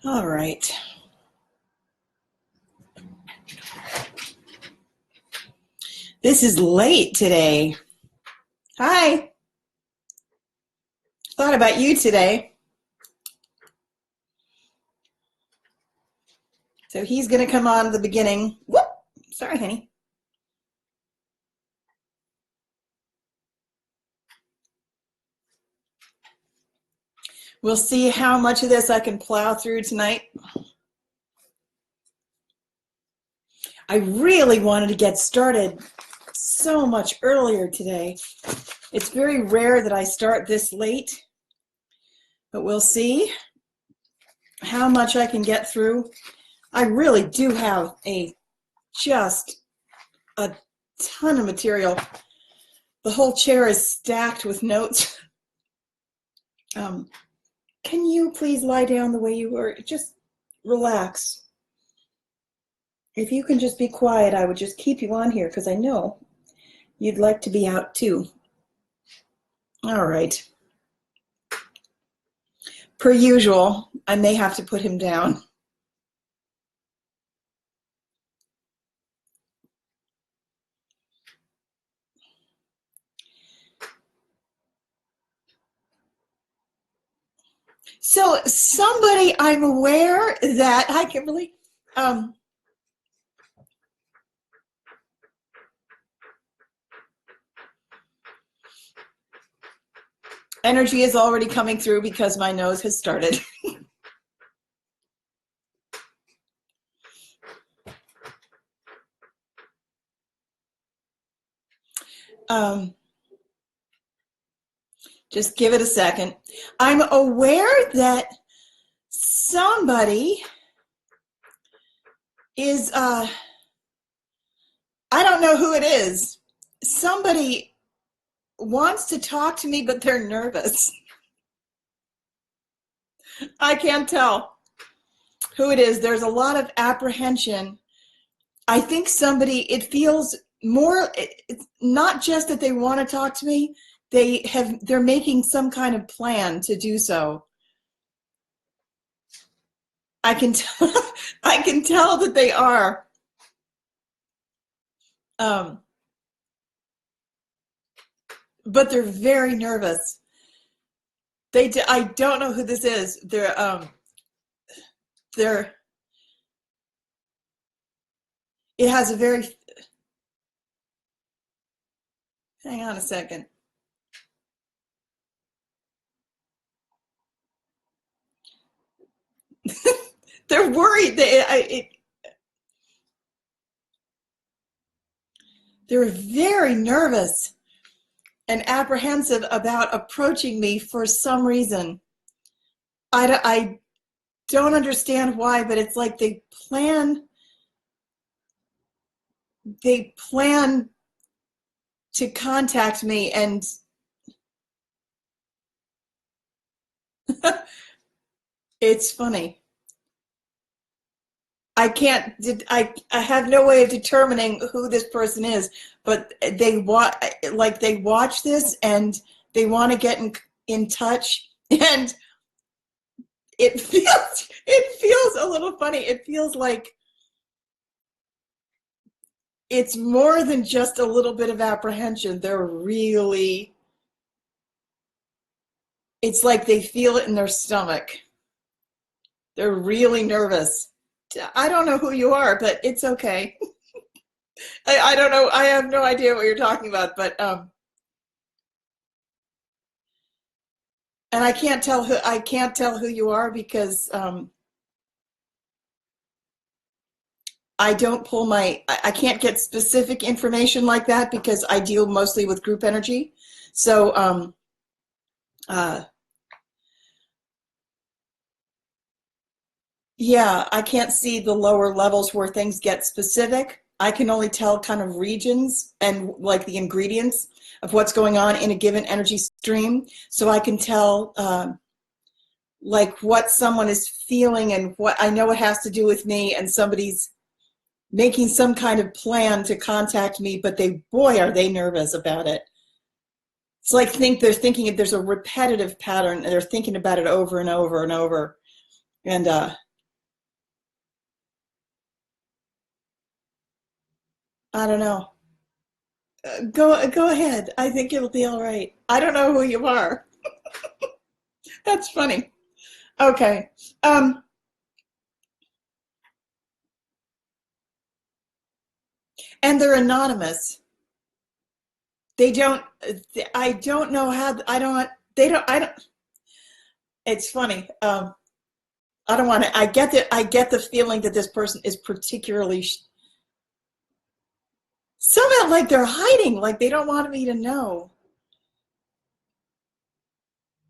All right. This is late today. Hi. Thought about you today. So he's going to come on at the beginning. Whoop. Sorry, honey. We'll see how much of this I can plow through tonight. I really wanted to get started so much earlier today. It's very rare that I start this late, but we'll see how much I can get through. I really do have just a ton of material. The whole chair is stacked with notes. Can you please lie down the way you were? Just relax. If you can just be quiet, I would just keep you on here because I know you'd like to be out too. All right. Per usual, I may have to put him down. So somebody, I'm aware that, hi Kimberly, energy is already coming through because my nose has started. Just give it a second. I'm aware that somebody is, I don't know who it is. Somebody wants to talk to me, but they're nervous. I can't tell who it is. There's a lot of apprehension. I think somebody, it feels more, it's not just that they want to talk to me, they're making some kind of plan to do so. I can tell, I can tell that they are. But they're very nervous. I don't know who this is. It has a very, hang on a second. They're worried. They're very nervous and apprehensive about approaching me for some reason. I don't understand why, but it's like they plan to contact me, and it's funny. I have no way of determining who this person is, but they watch this and they want to get in touch, and it feels a little funny. It feels like it's more than just a little bit of apprehension. It's like they feel it in their stomach. They're really nervous. I don't know who you are, but it's okay. I don't know. I have no idea what you're talking about, but and I can't tell who you are because I don't pull I can't get specific information like that because I deal mostly with group energy. So yeah, I can't see the lower levels where things get specific. I can only tell kind of regions and like the ingredients of what's going on in a given energy stream. So I can tell like what someone is feeling and what I know it has to do with me, and somebody's making some kind of plan to contact me, but boy, are they nervous about it. It's like they're thinking if there's a repetitive pattern and they're thinking about it over and over and over. And I don't know. Go ahead. I think it'll be all right. I don't know who you are. That's funny. Okay. Um, and they're anonymous. They don't, I don't know how, I don't, they don't, I don't, it's funny. I don't want to, I get the feeling that this person is particularly, somehow like they're hiding, like they don't want me to know.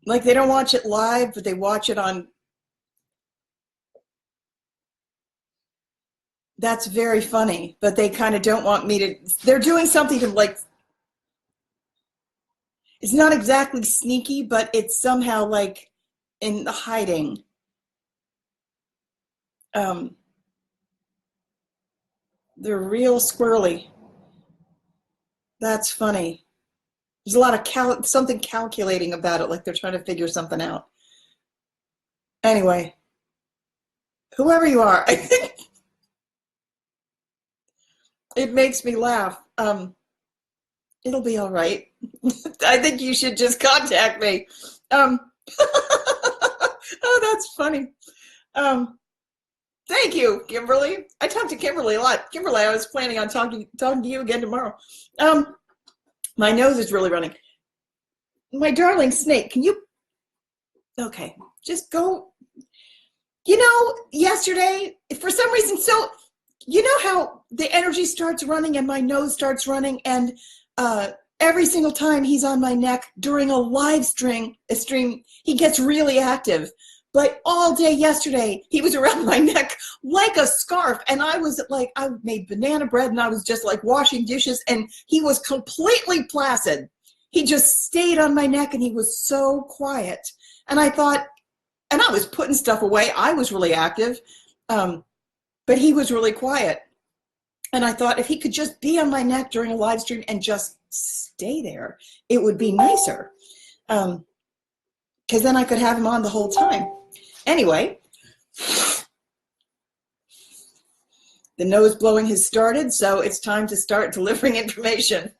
Like they don't watch it live, but they watch it on, that's very funny, but they kind of don't want me to, they're doing something to like, it's not exactly sneaky, but it's somehow like in the hiding. Um, they're real squirrely. That's funny. There's a lot of something calculating about it, like they're trying to figure something out. Anyway, whoever you are, I think it makes me laugh. It'll be all right. I think you should just contact me. Um, oh, that's funny. Um, Thank you, Kimberly. I talked to Kimberly a lot. Kimberly, I was planning on talking to you again tomorrow. My nose is really running. My darling snake, can you? Okay, just go. You know, yesterday, for some reason, so you know how the energy starts running and my nose starts running, and every single time he's on my neck during a live stream, he gets really active. But all day yesterday, he was around my neck like a scarf. And I was like, I made banana bread and I was just like washing dishes, and he was completely placid. He just stayed on my neck and he was so quiet. And I thought, and I was putting stuff away. I was really active, but he was really quiet. And I thought if he could just be on my neck during a live stream and just stay there, it would be nicer. Because then I could have him on the whole time. Anyway, the nose blowing has started, so it's time to start delivering information.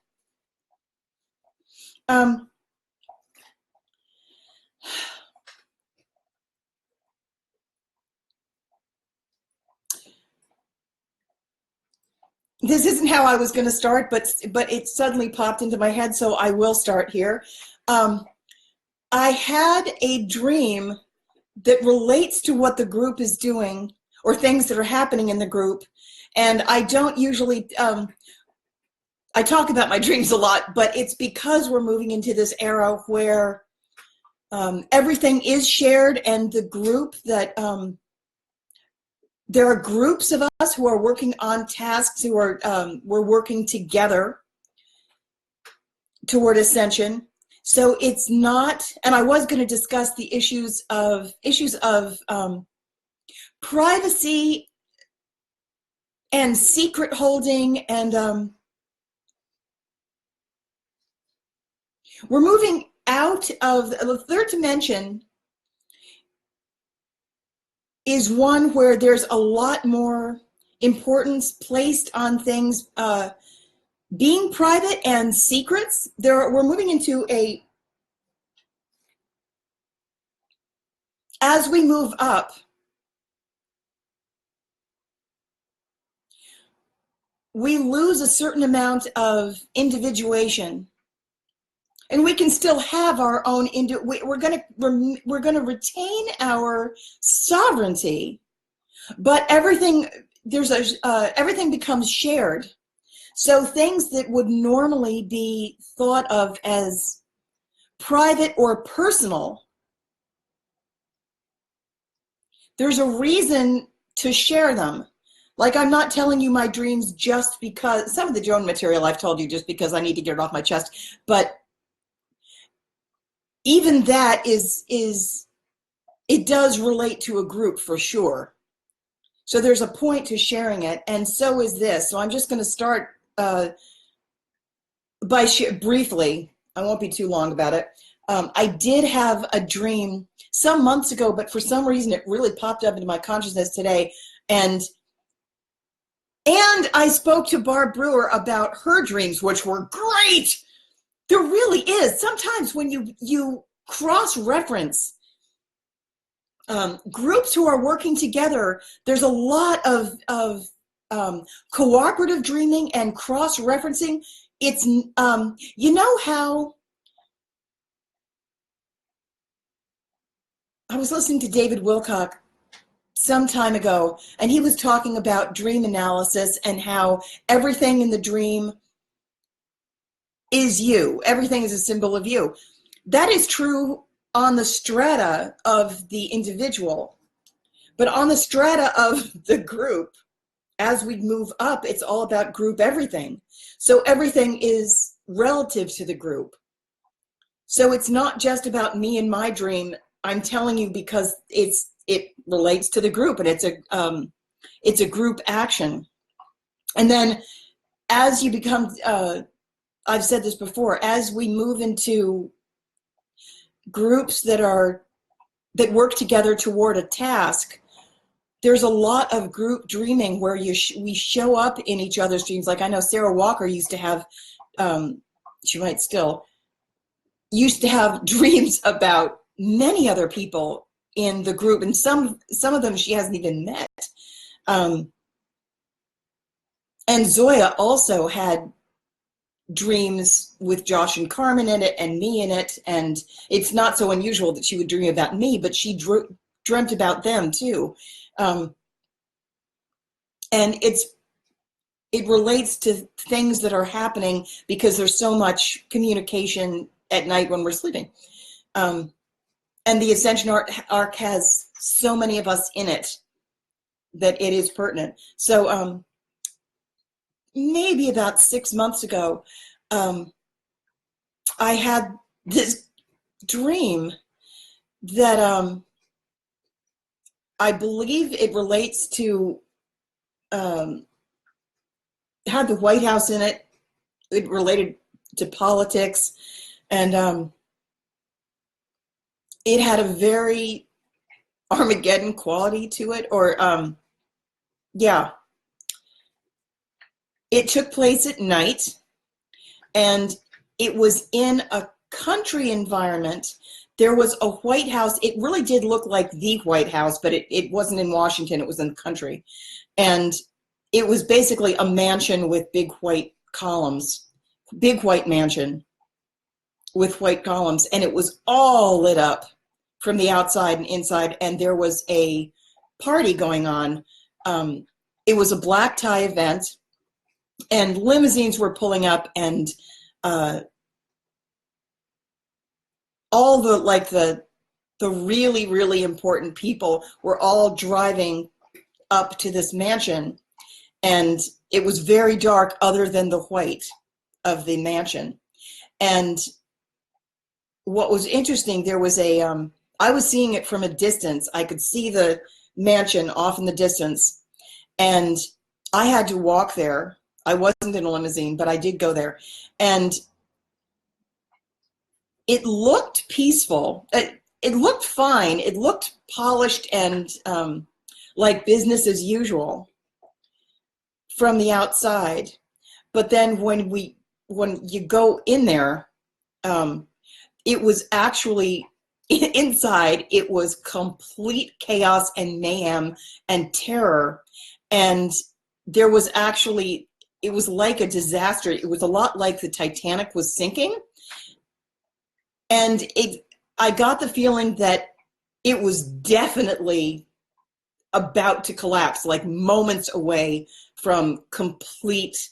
This isn't how I was going to start, but it suddenly popped into my head, so I will start here. I had a dream that relates to what the group is doing or things that are happening in the group. And I don't usually, I talk about my dreams a lot, but it's because we're moving into this era where everything is shared, and the group that, there are groups of us who are working on tasks, who are, we're working together toward ascension. So it's not, and I was going to discuss the issues of privacy and secret holding, and we're moving out of the third dimension. Is one where there's a lot more importance placed on things being private and secrets. We're moving into as we move up, we lose a certain amount of individuation, and we can still have our own. We're going to retain our sovereignty, but everything everything becomes shared. So things that would normally be thought of as private or personal, there's a reason to share them. Like, I'm not telling you my dreams just because, some of the drone material I've told you just because I need to get it off my chest, but even that it does relate to a group for sure. So there's a point to sharing it, and so is this. So I'm just going to start briefly. I won't be too long about it. I did have a dream some months ago, but for some reason it really popped up into my consciousness today, and And I spoke to Barb Brewer about her dreams, which were great. There really is. Sometimes when you cross-reference groups who are working together, there's a lot of cooperative dreaming and cross-referencing. It's, you know how, I was listening to David Wilcock some time ago, and he was talking about dream analysis and how everything in the dream is you. Everything is a symbol of you. That is true on the strata of the individual, but on the strata of the group, as we move up, it's all about group everything. So everything is relative to the group. So it's not just about me and my dream. I'm telling you because it relates to the group, and it's a group action. And then as you become, I've said this before, as we move into groups that work together toward a task, there's a lot of group dreaming where we show up in each other's dreams. Like I know Sarah Walker used to have, she might still, used to have dreams about many other people in the group, and some of them she hasn't even met. And Zoya also had dreams with Josh and Carmen in it and me in it, and it's not so unusual that she would dream about me, but she dreamt about them too. And it relates to things that are happening because there's so much communication at night when we're sleeping. And the Ascension arc has so many of us in it that it is pertinent. So maybe about 6 months ago, I had this dream that I believe it relates to, had the White House in it. It related to politics, and it had a very Armageddon quality to it, or yeah. It took place at night, and it was in a country environment. There was a White House. It really did look like the White House, but it wasn't in Washington. It was in the country. And it was basically a mansion with big white columns, big white mansion with white columns. And it was all lit up from the outside and inside. And there was a party going on. It was a black tie event, and limousines were pulling up, and all the really, really important people were all driving up to this mansion, and it was very dark other than the white of the mansion. And what was interesting, there was I was seeing it from a distance. I could see the mansion off in the distance, and I had to walk there. I wasn't in a limousine, but I did go there. And it looked peaceful. It looked fine. It looked polished and like business as usual from the outside. But then when you go in there, it was actually inside. It was complete chaos and mayhem and terror. And there was actually, it was like a disaster. It was a lot like the Titanic was sinking. And I got the feeling that it was definitely about to collapse, like moments away from complete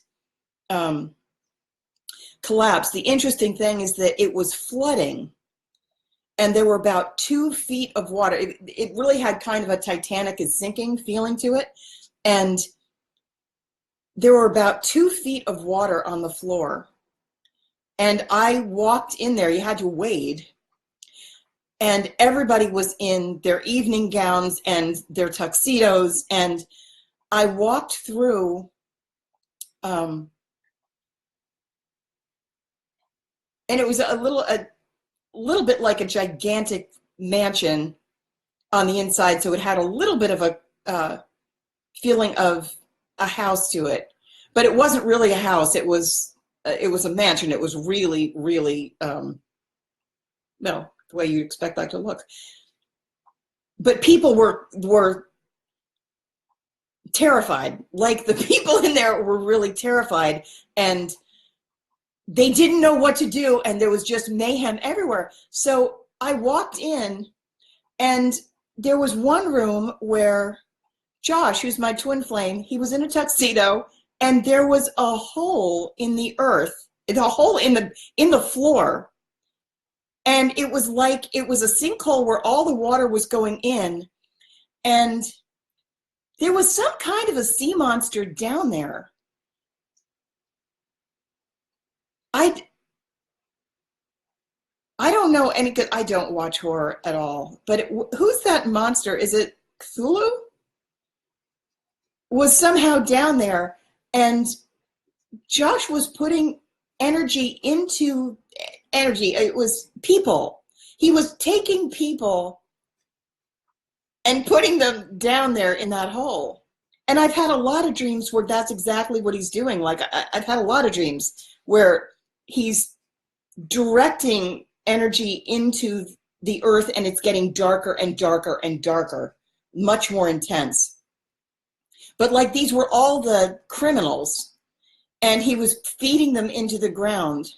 collapse. The interesting thing is that it was flooding, and there were about 2 feet of water. It really had kind of a Titanic is sinking feeling to it. And there were about 2 feet of water on the floor. And I walked in there. You had to wade. And everybody was in their evening gowns and their tuxedos. And I walked through, and it was a little bit like a gigantic mansion on the inside. So it had a little bit of a feeling of a house to it, but it wasn't really a house. It was a mansion. It was really, really, no, the way you'd expect that to look. But people were terrified. Like the people in there were really terrified, and they didn't know what to do, and there was just mayhem everywhere. So I walked in, and there was one room where Josh, who's my twin flame, he was in a tuxedo, and there was a hole in the earth, the hole in the floor. And it was like it was a sinkhole where all the water was going in, and there was some kind of a sea monster down there. I don't know any. I don't watch horror at all. But who's that monster? Is it Cthulhu? Was somehow down there, and Josh was putting energy into energy. It was people. He was taking people and putting them down there in that hole. And I've had a lot of dreams where that's exactly what he's doing. Like I've had a lot of dreams where he's directing energy into the earth, and it's getting darker and darker and darker, much more intense. But like these were all the criminals, and he was feeding them into the ground.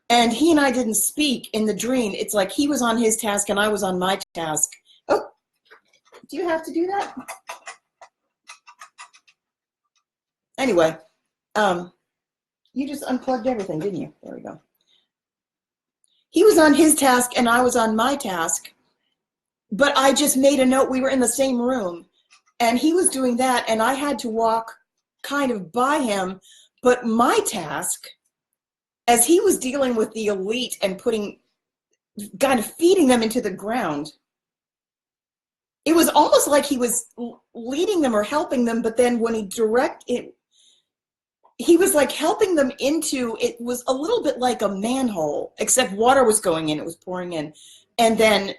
And he and I didn't speak in the dream. It's like he was on his task and I was on my task. Oh, do you have to do that? Anyway, you just unplugged everything, didn't you? There we go. He was on his task and I was on my task, but I just made a note. We were in the same room, and he was doing that, and I had to walk kind of by him. But my task, as he was dealing with the elite and kind of feeding them into the ground, it was almost like he was leading them or helping them, but then when he was like helping them into, it was a little bit like a manhole, except water was going in, it was pouring in. And then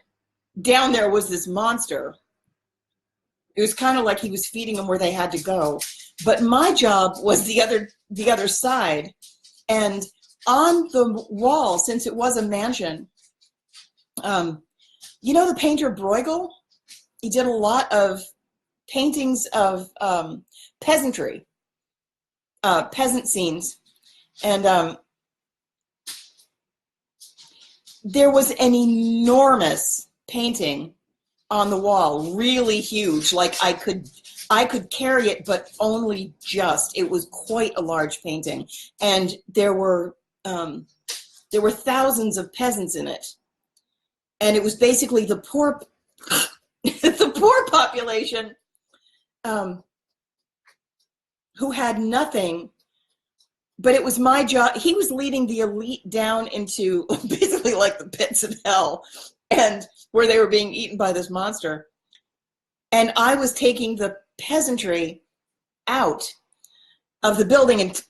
down there was this monster. It was kind of like he was feeding them where they had to go. But my job was the other side. And on the wall, since it was a mansion, you know the painter Bruegel? He did a lot of paintings of peasantry, peasant scenes. And there was an enormous painting on the wall, really huge. Like I could carry it, but only just. It was quite a large painting, and there were thousands of peasants in it, and it was basically the poor, the poor population, who had nothing. But it was my job. He was leading the elite down into basically like the pits of hell, and where they were being eaten by this monster. And I was taking the peasantry out of the building and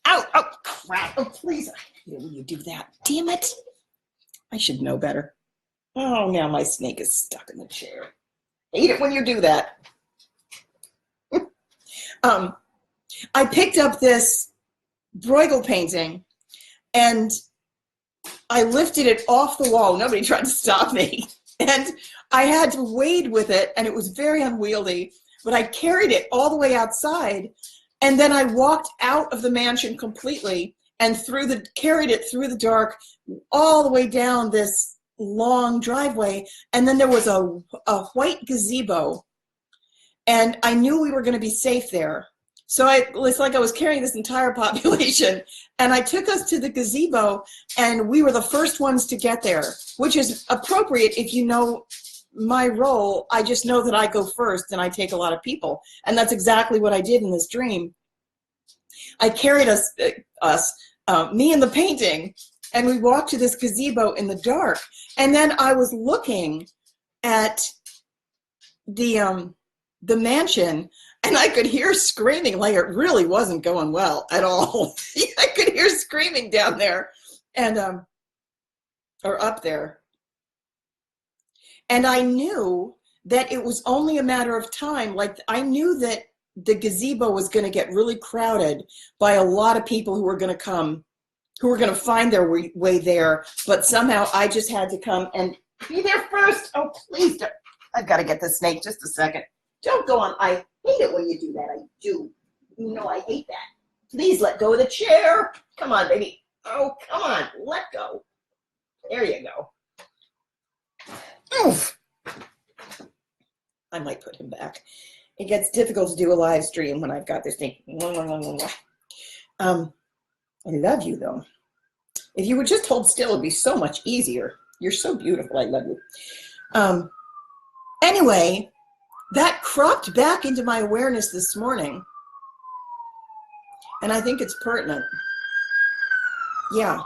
out. Oh, crap. Oh, please. Will you do that? Damn it. I should know better. Oh, now my snake is stuck in the chair. I hate it when you do that. I picked up this Bruegel painting, and I lifted it off the wall. Nobody tried to stop me. And I had to wade with it, and it was very unwieldy, but I carried it all the way outside, and then I walked out of the mansion completely and carried it through the dark all the way down this long driveway. And then there was a white gazebo, and I knew we were going to be safe there. So it's like I was carrying this entire population, and I took us to the gazebo, and we were the first ones to get there, which is appropriate if you know my role. I just know that I go first and I take a lot of people, and that's exactly what I did in this dream. I carried us, me and the painting, and we walked to this gazebo in the dark, and then I was looking at the mansion, and I could hear screaming, like it really wasn't going well at all. I could hear screaming down there, and or up there. And I knew that it was only a matter of time. Like I knew that the gazebo was going to get really crowded by a lot of people who were going to come, who were going to find their way there. But somehow I just had to come and be there first. Oh, please don't. I've got to get the snake just a second. Don't go on. I hate it when you do that. I do. You know I hate that. Please let go of the chair. Come on, baby. Oh, come on. Let go. There you go. Oof. I might put him back. It gets difficult to do a live stream when I've got this thing. I love you, though. If you would just hold still, it'd be so much easier. You're so beautiful. I love you. Anyway, that cropped back into my awareness this morning. And I think it's pertinent. Yeah.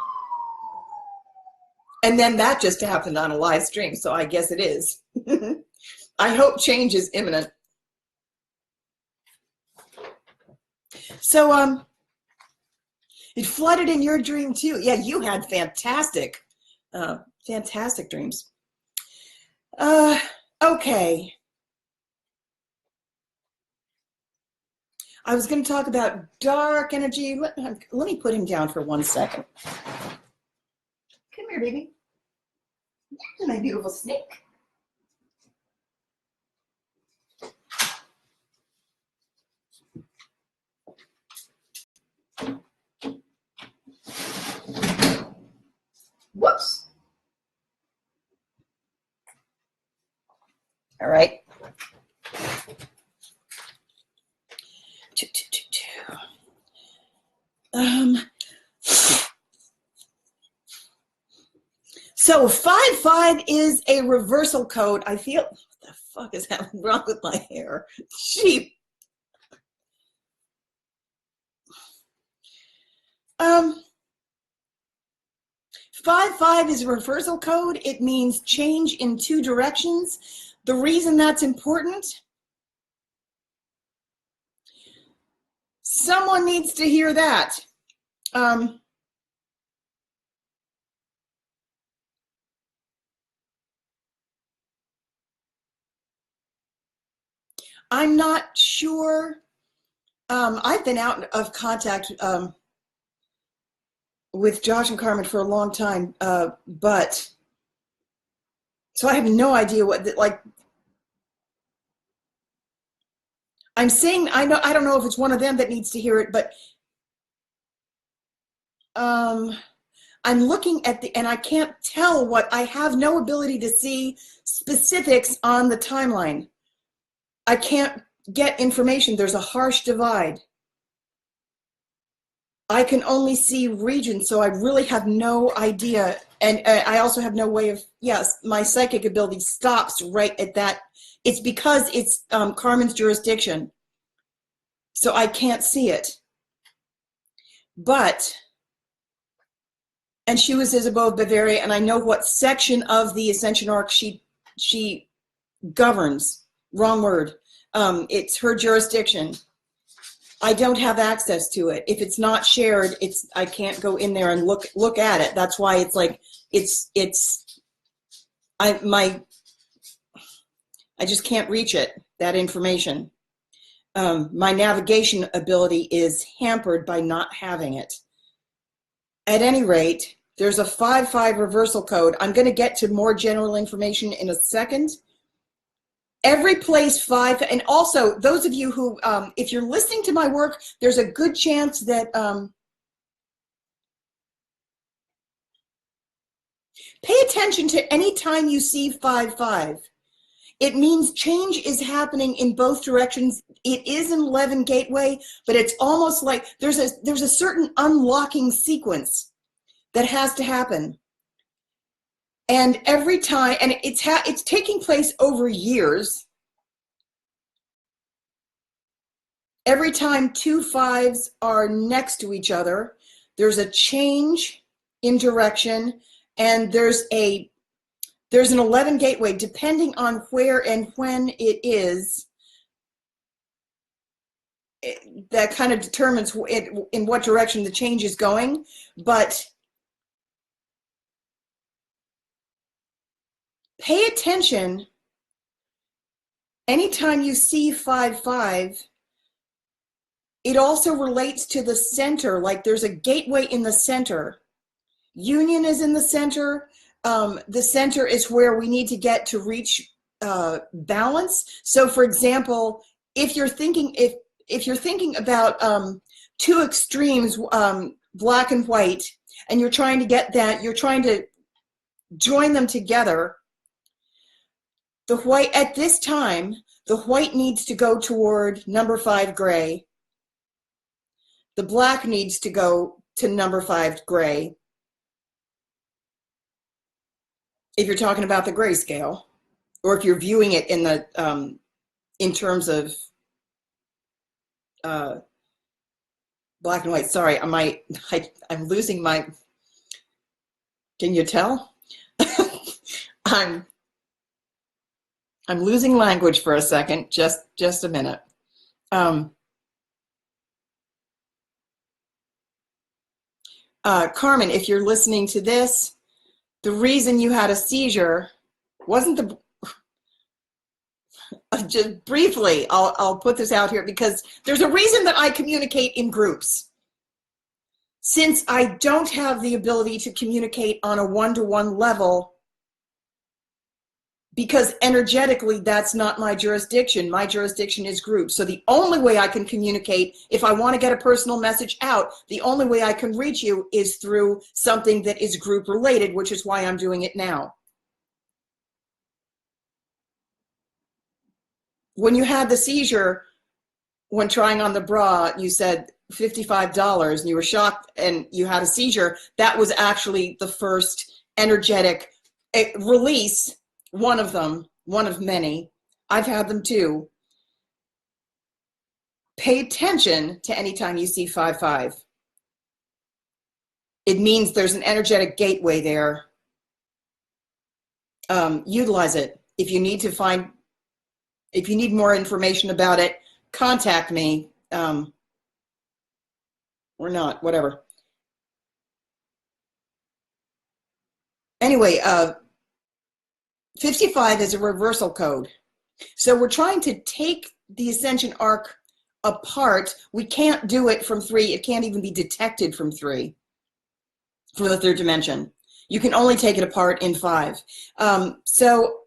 And then that just happened on a live stream, so I guess it is. I hope change is imminent. So, it flooded in your dream too. Yeah, you had fantastic, fantastic dreams. Okay. I was going to talk about dark energy. Let me put him down for 1 second. Come here, baby. My beautiful snake. Whoops. All right. So 5-5 is a reversal code. I feel, what the fuck is happening wrong with my hair? Sheep. 5-5 is a reversal code. It means change in 2 directions. The reason that's important, someone needs to hear that. I'm not sure. I've been out of contact with Josh and Carmen for a long time, but so I have no idea what, like, I'm saying, I don't know if it's one of them that needs to hear it, but I'm looking at and I can't tell what, I have no ability to see specifics on the timeline. I can't get information. There's a harsh divide. I can only see regions, so I really have no idea. And I also have no way of, yes, my psychic ability stops right at that. It's because it's Carmen's jurisdiction. So I can't see it. But, and she was Isabeau of Bavaria, and I know what section of the Ascension arc she governs. Wrong word. It's her jurisdiction. I don't have access to it. If it's not shared, I can't go in there and look at it. That's why it's like I just can't reach it, that information. My navigation ability is hampered by not having it. At any rate, there's a 5-5 reversal code. I'm going to get to more general information in a second. Every place 5, and also those of you who, if you're listening to my work, there's a good chance that pay attention to any time you see 5-5. It means change is happening in both directions. It is an 11 gateway, but it's almost like there's a certain unlocking sequence that has to happen. And every time, and it's taking place over years. Every time 2 5s are next to each other, there's a change in direction, and there's an 11 gateway, depending on where and when it is. That kind of determines in what direction the change is going. But pay attention anytime you see 5-5. It also relates to the center, like there's a gateway in the center. Union is in the center. The center is where we need to get to reach balance. So for example, if you're thinking about two extremes, black and white, and you're trying to get that, you're trying to join them together, the white, at this time, the white needs to go toward number 5 gray. The black needs to go to number 5 gray. If you're talking about the grayscale, or if you're viewing it in the in terms of black and white. Sorry, I'm losing my. Can you tell? I'm losing language for a second. Just a minute. Carmen, if you're listening to this, the reason you had a seizure wasn't the. Just briefly, I'll put this out here because there's a reason that I communicate in groups. Since I don't have the ability to communicate on a one-to-one level, because energetically that's not my jurisdiction. My jurisdiction is groups. So the only way I can communicate, if I want to get a personal message out, the only way I can reach you is through something that is group related, which is why I'm doing it now. When you had the seizure, when trying on the bra, you said $55 and you were shocked and you had a seizure. That was actually the first energetic release, one of them, one of many. I've had them too. Pay attention to any time you see 55. It means there's an energetic gateway there. Utilize it. If you need more information about it, contact me. Or not, whatever. Anyway, 55 is a reversal code. So we're trying to take the Ascension arc apart. We can't do it from 3. It can't even be detected from 3, from the 3rd dimension. You can only take it apart in 5. So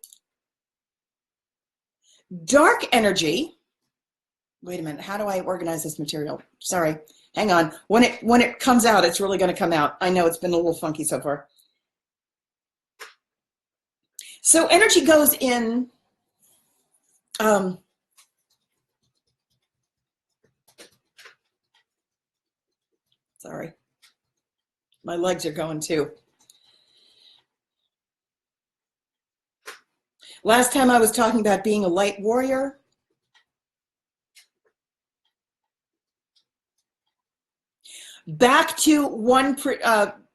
dark energy. Wait a minute. How do I organize this material? Sorry. Hang on. When it comes out, it's really going to come out. I know it's been a little funky so far. So energy goes in. Sorry. My legs are going too. Last time I was talking about being a light warrior. Back to one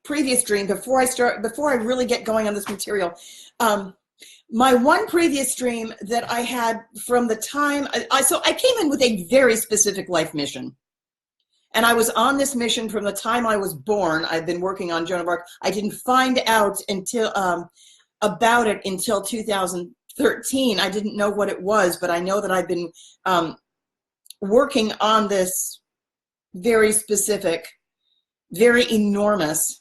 previous dream before I really get going on this material. My one previous dream that I had from the time I came in with a very specific life mission, and I was on this mission from the time I was born. I've been working on Joan of Arc. I didn't find out until about it until 2013. I didn't know what it was, but I know that I've been working on this very specific, very enormous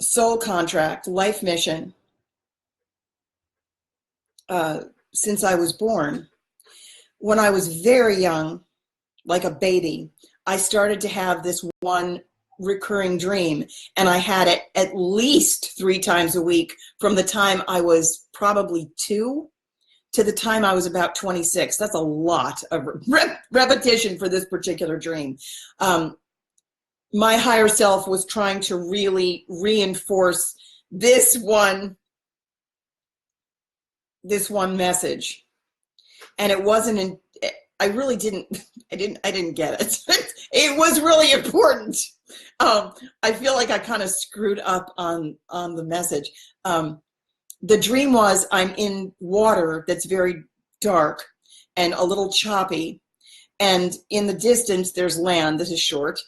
soul contract, life mission since I was born. When I was very young, like a baby, I started to have this one recurring dream, and I had it at least 3 times a week from the time I was probably 2 to the time I was about 26. That's a lot of repetition for this particular dream. My higher self was trying to really reinforce this one message, and it wasn't. I didn't get it. It was really important. I feel like I kind of screwed up on the message. The dream was I'm in water that's very dark and a little choppy, and in the distance there's land. This is short.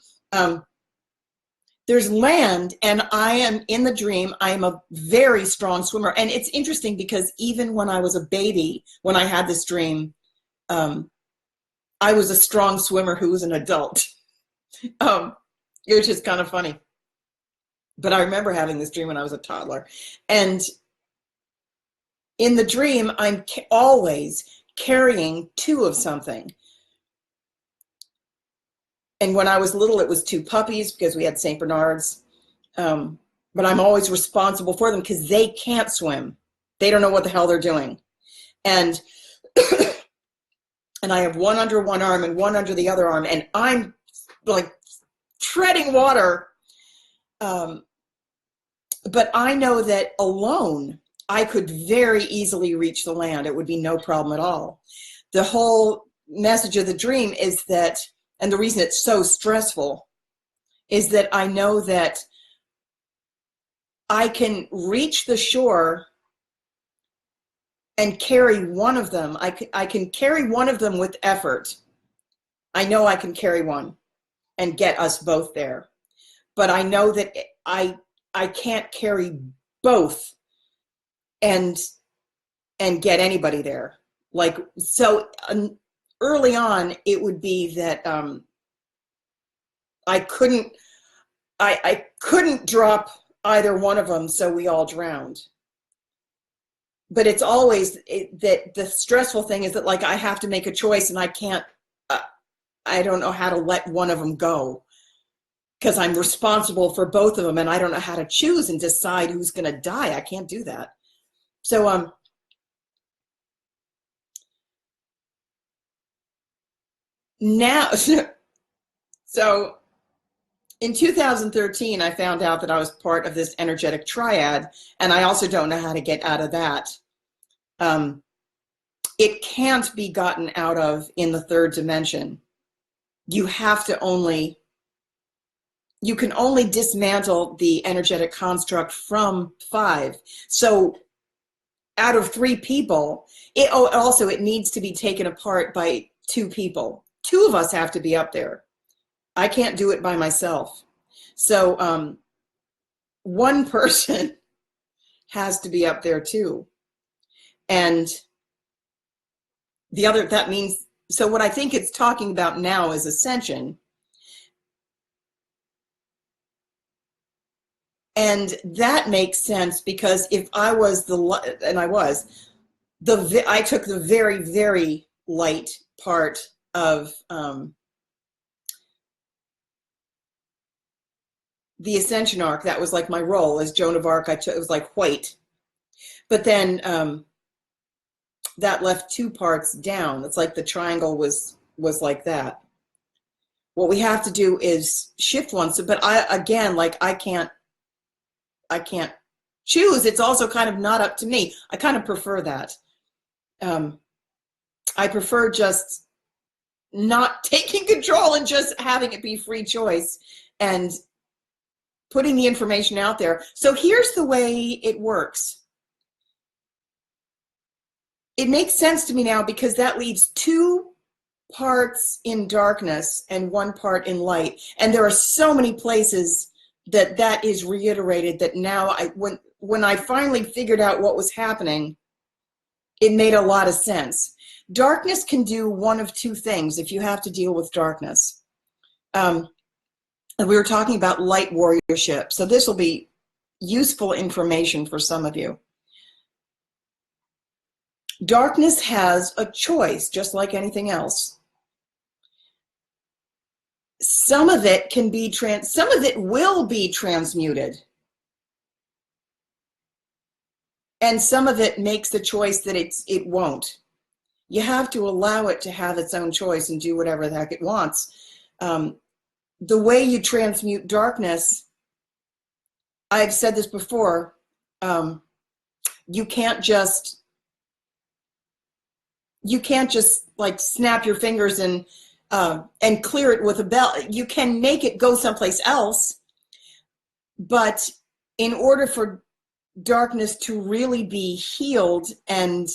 There's land, and I am in the dream. I am a very strong swimmer, and it's interesting because even when I was a baby, when I had this dream, I was a strong swimmer who was an adult. It was just kind of funny. But I remember having this dream when I was a toddler. And in the dream, I'm always carrying two of something. And when I was little, it was two puppies because we had St. Bernards. But I'm always responsible for them because they can't swim. They don't know what the hell they're doing. And and I have one under one arm and one under the other arm, and I'm like treading water. But I know that alone, I could very easily reach the land. It would be no problem at all. The whole message of the dream is that, and the reason it's so stressful, is that I know that I can reach the shore and carry one of them. I can carry one of them with effort. I know I can carry one and get us both there. But I know that I can't carry both and get anybody there. Like, so early on, it would be that I couldn't drop either one of them, so we all drowned. But it's always that the stressful thing is that, like, I have to make a choice, and I can't, I don't know how to let one of them go because I'm responsible for both of them, and I don't know how to choose and decide who's going to die. I can't do that. So, now, so in 2013, I found out that I was part of this energetic triad, and I also don't know how to get out of that. It can't be gotten out of in the third dimension. You can only dismantle the energetic construct from 5. So out of 3 people, it needs to be taken apart by 2 people. 2 of us have to be up there. I can't do it by myself. So one person has to be up there too. And the other, that means, so what I think it's talking about now is Ascension. And that makes sense because if I was I took the very, very light part of the Ascension arc. That was like my role as Joan of Arc. It was like white. But then that left 2 parts down. It's like the triangle was like that. What we have to do is shift one. So, but I can't choose. It's also kind of not up to me. I kind of prefer that. I prefer just not taking control and just having it be free choice and putting the information out there. So here's the way it works. It makes sense to me now because that leaves 2 parts in darkness and 1 part in light. And there are so many places that is reiterated that now when I finally figured out what was happening, it made a lot of sense. Darkness can do one of 2 things if you have to deal with darkness. And we were talking about light warriorship. So this will be useful information for some of you. Darkness has a choice, just like anything else. Some of it can be some of it will be transmuted. And some of it makes the choice that it won't. You have to allow it to have its own choice and do whatever the heck it wants. The way you transmute darkness, I've said this before, you can't just like snap your fingers and clear it with a bell. You can make it go someplace else, but in order for darkness to really be healed, and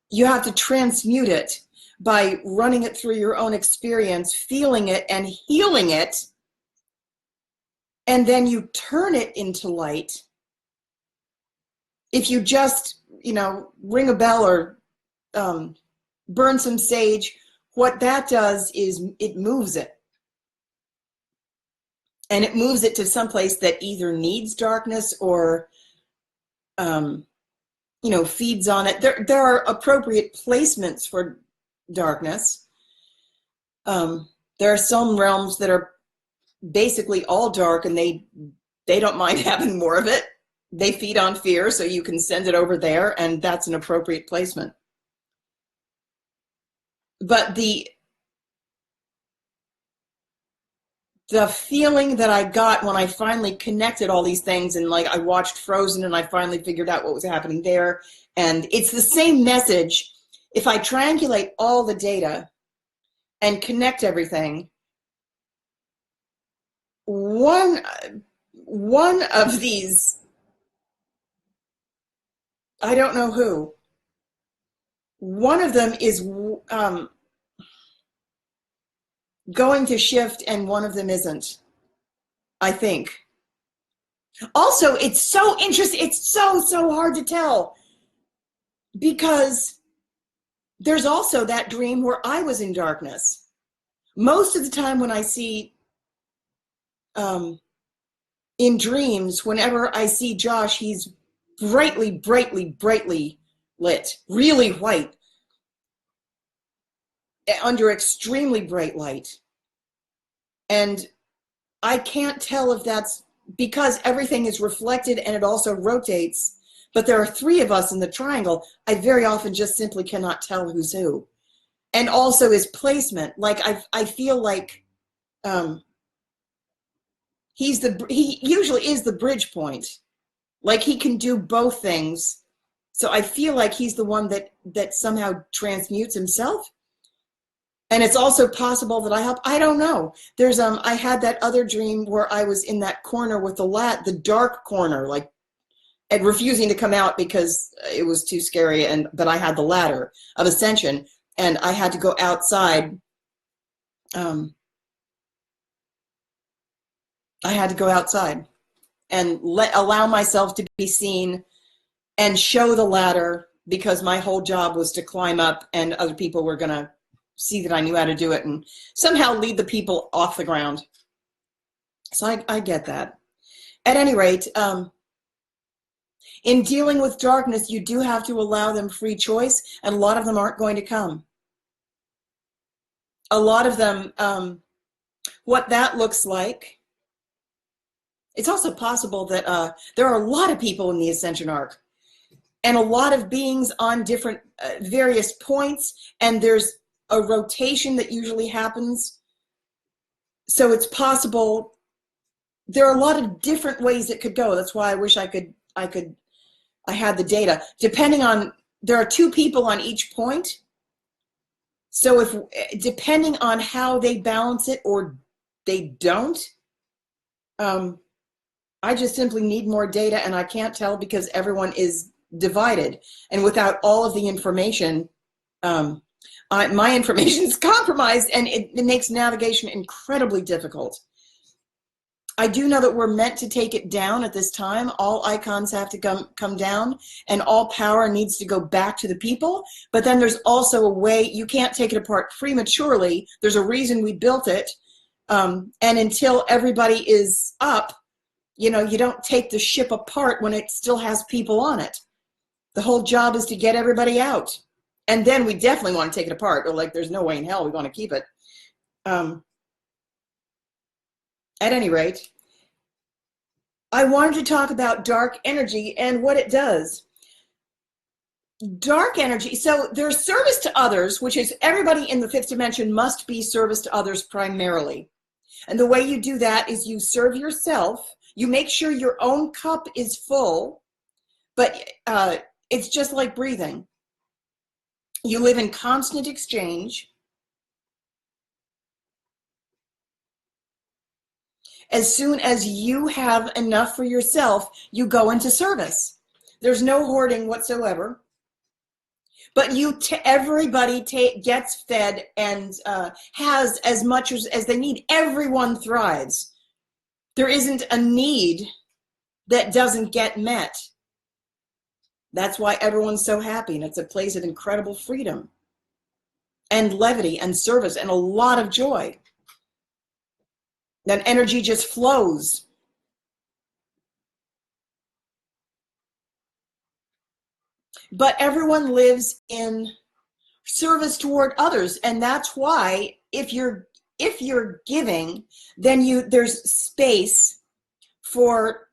you have to transmute it by running it through your own experience, feeling it and healing it, and then you turn it into light. If you just, ring a bell or burn some sage what that does is it moves it. And it moves it to someplace that either needs darkness or, feeds on it. There are appropriate placements for darkness. There are some realms that are basically all dark, and they don't mind having more of it. They feed on fear, so you can send it over there, and that's an appropriate placement. But the feeling that I got when I finally connected all these things, and like I watched Frozen and I finally figured out what was happening there, and it's the same message. If I triangulate all the data and connect everything, one of these, I don't know who, one of them is going to shift and one of them isn't, I think. Also, it's so interesting. It's so hard to tell, because there's also that dream where I was in darkness. Most of the time when I see in dreams, whenever I see Josh, he's brightly lit, really white, under extremely bright light. And I can't tell if that's because everything is reflected and it also rotates, but there are three of us in the triangle. I very often just simply cannot tell who's who. And also his placement. Like I feel like he usually is the bridge point. Like he can do both things. So I feel like he's the one that somehow transmutes himself. And it's also possible that I help. I don't know. There's I had that other dream where I was in that corner with the dark corner, like, and refusing to come out because it was too scary. But I had the ladder of Ascension, and I had to go outside. I had to go outside and allow myself to be seen and show the ladder, because my whole job was to climb up, and other people were going to see that I knew how to do it and somehow lead the people off the ground. So I get that. At any rate, in dealing with darkness, you do have to allow them free choice, and a lot of them aren't going to come. A lot of them, what that looks like, it's also possible that there are a lot of people in the Ascension arc, and a lot of beings on different various points, and there's a rotation that usually happens. So it's possible there are a lot of different ways it could go. That's why I wish I had the data. Depending on, there are two people on each point. So depending on how they balance it or they don't, I just simply need more data, and I can't tell because everyone is divided. And without all of the information, my information is compromised, and it makes navigation incredibly difficult. I do know that we're meant to take it down at this time. All icons have to come down, and all power needs to go back to the people. But then there's also a way, you can't take it apart prematurely. There's a reason we built it. And until everybody is up, you don't take the ship apart when it still has people on it. The whole job is to get everybody out. And then we definitely want to take it apart. Or like, there's no way in hell we want to keep it. At any rate, I wanted to talk about dark energy and what it does. Dark energy, so there's service to others, which is everybody in the fifth dimension must be service to others primarily. And the way you do that is you serve yourself. You make sure your own cup is full, but it's just like breathing. You live in constant exchange. As soon as you have enough for yourself, you go into service. There's no hoarding whatsoever. But everybody gets fed and has as much as they need. Everyone thrives. There isn't a need that doesn't get met. That's why everyone's so happy, and it's a place of incredible freedom. and levity and service and a lot of joy. Then energy just flows. But everyone lives in service toward others, and that's why if you're giving, then there's space for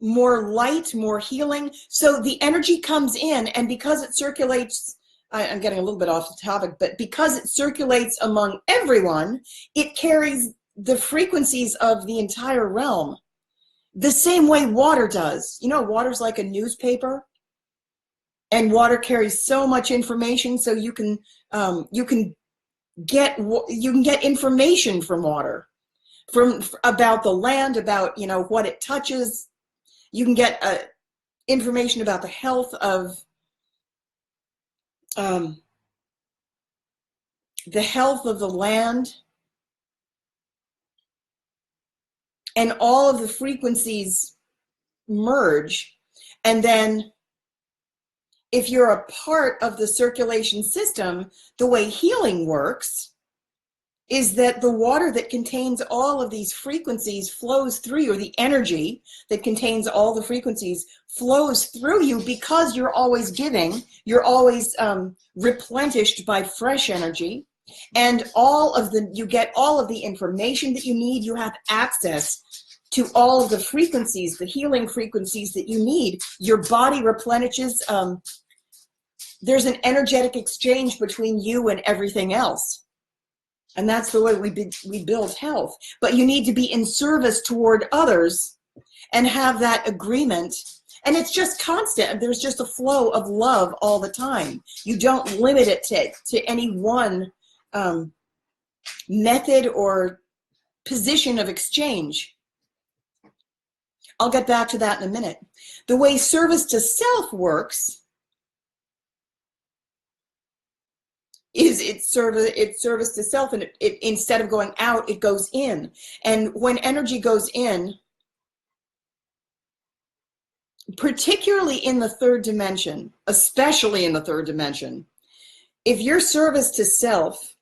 more light, more healing. So the energy comes in, and because it circulates, I'm getting a little bit off the topic, but because it circulates among everyone, it carries the frequencies of the entire realm the same way water does. You know, water's like a newspaper, and water carries so much information. So you can get information from water, about the land, about, you know, what it touches. You can get information about the health of the land, and all of the frequencies merge. And then if you're a part of the circulation system, the way healing works is that the water that contains all of these frequencies flows through you, or the energy that contains all the frequencies flows through you, because you're always giving, you're always replenished by fresh energy, and you get all of the information that you need. You have access to all of the frequencies, the healing frequencies that you need. Your body replenishes. There's an energetic exchange between you and everything else. And that's the way we build health. But you need to be in service toward others and have that agreement. And it's just constant. There's just a flow of love all the time. You don't limit it to any one method or position of exchange. I'll get back to that in a minute. The way service to self works is it's service to self, and it instead of going out, it goes in. And when energy goes in, particularly in the third dimension, especially in the third dimension, if your service to self,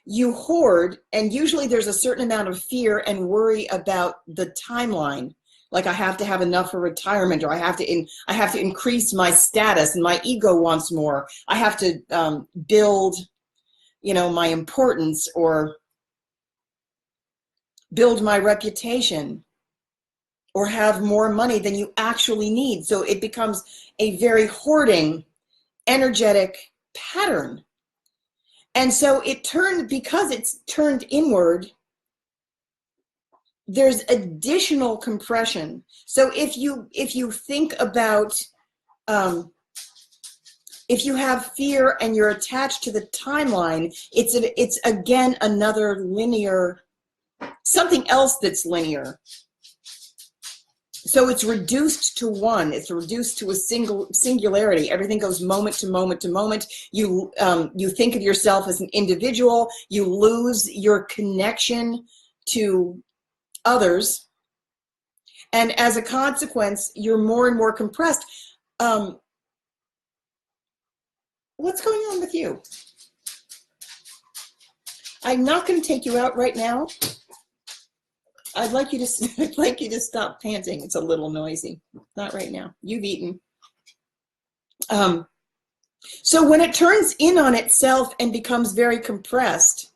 you hoard, and usually there's a certain amount of fear and worry about the timeline. Like, I have to have enough for retirement, or I have to increase my status, and my ego wants more. I have to build, you know, my importance, or build my reputation, or have more money than you actually need. So it becomes a very hoarding, energetic pattern. And so because it's turned inward, there's additional compression. So if you think about, if you have fear and you're attached to the timeline, it's again another linear, something else that's linear. So it's reduced to one. It's reduced to a singularity. Everything goes moment to moment to moment. You think of yourself as an individual. You lose your connection to others, and as a consequence, you're more and more compressed. What's going on with you? I'm not going to take you out right now. I'd like you to stop panting. It's a little noisy. Not right now. You've eaten. So when it turns in on itself and becomes very compressed,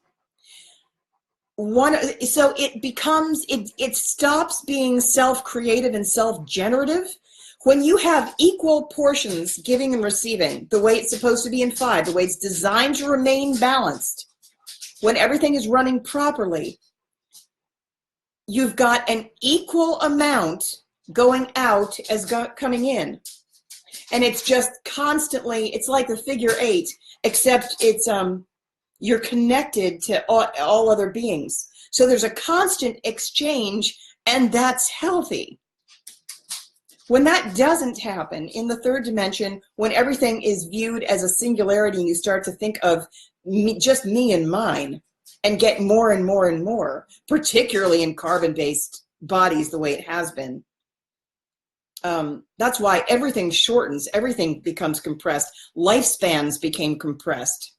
it stops being self-creative and self-generative. When you have equal portions, giving and receiving, the way it's supposed to be in 5, the way it's designed to remain balanced, when everything is running properly, you've got an equal amount going out as coming in. And it's just constantly, it's like the figure 8, except it's you're connected to all other beings. So there's a constant exchange, and that's healthy. When that doesn't happen in the third dimension, when everything is viewed as a singularity and you start to think of just me and mine, and get more and more and more, particularly in carbon-based bodies the way it has been. That's why everything shortens, everything becomes compressed. Lifespans became compressed.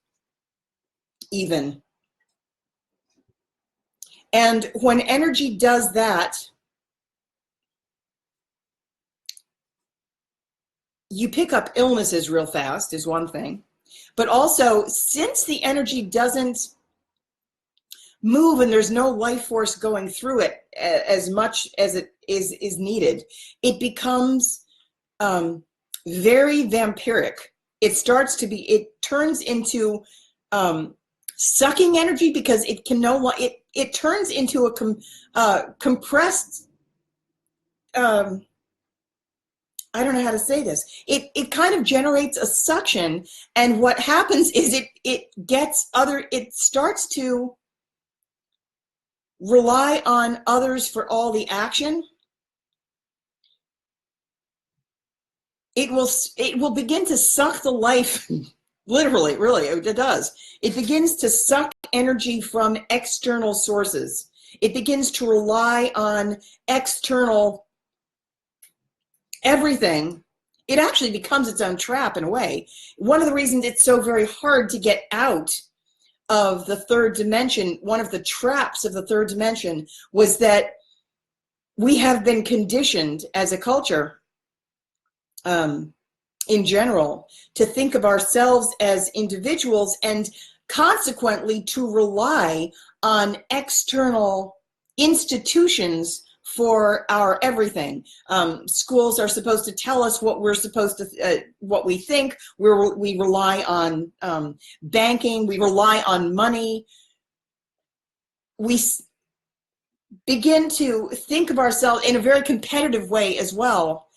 even. And when energy does that, you pick up illnesses real fast is one thing. But also, since the energy doesn't move and there's no life force going through it as much as it is needed, it becomes very vampiric. It turns into sucking energy, because it can no longer, it turns into a compressed, I don't know how to say this. It kind of generates a suction, and what happens is it starts to rely on others for all the action. It will begin to suck the life, literally, really, it does. It begins to suck energy from external sources. It begins to rely on external everything. It actually becomes its own trap in a way. One of the reasons it's so very hard to get out of the third dimension, one of the traps of the third dimension, was that we have been conditioned as a culture, in general, to think of ourselves as individuals, and consequently to rely on external institutions for our everything. Schools are supposed to tell us what we're supposed to, what we think. We rely on banking. We rely on money. We begin to think of ourselves in a very competitive way as well.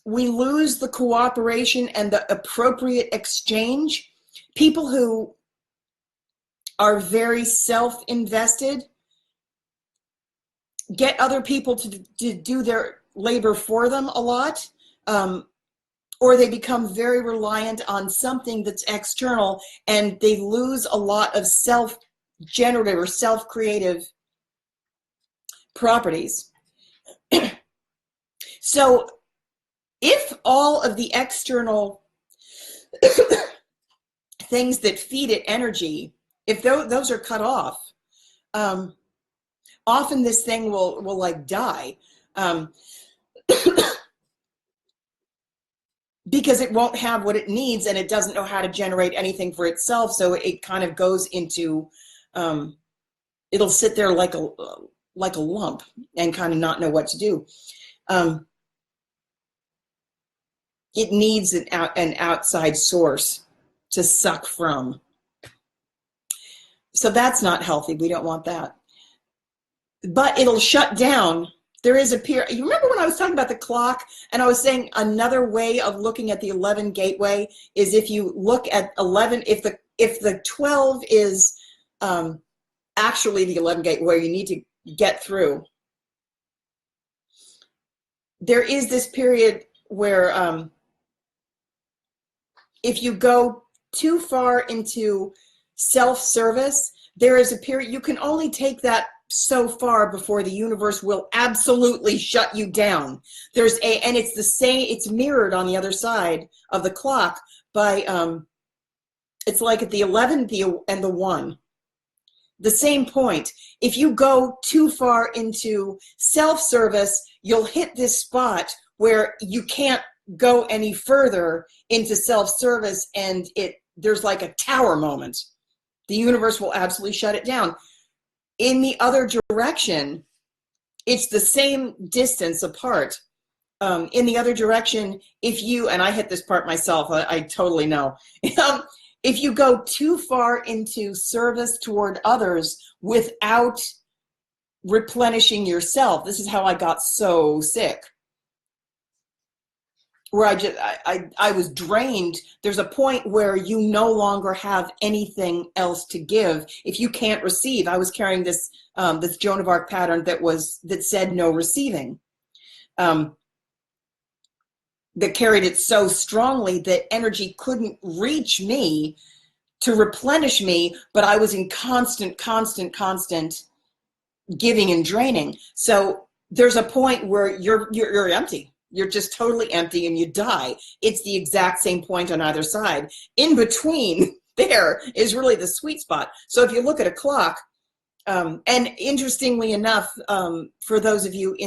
We lose the cooperation and the appropriate exchange. People who are very self-invested get other people to do their labor for them a lot, or they become very reliant on something that's external, and they lose a lot of self-generative or self-creative properties. So if all of the external things that feed it energy, if those are cut off, often this thing will like die, because it won't have what it needs, and it doesn't know how to generate anything for itself. So it kind of goes into, it'll sit there like a lump and kind of not know what to do. It needs an outside source to suck from. So that's not healthy. We don't want that. But it'll shut down. There is a period. You remember when I was talking about the clock, and I was saying another way of looking at the 11 gateway is if you look at 11, if the 12 is actually the 11 gateway you need to get through, there is this period where if you go too far into self-service, there is a period, you can only take that so far before the universe will absolutely shut you down. And it's the same, it's mirrored on the other side of the clock by, it's like at the 11 and the 1. The same point. If you go too far into self-service, you'll hit this spot where you can't go any further into self-service, and there's like a tower moment. The universe will absolutely shut it down. In the other direction, it's the same distance apart. In the other direction, and I hit this part myself, I totally know. If you go too far into service toward others without replenishing yourself, this is how I got so sick, where I was drained. There's a point where you no longer have anything else to give. If you can't receive, I was carrying this this Joan of Arc pattern that said no receiving, that carried it so strongly that energy couldn't reach me to replenish me, but I was in constant giving and draining. So there's a point where you're empty. You're just totally empty and you die. It's the exact same point on either side. In between there is really the sweet spot. So if you look at a clock, and interestingly enough, for those of you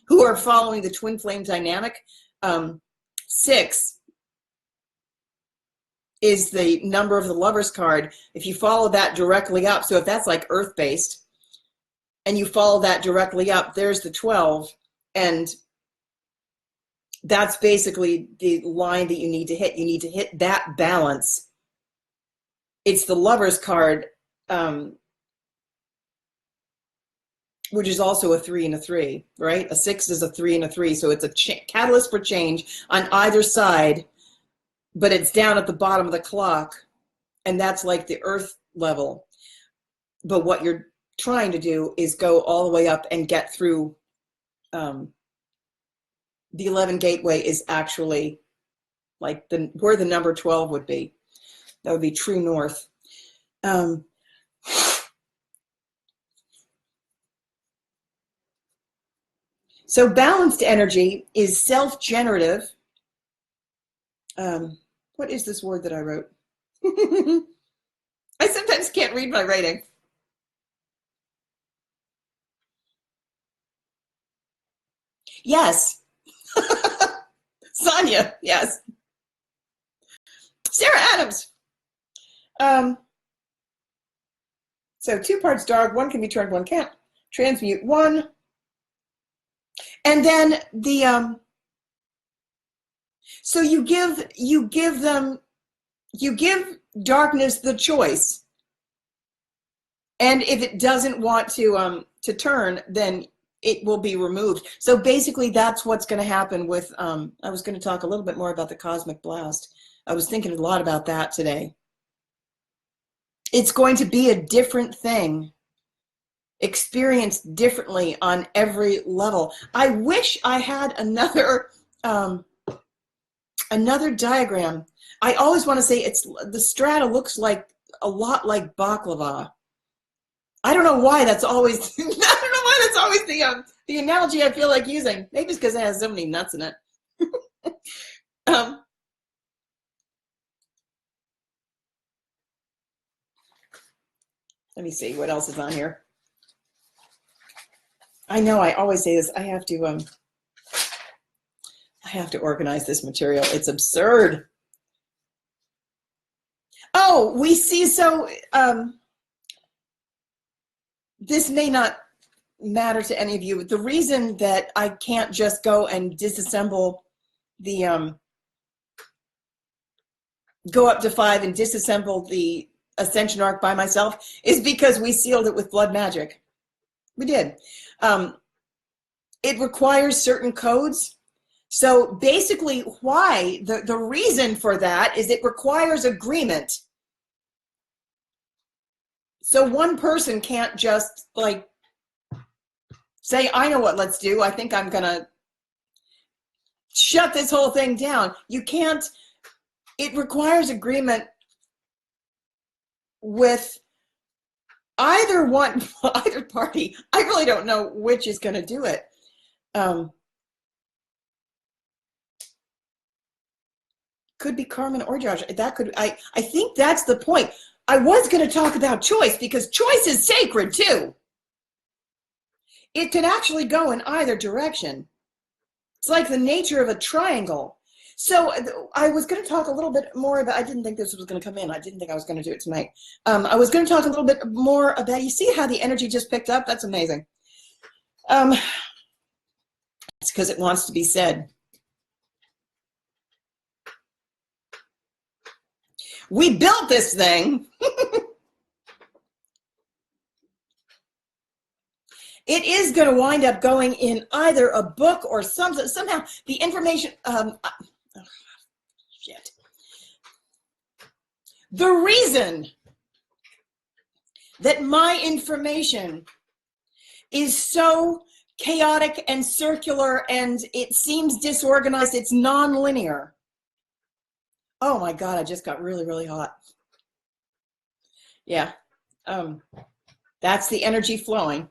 who are following the twin flame dynamic, 6 is the number of the Lover's card. If you follow that directly up, so if that's like earth-based, and you follow that directly up, there's the 12, and that's basically the line that you need to hit. You need to hit that balance. It's the Lover's card, which is also a 3 and a 3, right? A 6 is a 3 and a 3, so it's a catalyst for change on either side, but it's down at the bottom of the clock, and that's like the earth level. But what you're trying to do is go all the way up and get through. The 11 gateway is actually like where the number 12 would be. That would be true north. So balanced energy is self-generative. What is this word that I wrote? I sometimes can't read my writing. Yes. Sonia, yes. Sarah Adams. So 2 parts dark, 1 can be turned, 1 can't. Transmute 1. And then so you give darkness the choice. And if it doesn't want to turn, then it will be removed. So basically that's what's going to happen with, I was going to talk a little bit more about the cosmic blast. I was thinking a lot about that today. It's going to be a different thing, experienced differently on every level. I wish I had another diagram. I always want to say the strata looks like a lot like baklava. I don't know why that's always the analogy I feel like using. Maybe it's because it has so many nuts in it. Let me see what else is on here. I know I always say this. I have to organize this material. It's absurd. Oh, we see. So this may not matter to any of you. The reason that I can't just go and disassemble the go up to 5 and disassemble the Ascension arc by myself is because we sealed it with blood magic. We did. It requires certain codes. So basically why, the reason for that is it requires agreement. So one person can't just like say, I know what let's do. I think I'm gonna shut this whole thing down. You can't, it requires agreement with either party. I really don't know which is gonna do it. Could be Carmen or Josh. That could, I think that's the point. I was going to talk about choice because choice is sacred too. It could actually go in either direction. It's like the nature of a triangle. So I was going to talk a little bit more about, I didn't think this was going to come in. I didn't think I was going to do it tonight. I was going to talk a little bit more about, you see how the energy just picked up? That's amazing. It's because it wants to be said. We built this thing. It is going to wind up going in either a book or something. Somehow the information, shit. The reason that my information is so chaotic and circular and it seems disorganized, it's non-linear. Oh my God, I just got really, really hot. Yeah, that's the energy flowing.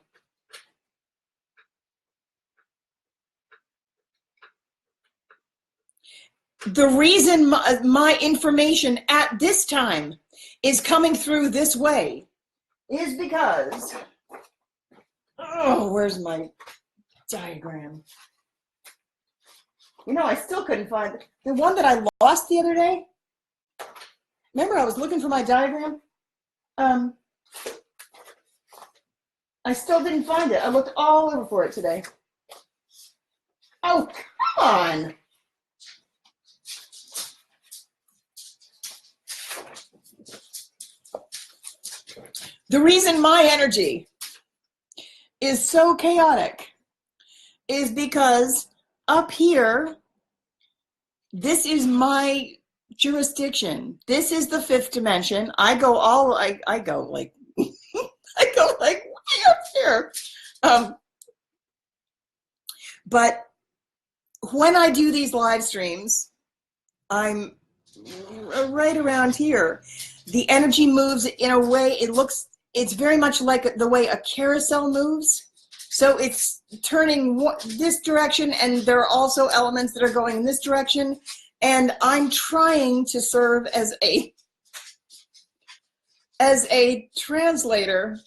The reason my information at this time is coming through this way is because, oh, where's my diagram? You know, I still couldn't find it. The one that I lost the other day. Remember, I was looking for my diagram. I still didn't find it. I looked all over for it today. Oh, come on. The reason my energy is so chaotic is because up here, this is my jurisdiction. This is the fifth dimension. I go like I go like way up here. But when I do these live streams, I'm right around here. The energy moves in a way, it's very much like the way a carousel moves. So it's turning this direction, and there are also elements that are going in this direction. And I'm trying to serve as a translator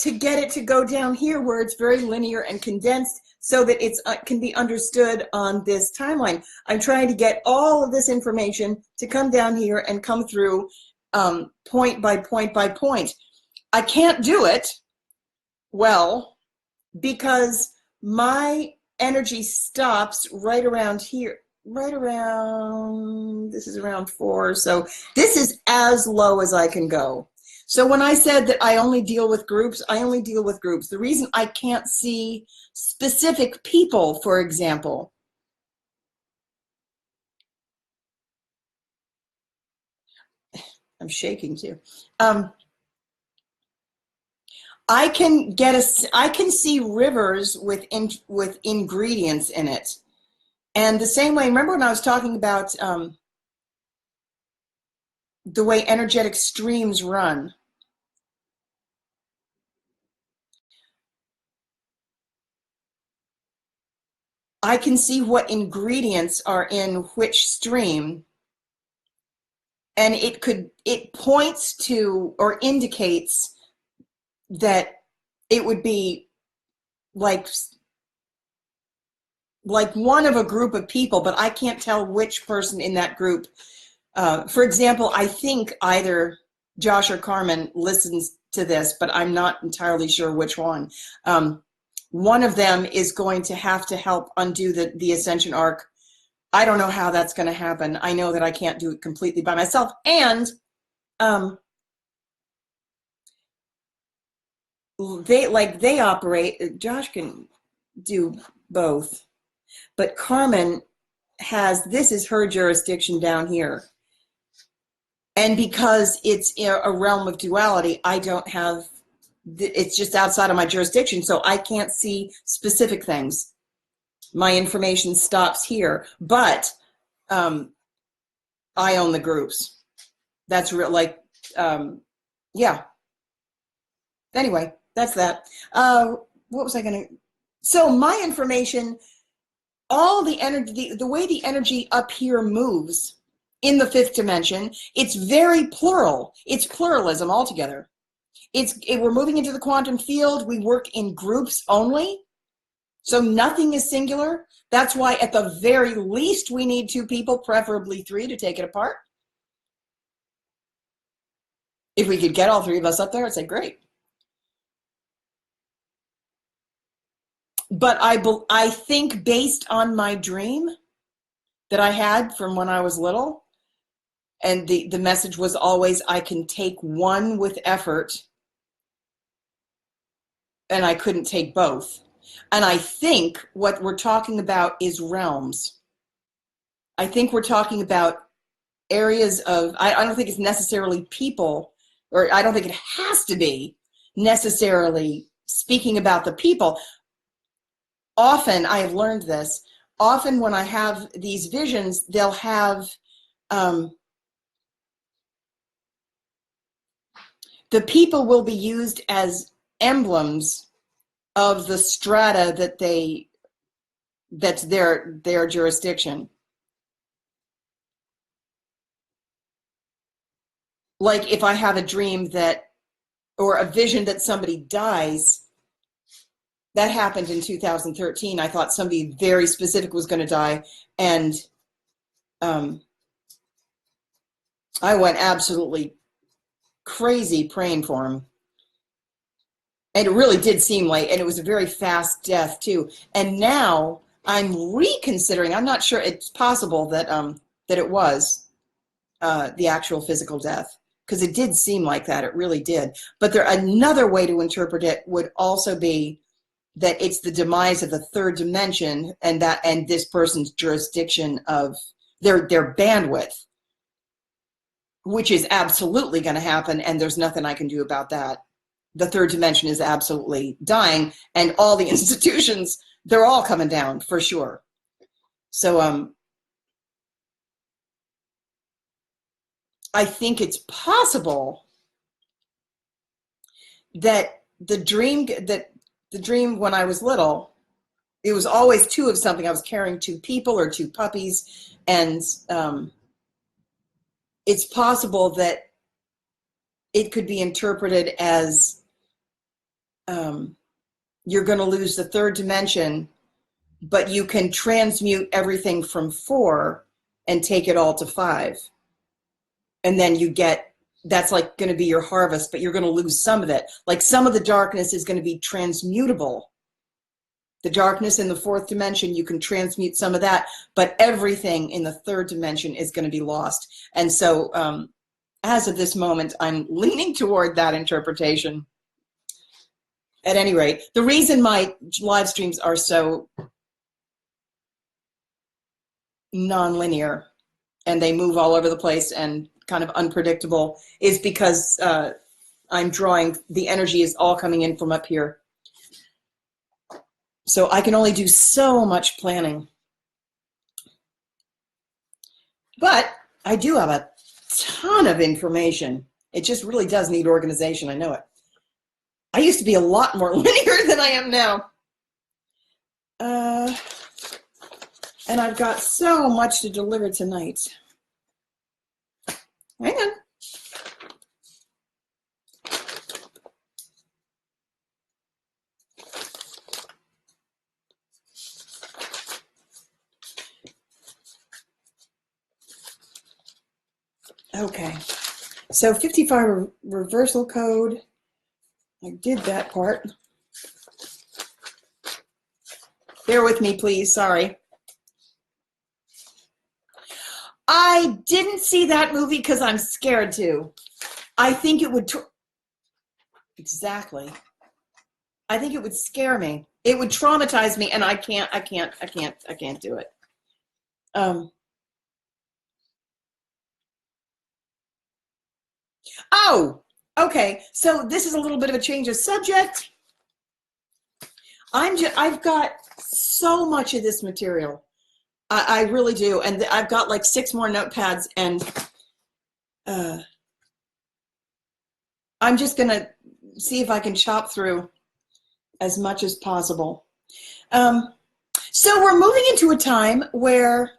to get it to go down here where it's very linear and condensed so that it can be understood on this timeline. I'm trying to get all of this information to come down here and come through point by point by point. I can't do it well because my energy stops right around here, right around, this is around 4, so this is as low as I can go. So when I said that I only deal with groups, I only deal with groups. The reason I can't see specific people, for example, I'm shaking too. I can see rivers with ingredients in it. And the same way, remember when I was talking about the way energetic streams run? I can see what ingredients are in which stream, and it points to or indicates that it would be like one of a group of people, but I can't tell which person in that group. For example, I think either Josh or Carmen listens to this, but I'm not entirely sure which one. One of them is going to have to help undo the Ascension arc. I don't know how that's going to happen. I know that I can't do it completely by myself. And they operate, Josh can do both, but Carmen this is her jurisdiction down here. And because it's a realm of duality, I don't have, it's just outside of my jurisdiction, so I can't see specific things. My information stops here, but I own the groups. That's real, yeah. Anyway, that's that. What was I going to, so my information, all the energy, the way the energy up here moves in the fifth dimension, it's very plural. It's pluralism altogether. We're moving into the quantum field. We work in groups only. So nothing is singular. That's why at the very least we need 2 people, preferably 3, to take it apart. If we could get all 3 of us up there, I'd say great. But I think based on my dream that I had from when I was little, and the message was always, I can take one with effort, and I couldn't take both. And I think what we're talking about is realms. I think we're talking about areas of, I don't think it's necessarily people, or I don't think it has to be necessarily speaking about the people. Often, I have learned this, often when I have these visions, they'll have the people will be used as emblems of the strata that's their jurisdiction. like if I have a dream that, or a vision that somebody dies, that happened in 2013. I thought somebody very specific was going to die, and I went absolutely crazy praying for him. And it really did seem like, and it was a very fast death too. And now I'm reconsidering. I'm not sure. It's possible that that it was the actual physical death, because it did seem like that. It really did. But there, another way to interpret it would also be that it's the demise of the third dimension, and that, and this person's jurisdiction of their bandwidth, which is absolutely going to happen, and there's nothing I can do about that. The third dimension is absolutely dying, and all the institutions, they're all coming down for sure. So I think it's possible that the dream when I was little, it was always two of something. I was carrying two people or two puppies, and it's possible that it could be interpreted as you're going to lose the third dimension, but you can transmute everything from 4 and take it all to 5. And then you get, that's like going to be your harvest, but you're going to lose some of it. Like some of the darkness is going to be transmutable. The darkness in the 4th dimension, you can transmute some of that, but everything in the 3rd dimension is going to be lost. And so as of this moment, I'm leaning toward that interpretation. At any rate, the reason my live streams are so non-linear and they move all over the place and kind of unpredictable is because I'm drawing, the energy is all coming in from up here. So I can only do so much planning. But I do have a ton of information. It just really does need organization. I know it. I used to be a lot more linear than I am now. And I've got so much to deliver tonight. Hang on. Okay, so 55 reversal code. I did that part. Bear with me, please. Sorry. I didn't see that movie because I'm scared to. I think it would. Exactly. I think it would scare me. It would traumatize me, and I can't do it. Oh, okay. So this is a little bit of a change of subject. I've got so much of this material. I really do. And I've got like 6 more notepads, and I'm just going to see if I can chop through as much as possible. So we're moving into a time where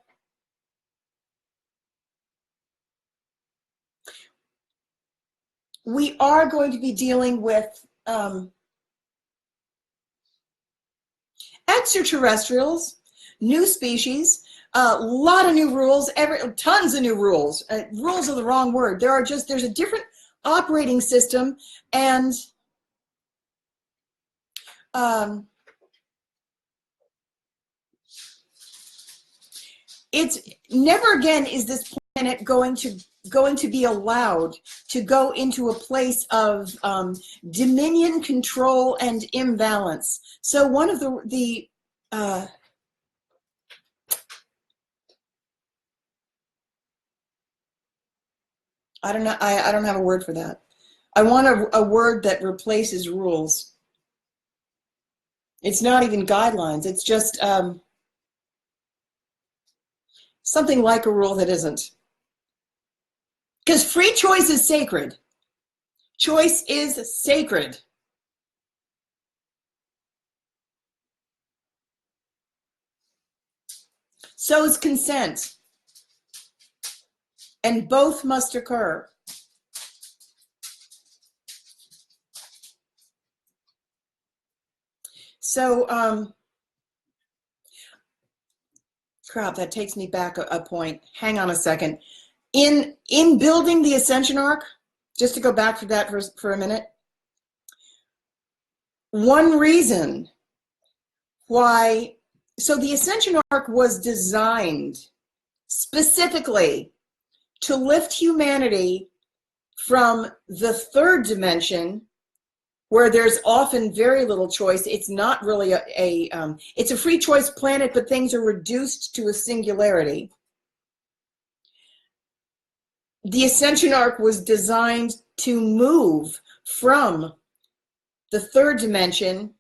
we are going to be dealing with extraterrestrials, new species, a lot of new rules, tons of new rules. Rules are the wrong word. There's a different operating system, and it's never again is this planet going to be allowed to go into a place of dominion, control, and imbalance. So one of the I don't know. I don't have a word for that. I want a word that replaces rules. It's not even guidelines. It's just something like a rule that isn't. Because free choice is sacred. Choice is sacred. So is consent. And both must occur. So, crap, that takes me back a point. Hang on a second. In building the Ascension arc, just to go back to that for a minute, one reason why, so the Ascension arc was designed specifically to lift humanity from the third dimension, where there's often very little choice. It's not really it's a free choice planet, but things are reduced to a singularity. The Ascension arc was designed to move from the third dimension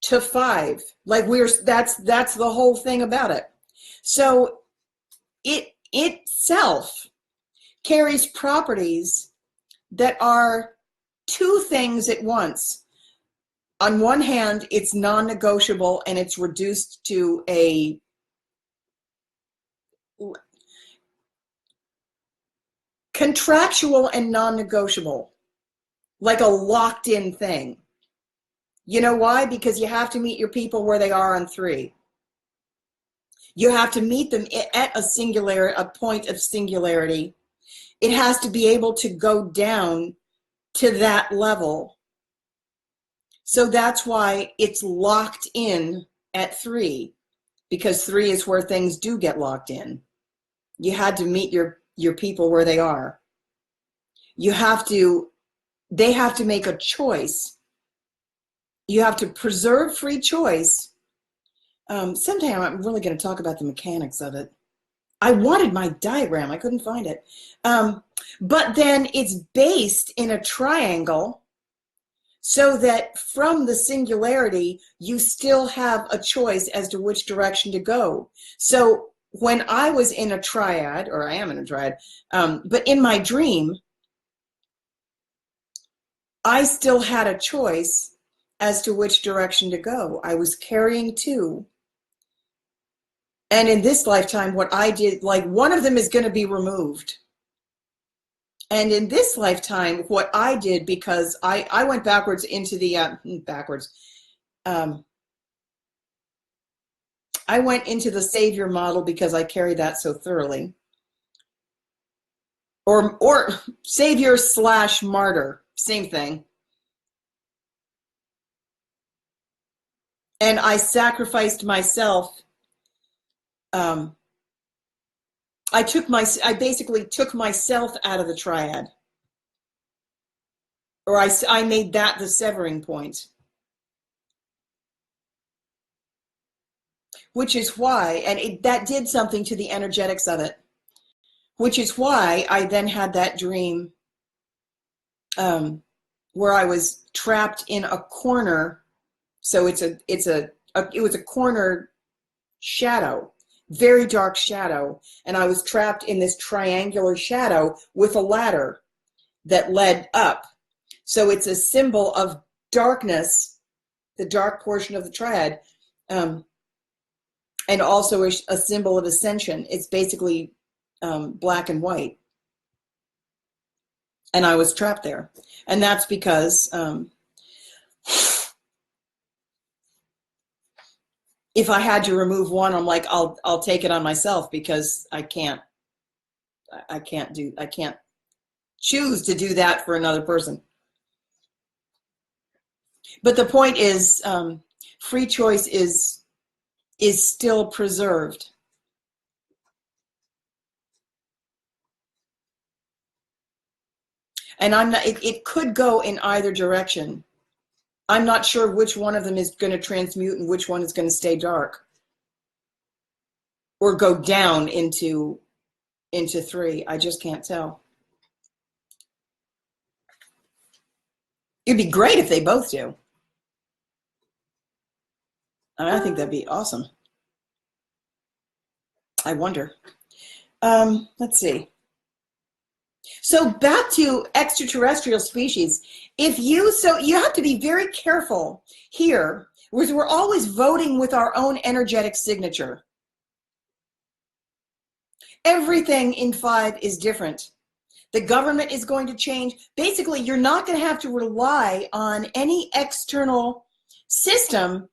to 5. Like that's the whole thing about it. So it itself carries properties that are two things at once. On one hand, it's non-negotiable and it's reduced to a contractual and non-negotiable, like a locked-in thing. You know why? Because you have to meet your people where they are on 3. You have to meet them at a point of singularity. It has to be able to go down to that level. So that's why it's locked in at 3, because 3 is where things do get locked in. You had to meet your people where they are. They have to make a choice. You have to preserve free choice. Sometime I'm really going to talk about the mechanics of it. I wanted my diagram. I couldn't find it. But then it's based in a triangle, so that from the singularity, you still have a choice as to which direction to go. So when I was in a triad, or I am in a triad, but in my dream, I still had a choice as to which direction to go. I was carrying 2. And in this lifetime, what I did, like one of them is going to be removed. And in this lifetime, what I did, because I went backwards into the, I went into the savior model because I carry that so thoroughly. Or savior / martyr, same thing. And I sacrificed myself. I basically took myself out of the triad, or I made that the severing point, which is why, and that did something to the energetics of it, which is why I then had that dream where I was trapped in a corner. So it was a corner shadow, very dark shadow, and I was trapped in this triangular shadow with a ladder that led up. So it's a symbol of darkness, the dark portion of the triad, and also a symbol of ascension. It's basically black and white. And I was trapped there. And that's because if I had to remove one, I'm like, I'll take it on myself, because I can't choose to do that for another person. But the point is, free choice is still preserved. And it could go in either direction. I'm not sure which one of them is going to transmute and which one is going to stay dark, or go down into 3. I just can't tell. It'd be great if they both do. I think that'd be awesome. I wonder. Let's see. So back to extraterrestrial species. You have to be very careful here, because we're always voting with our own energetic signature. Everything in 5 is different. The government is going to change. Basically, you're not going to have to rely on any external system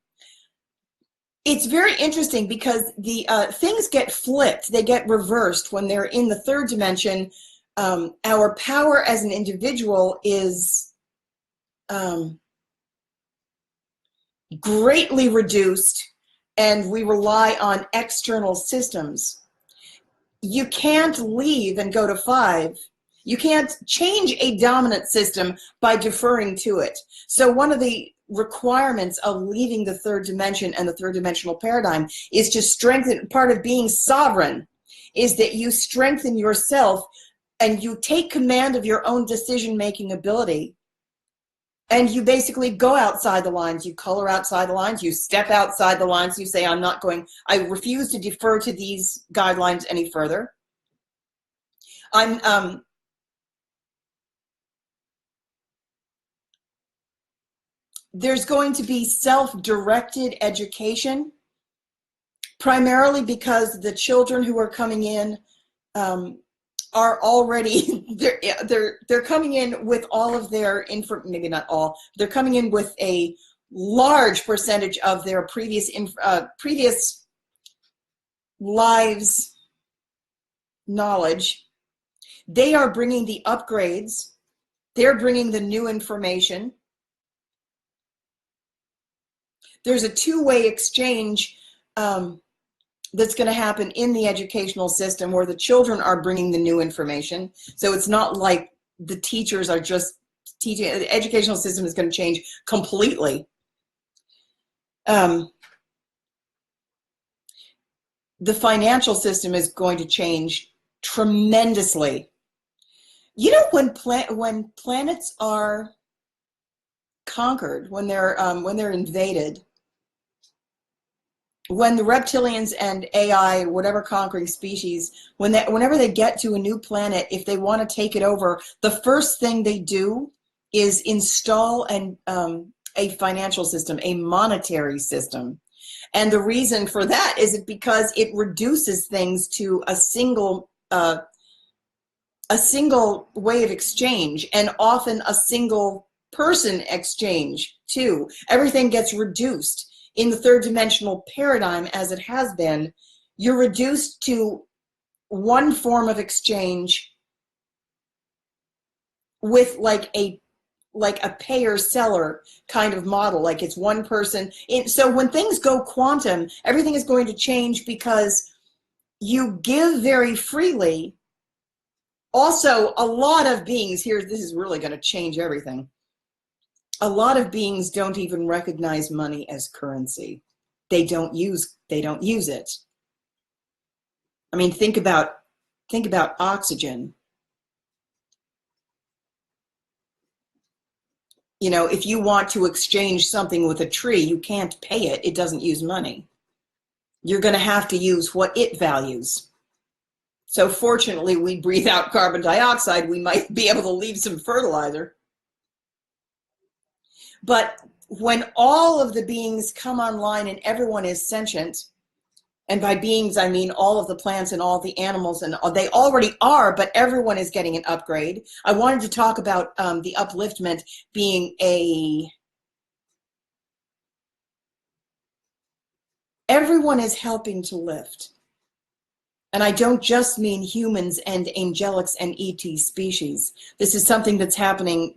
It's very interesting because the things get flipped, they get reversed when they're in the third dimension. Our power as an individual is greatly reduced, and we rely on external systems. You can't leave and go to 5. You can't change a dominant system by deferring to it. So one of the requirements of leaving the third dimension and the third dimensional paradigm is to strengthen. Part of being sovereign is that you strengthen yourself and you take command of your own decision-making ability. And you basically go outside the lines, you color outside the lines, you step outside the lines, you say, I refuse to defer to these guidelines any further. There's going to be self-directed education, primarily because the children who are coming in are already they're coming in with all of their maybe not all, they're coming in with a large percentage of their previous lives knowledge. They are bringing the upgrades, they're bringing the new information. There's a two-way exchange that's going to happen in the educational system where the children are bringing the new information. So it's not like the teachers are just teaching. The educational system is going to change completely. The financial system is going to change tremendously. You know, when planets are conquered, when they're invaded, when the reptilians and AI, whatever conquering species, whenever they get to a new planet, if they want to take it over, the first thing they do is install a financial system, a monetary system. And the reason for that is because it reduces things to a single way of exchange, and often a single person exchange too. Everything gets reduced. In the third dimensional paradigm, as it has been, you're reduced to one form of exchange with like a payer-seller kind of model, like it's one person. So when things go quantum, everything is going to change because you give very freely. Also, a lot of beings here, this is really going to change everything. A lot of beings don't even recognize money as currency. They don't use it. I mean, think about oxygen. You know, if you want to exchange something with a tree, you can't pay it. It doesn't use money. You're going to have to use what it values. So fortunately, we breathe out carbon dioxide. We might be able to leave some fertilizer. But when all of the beings come online and everyone is sentient, and by beings, I mean all of the plants and all the animals, and they already are, but everyone is getting an upgrade. I wanted to talk about the upliftment being everyone is helping to lift. And I don't just mean humans and angelics and ET species. This is something that's happening.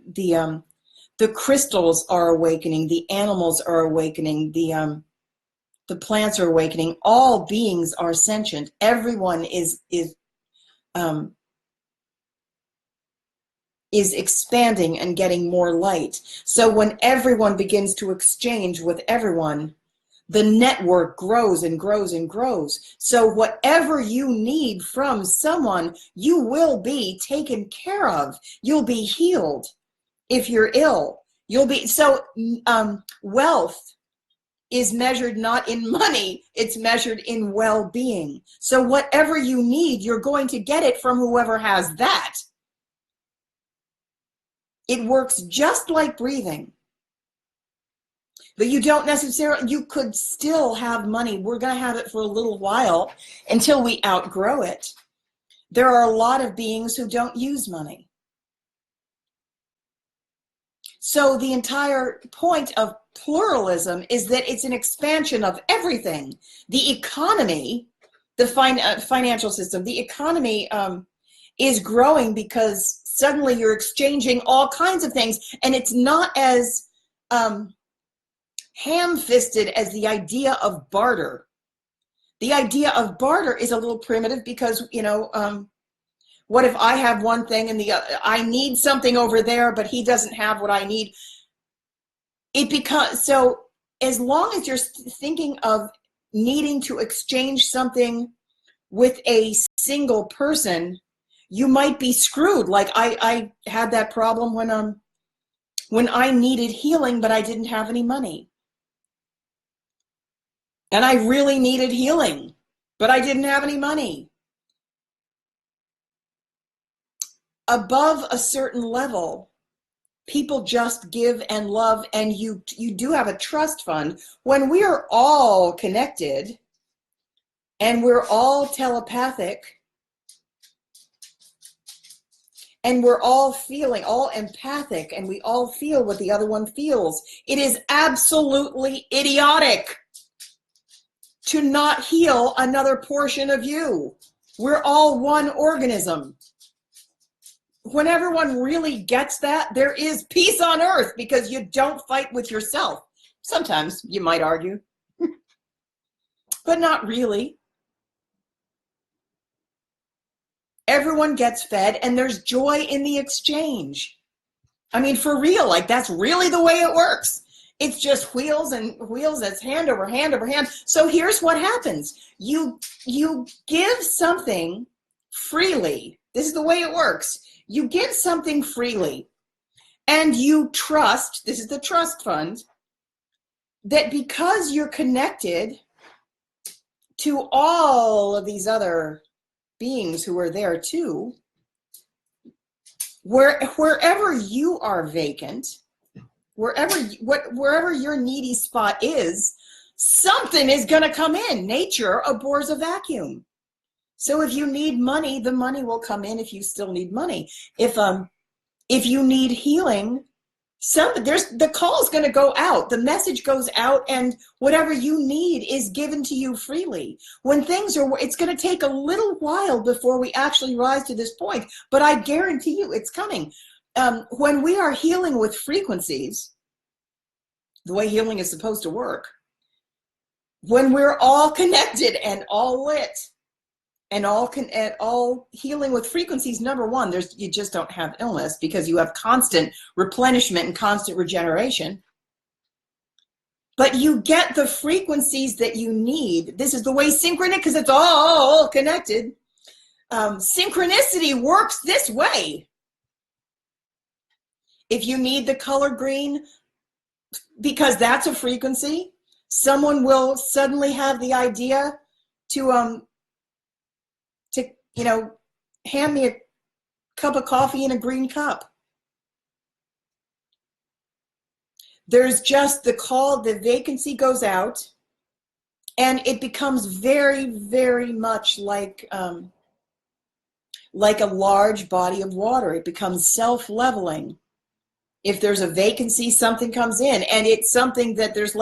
The crystals are awakening, the animals are awakening, the plants are awakening. All beings are sentient. Everyone is expanding and getting more light. So when everyone begins to exchange with everyone, the network grows and grows and grows. So whatever you need from someone, you will be taken care of. You'll be healed. If you're ill, you'll be. So wealth is measured not in money, it's measured in well-being. So whatever you need, you're going to get it from whoever has that. It works just like breathing. But you don't necessarily, you could still have money. We're going to have it for a little while until we outgrow it. There are a lot of beings who don't use money. So the entire point of pluralism is that it's an expansion of everything. The economy, the financial system, the economy is growing because suddenly you're exchanging all kinds of things, and it's not as ham-fisted as the idea of barter. The idea of barter is a little primitive because, you know, what if I have one thing and I need something over there, but he doesn't have what I need? So as long as you're thinking of needing to exchange something with a single person, you might be screwed. Like I had that problem when I needed healing, but I didn't have any money. And I really needed healing, but I didn't have any money. Above a certain level, people just give and love, and you do have a trust fund. When we are all connected and we're all telepathic and we're all feeling, all empathic, and we all feel what the other one feels, it is absolutely idiotic to not heal another portion of you. We're all one organism. When everyone really gets that, there is peace on earth because you don't fight with yourself. Sometimes you might argue, but not really. Everyone gets fed and there's joy in the exchange. I mean, for real, like that's really the way it works. It's just wheels and wheels. That's hand over hand over hand. So here's what happens. You give something freely. This is the way it works. You give something freely and you trust, this is the trust fund, that because you're connected to all of these other beings who are there too, wherever you are vacant, wherever your needy spot is, something is going to come in. Nature abhors a vacuum. So if you need money, the money will come in if you still need money. If you need healing, the call is going to go out. The message goes out, and whatever you need is given to you freely. When it's going to take a little while before we actually rise to this point, but I guarantee you it's coming. When we are healing with frequencies, the way healing is supposed to work, when we're all connected and all lit, and all healing with frequencies, number one, you just don't have illness because you have constant replenishment and constant regeneration. But you get the frequencies that you need. This is the way synchronicity, because it's all connected. Synchronicity works this way. If you need the color green, because that's a frequency, someone will suddenly have the idea to hand me a cup of coffee in a green cup. There's just the call, the vacancy goes out, and it becomes very, very much like a large body of water. It becomes self-leveling. If there's a vacancy, something comes in, and it's something that there's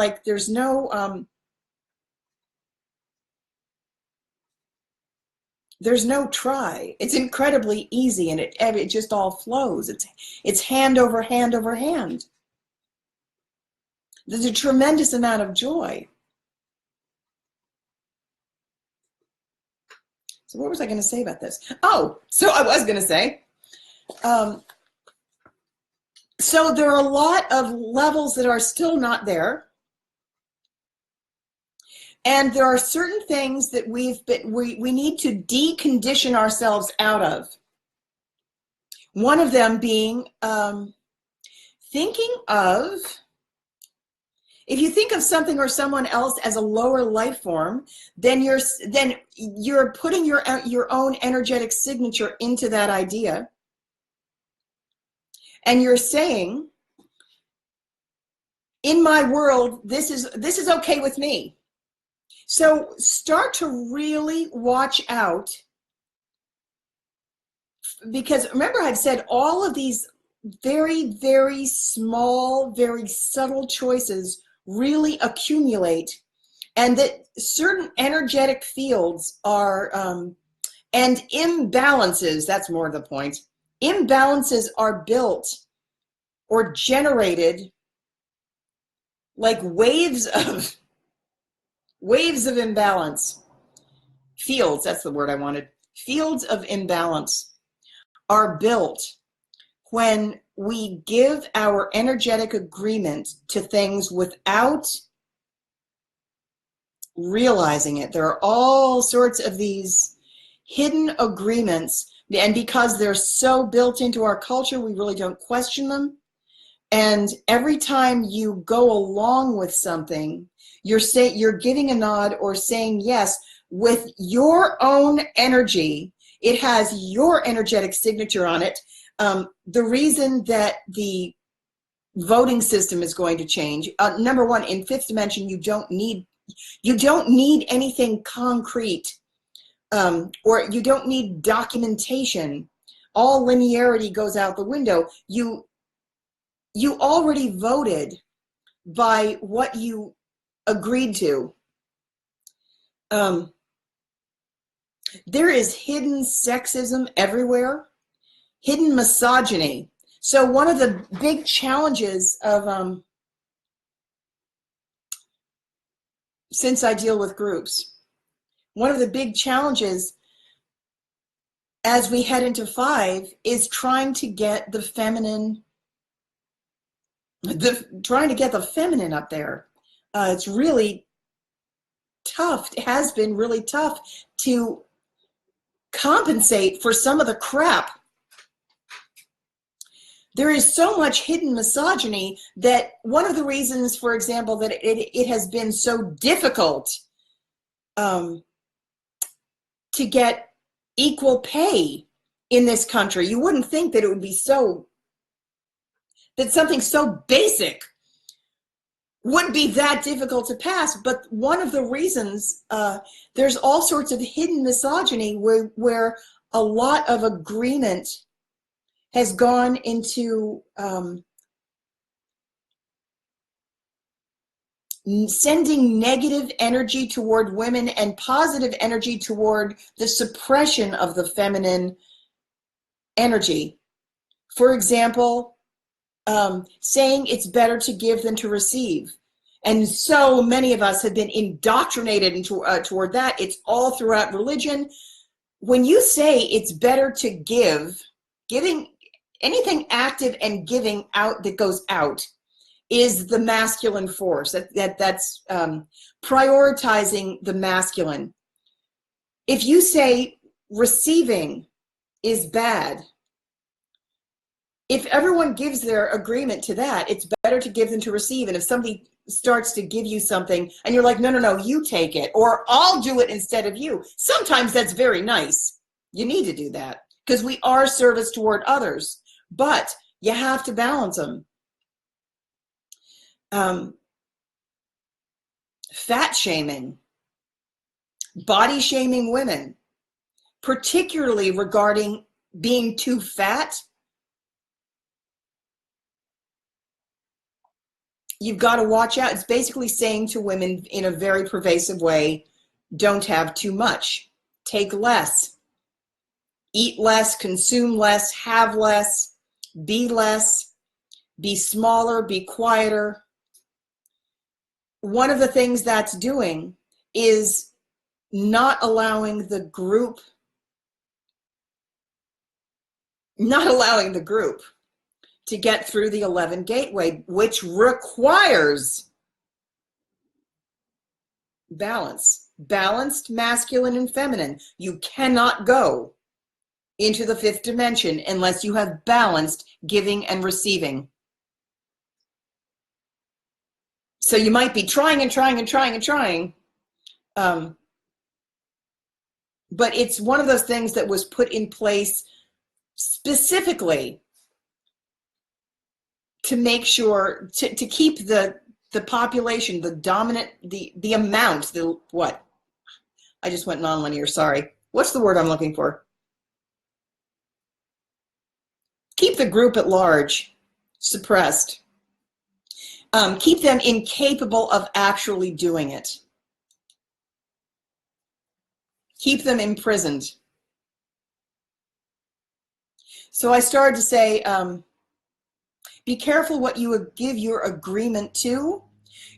no try. It's incredibly easy, and it just all flows. It's hand over hand over hand. There's a tremendous amount of joy. So what was I going to say about this? Oh, so I was going to say, so there are a lot of levels that are still not there. And there are certain things that we need to decondition ourselves out of. One of them being thinking of, if you think of something or someone else as a lower life form, then you're putting your own energetic signature into that idea. And you're saying, in my world, this is okay with me. So start to really watch out, because remember I've said all of these very, very small, very subtle choices really accumulate, and that certain energetic fields are, and imbalances, that's more the point, imbalances are built or generated like waves of imbalance. Fields, that's the word I wanted. Fields of imbalance are built when we give our energetic agreement to things without realizing it. There are all sorts of these hidden agreements, and because they're so built into our culture, we really don't question them. And every time you go along with something, you're giving a nod or saying yes with your own energy. It has your energetic signature on it. The reason that the voting system is going to change, number one, in fifth dimension, you don't need anything concrete, or you don't need documentation. All linearity goes out the window. You already voted by what you agreed to. There is hidden sexism everywhere, hidden misogyny. So one of the big challenges of, since I deal with groups, one of the big challenges as we head into 5 is trying to get the feminine up there. It's really tough. It has been really tough to compensate for some of the crap. There is so much hidden misogyny that one of the reasons, for example, that it has been so difficult to get equal pay in this country. You wouldn't think that it would be that something so basic would be that difficult to pass. But one of the reasons, there's all sorts of hidden misogyny where a lot of agreement has gone into sending negative energy toward women and positive energy toward the suppression of the feminine energy. For example, saying it's better to give than to receive. And so many of us have been indoctrinated toward that. It's all throughout religion. When you say it's better to giving anything active and giving out that goes out is the masculine force. That's prioritizing the masculine. If you say receiving is bad, if everyone gives their agreement to that, it's better to give than to receive. And if somebody starts to give you something and you're like, no, you take it, or I'll do it instead of you, sometimes that's very nice. You need to do that because we are service toward others, but you have to balance them. Fat shaming, body shaming women, particularly regarding being too fat. You've got to watch out. It's basically saying to women in a very pervasive way, don't have too much, take less, eat less, consume less, have less, be smaller, be quieter. One of the things that's doing is not allowing the group to get through the 11 gateway, which requires balanced masculine and feminine. You cannot go into the 5th dimension unless you have balanced giving and receiving. So you might be trying, but it's one of those things that was put in place specifically to make sure to keep the population, the dominant, the amount, what? I just went nonlinear, sorry. What's the word I'm looking for? Keep the group at large suppressed. Keep them incapable of actually doing it. Keep them imprisoned. So I started to say, be careful what you give your agreement to.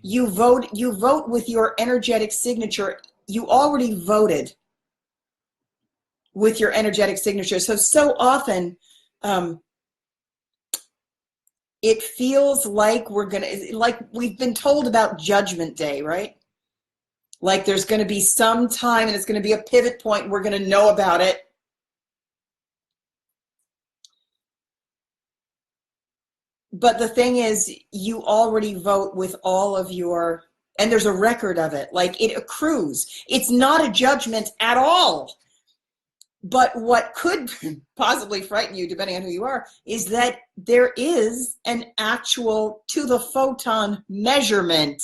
You vote with your energetic signature. You already voted with your energetic signature. So often, it feels like we've been told about Judgment Day, right? Like there's going to be some time and it's going to be a pivot point. We're going to know about it. But the thing is, you already vote with all of your, and there's a record of it. Like it accrues. It's not a judgment at all. But what could possibly frighten you, depending on who you are, is that there is an actual to the photon measurement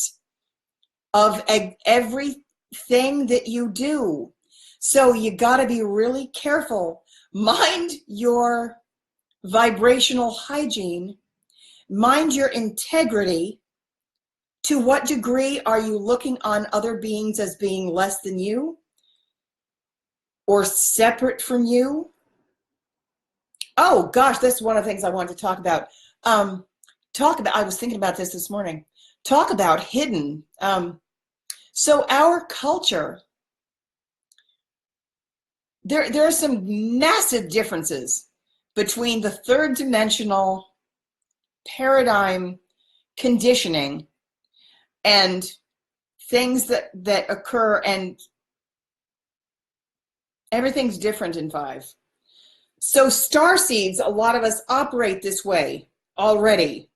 of everything that you do. So you got to be really careful. Mind your vibrational hygiene. Mind your integrity. To what degree are you looking on other beings as being less than you or separate from you? Oh gosh, that's one of the things I wanted to talk about. I was thinking about this morning. Talk about hidden. So our culture, there are some massive differences between the third dimensional paradigm conditioning and things that occur, and everything's different in 5. So starseeds, a lot of us operate this way already.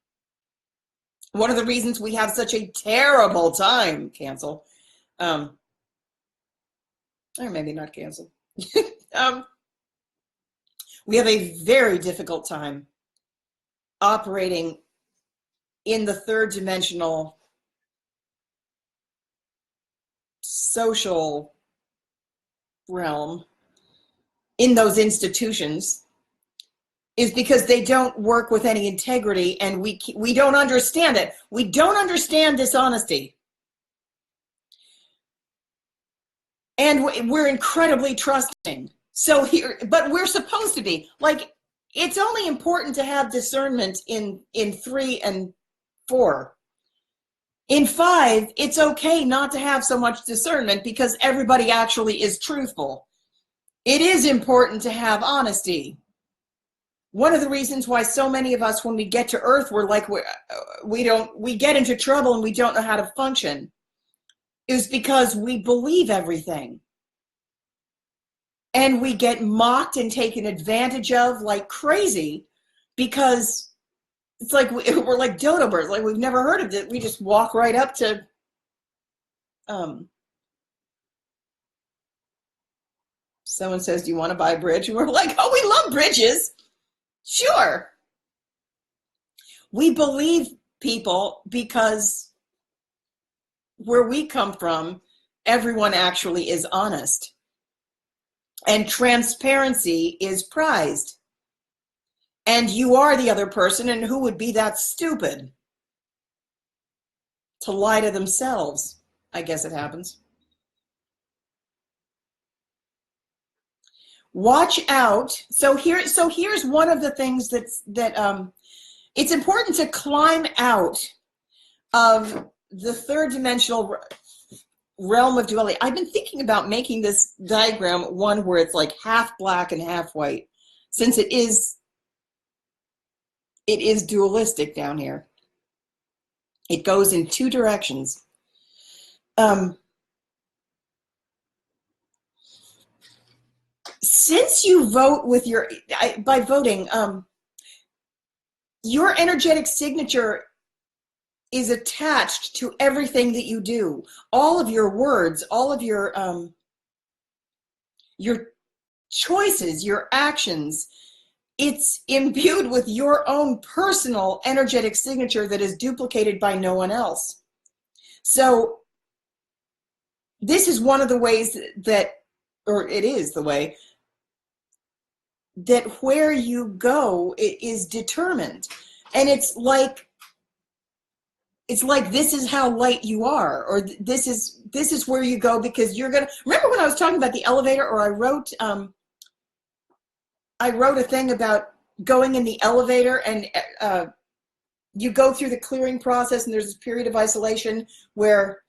One of the reasons we have such a terrible time, cancel, or maybe not cancel. We have a very difficult time operating in the third dimensional social realm in those institutions, is because they don't work with any integrity, and we don't understand it. We don't understand dishonesty. And we're incredibly trusting. So but we're supposed to be. Like, it's only important to have discernment in 3 and 4. In 5, it's okay not to have so much discernment because everybody actually is truthful. It is important to have honesty. One of the reasons why so many of us, when we get to Earth, we're like, we get into trouble and we don't know how to function, is because we believe everything. And we get mocked and taken advantage of like crazy because it's like we're like dodo birds. Like, we've never heard of it. We just walk right up to someone says, do you want to buy a bridge? And we're like, oh, we love bridges. Sure. We believe people because where we come from, everyone actually is honest. And transparency is prized. And you are the other person, and who would be that stupid to lie to themselves? I guess it happens. Watch out. So here's one of the things that it's important to climb out of the third dimensional realm of duality. I've been thinking about making this diagram one where it's like half black and half white, since it is dualistic down here. It goes in 2 directions. Since you vote with by voting, your energetic signature is attached to everything that you do. All of your words, all of your choices, your actions, it's imbued with your own personal energetic signature that is duplicated by no one else. So this is one of the ways that, or it is the way, that where you go is determined. And it's like this is how light you are, or this is where you go, because you're gonna remember when I was talking about the elevator, or I wrote a thing about going in the elevator, and you go through the clearing process, and there's this period of isolation where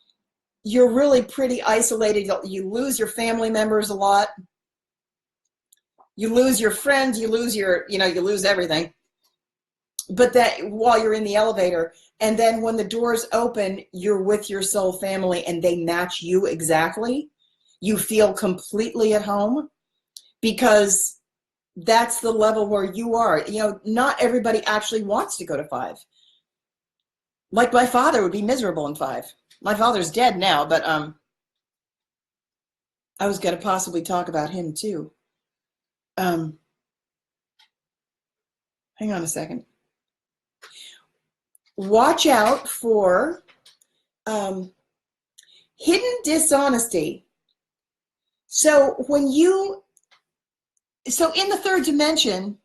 you're really pretty isolated. You lose your family members a lot. You lose your friends, you lose you lose everything. But that while you're in the elevator, and then when the doors open, you're with your soul family and they match you exactly. You feel completely at home, because that's the level where you are. Not everybody actually wants to go to 5. Like my father would be miserable in 5. My father's dead now, but I was going to possibly talk about him too. Hang on a second. Watch out for hidden dishonesty. So in the third dimension,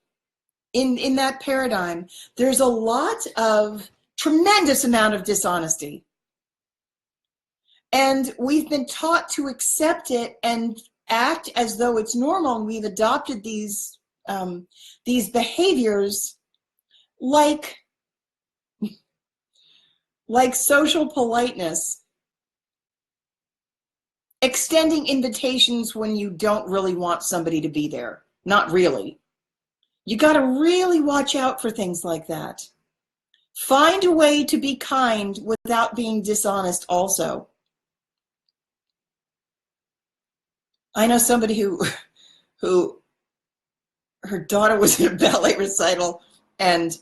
in that paradigm, there's a tremendous amount of dishonesty. And we've been taught to accept it and act as though it's normal, and we've adopted these behaviors like social politeness, extending invitations when you don't really want somebody to be there. Not really. You got to really watch out for things like that. Find a way to be kind without being dishonest also. I know somebody who her daughter was in a ballet recital, and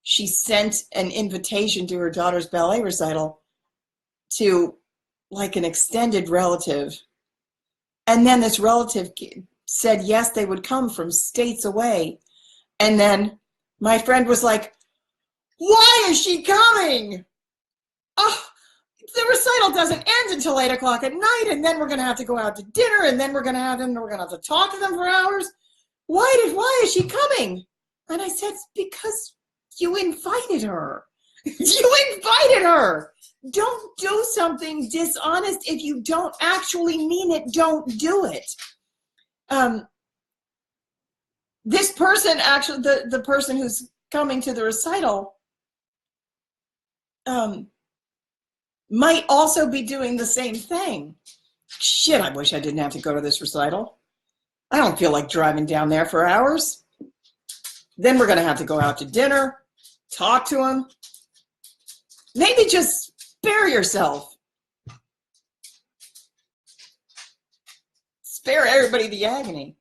she sent an invitation to her daughter's ballet recital to like an extended relative. And then this relative said yes, they would come from states away. And then my friend was like, why is she coming? Oh, the recital doesn't end until 8 o'clock at night, and then we're going to have to go out to dinner, and then we're going to have to talk to them for hours. Why is she coming? And I said, because you invited her. You invited her. Don't do something dishonest if you don't actually mean it. Don't do it. This person, actually, the person who's coming to the recital, might also be doing the same thing. Shit, I wish I didn't have to go to this recital. I don't feel like driving down there for hours. Then we're going to have to go out to dinner, talk to him. Maybe just spare yourself. Spare everybody the agony.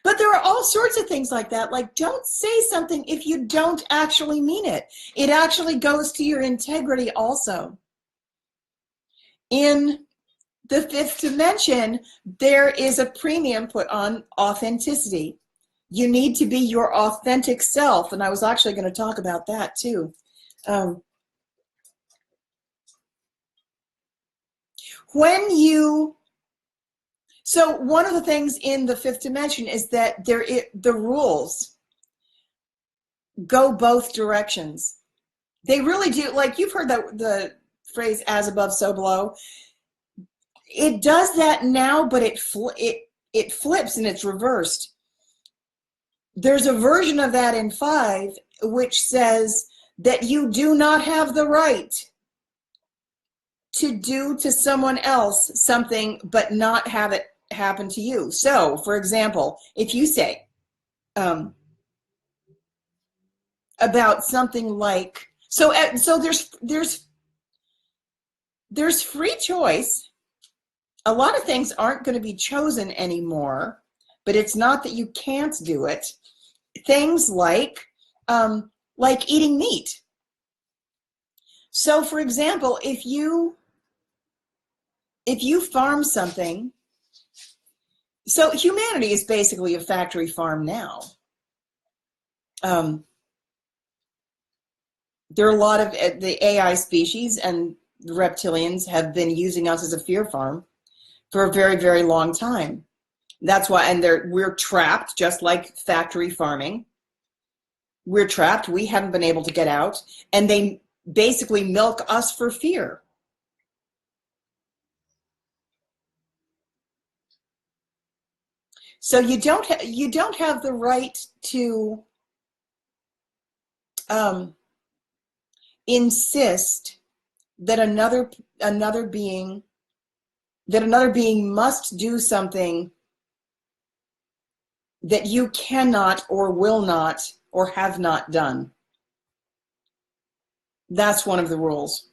But there are all sorts of things like that. Like, don't say something if you don't actually mean it. It actually goes to your integrity also. In the 5th dimension, there is a premium put on authenticity. You need to be your authentic self. And I was actually going to talk about that too. So one of the things in the 5th dimension is that the rules go both directions. They really do. Like, you've heard the phrase "as above, so below." It does that now, but it flips and it's reversed. There's a version of that in 5 which says that you do not have the right to do to someone else something but not have it happen to you. So, for example, if you say about something like, so there's free choice. A lot of things aren't going to be chosen anymore, but it's not that you can't do it. Things like eating meat. So, for example, if you farm something, so humanity is basically a factory farm now. There are a lot of the AI species, and the reptilians have been using us as a fear farm for a very, very long time. That's why, and we're trapped, just like factory farming. We're trapped. We haven't been able to get out, and they basically milk us for fear. So you don't have the right to insist that another being must do something that you cannot or will not or have not done. That's one of the rules.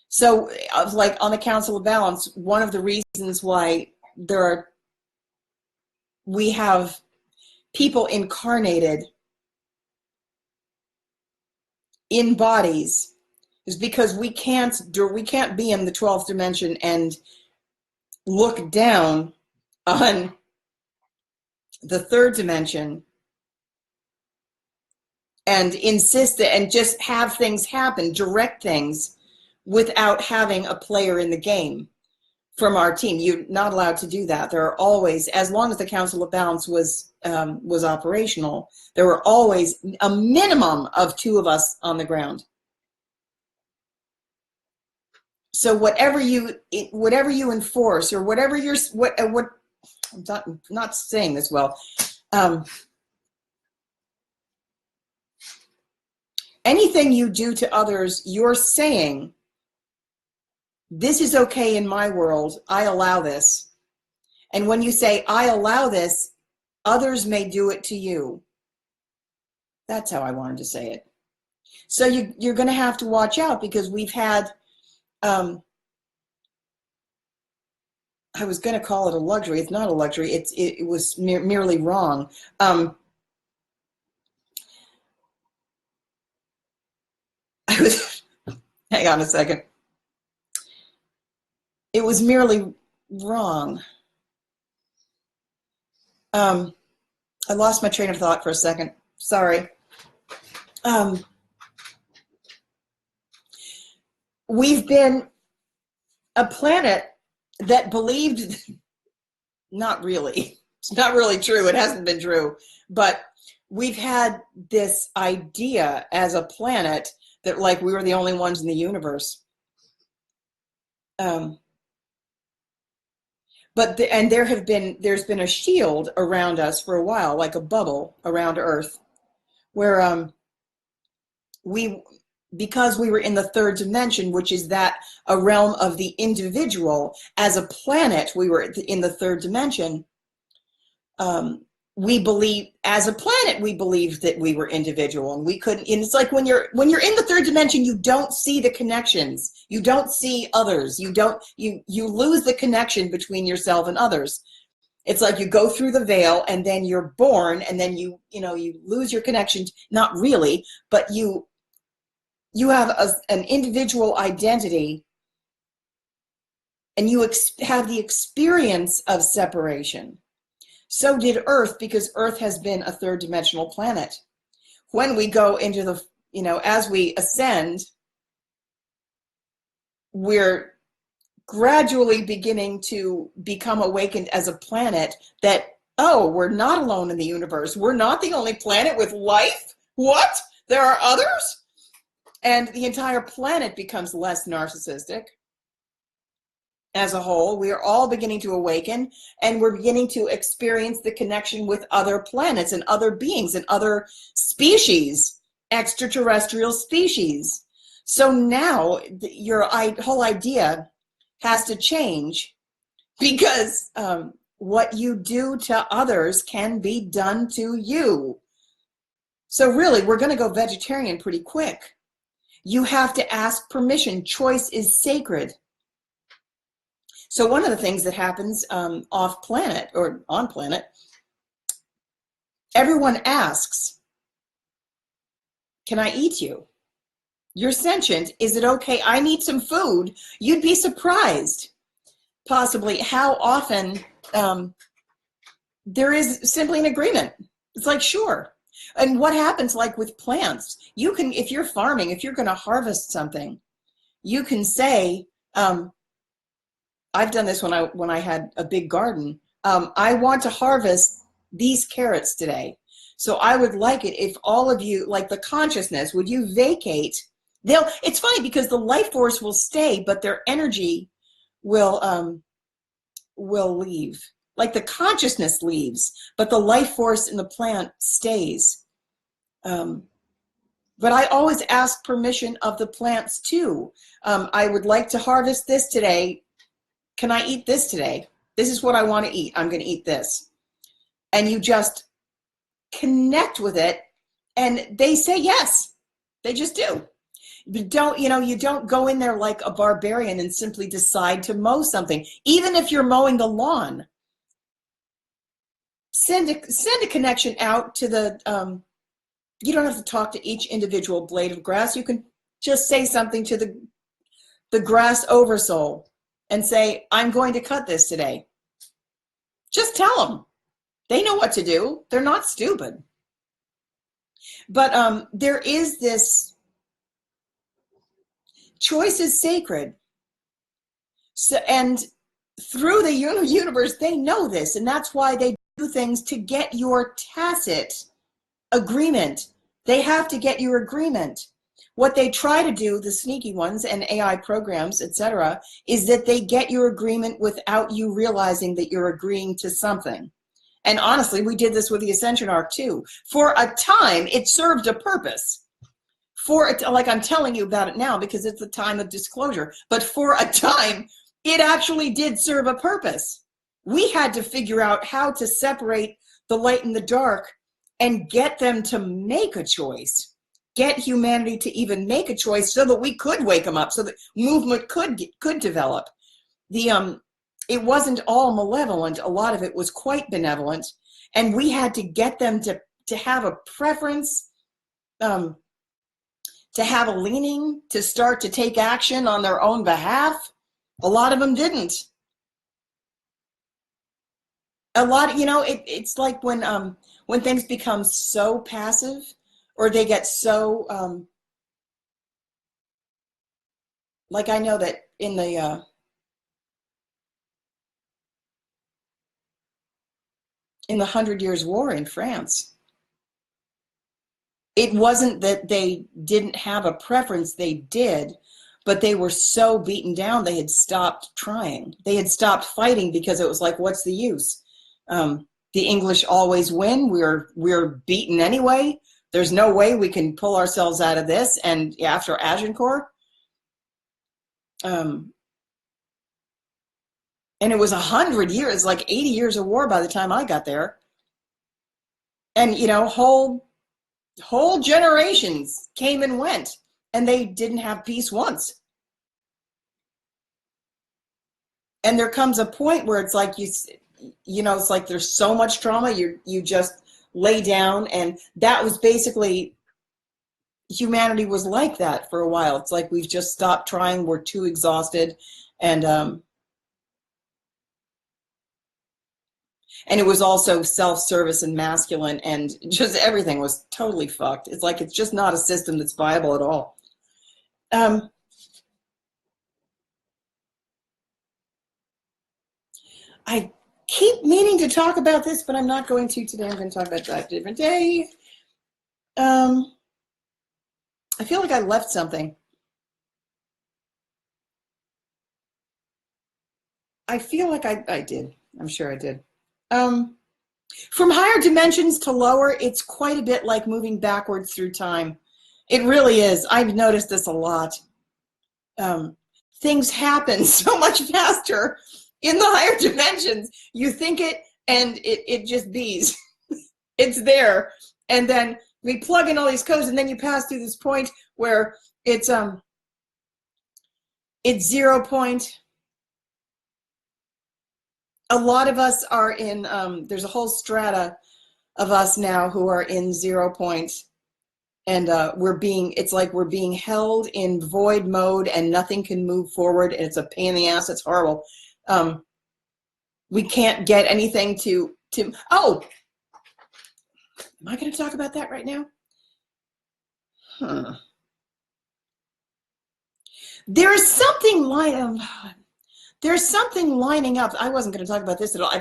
So, like on the Council of Balance, one of the reasons why we have people incarnated in bodies is because we can't be in the 12th dimension and look down on the 3rd dimension and insist that, and just have things happen, direct things, without having a player in the game from our team. You're not allowed to do that. There are always, as long as the Council of Balance was operational, there were always a minimum of 2 of us on the ground. So whatever you enforce, or whatever you're, I'm not saying this well. Anything you do to others, you're saying, this is okay in my world, I allow this. And when you say, I allow this, others may do it to you. That's how I wanted to say it. So you're going to have to watch out, because we've had, I was going to call it a luxury. It's not a luxury. It was merely wrong. Hang on a second. It was merely wrong. I lost my train of thought for a second. Sorry. We've been a planet that believed, not really, it's not really true, it hasn't been true, but we've had this idea as a planet that, like, we were the only ones in the universe. There's been a shield around us for a while, like a bubble around Earth, where because we were in the 3rd dimension, which is a realm of the individual. As a planet, we were in the 3rd dimension. We believed that we were individual, and we couldn't. And it's like when you're in the 3rd dimension, you don't see the connections. You don't see others. You lose the connection between yourself and others. It's like you go through the veil, and then you're born, and then you lose your connection. Not really, but you have an individual identity, and you have the experience of separation. So did Earth, because Earth has been a 3rd dimensional planet. When we go into the, as we ascend, we're gradually beginning to become awakened as a planet that, oh, we're not alone in the universe. We're not the only planet with life. What? There are others? And the entire planet becomes less narcissistic. As a whole, we are all beginning to awaken, and we're beginning to experience the connection with other planets and other beings and other species, extraterrestrial species. So now your whole idea has to change, because what you do to others can be done to you. So really, we're going to go vegetarian pretty quick. You have to ask permission. Choice is sacred. So one of the things that happens off planet or on planet, everyone asks, can I eat you? You're sentient. Is it okay? I need some food. You'd be surprised, possibly, how often there is simply an agreement. It's like, sure. And what happens, like with plants, you can, if you're farming, if you're going to harvest something, you can say, I've done this when I had a big garden. I want to harvest these carrots today. So I would like it if all of you, like the consciousness, would you vacate? It's funny because the life force will stay, but their energy will leave. Like the consciousness leaves, but the life force in the plant stays. But I always ask permission of the plants too. I would like to harvest this today. Can I eat this today? This is what I want to eat. I'm going to eat this. And you just connect with it, and they say yes. They just do. You don't go in there like a barbarian and simply decide to mow something. Even if you're mowing the lawn, send a connection out to the, you don't have to talk to each individual blade of grass. You can just say something to the grass oversoul and say, I'm going to cut this today. Just tell them. They know what to do. They're not stupid. But there is this choice is sacred. So, and through the universe, they know this, and that's why they do things to get your tacit agreement. They have to get your agreement. What they try to do, the sneaky ones and AI programs, etc., is that they get your agreement without you realizing that you're agreeing to something. And honestly, we did this with the Ascension arc too. For a time, it served a purpose. Like I'm telling you about it now because it's the time of disclosure. But for a time, it actually did serve a purpose. We had to figure out how to separate the light and the dark and get them to make a choice. Get humanity to even make a choice so that we could wake them up, so that movement could develop. It wasn't all malevolent. A lot of it was quite benevolent, and we had to get them to have a preference, to have a leaning, to start to take action on their own behalf. A lot of them didn't. A lot, it's like when things become so passive, or they get so, like I know that in the 100 Years' War in France, it wasn't that they didn't have a preference, they did, but they were so beaten down they had stopped trying. They had stopped fighting because it was like, what's the use? The English always win. We're beaten anyway. There's no way we can pull ourselves out of this. And after Agincourt, and it was 100 years, like 80 years of war by the time I got there. And whole generations came and went, and they didn't have peace once. And there comes a point where it's like it's like there's so much trauma, you just lay down. And that was basically, humanity was like that for a while. It's like we've just stopped trying, we're too exhausted, and it was also self-service and masculine, and just everything was totally fucked. It's like it's just not a system that's viable at all. I keep meaning to talk about this, but I'm not going to today. I'm going to talk about that a different day. I feel like I left something. I feel like I did. I'm sure I did. From higher dimensions to lower, it's quite a bit like moving backwards through time. It really is. I've noticed this a lot. Things happen so much faster in the higher dimensions. You think it, and it just bees. It's there. And then we plug in all these codes, and then you pass through this point where it's 0 point. A lot of us are in, there's a whole strata of us now who are in 0 point, and it's like we're being held in void mode, and nothing can move forward, and it's a pain in the ass. It's horrible. We can't get anything to, oh, am I going to talk about that right now? There's something lining up. I wasn't going to talk about this at all.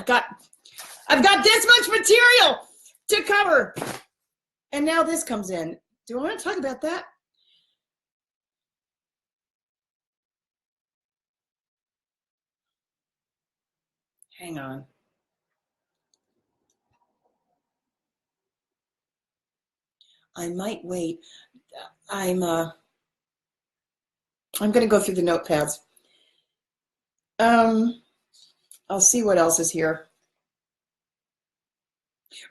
I've got this much material to cover. And now this comes in. Do I want to talk about that? Hang on. I might wait. I'm going to go through the notepads. I'll see what else is here.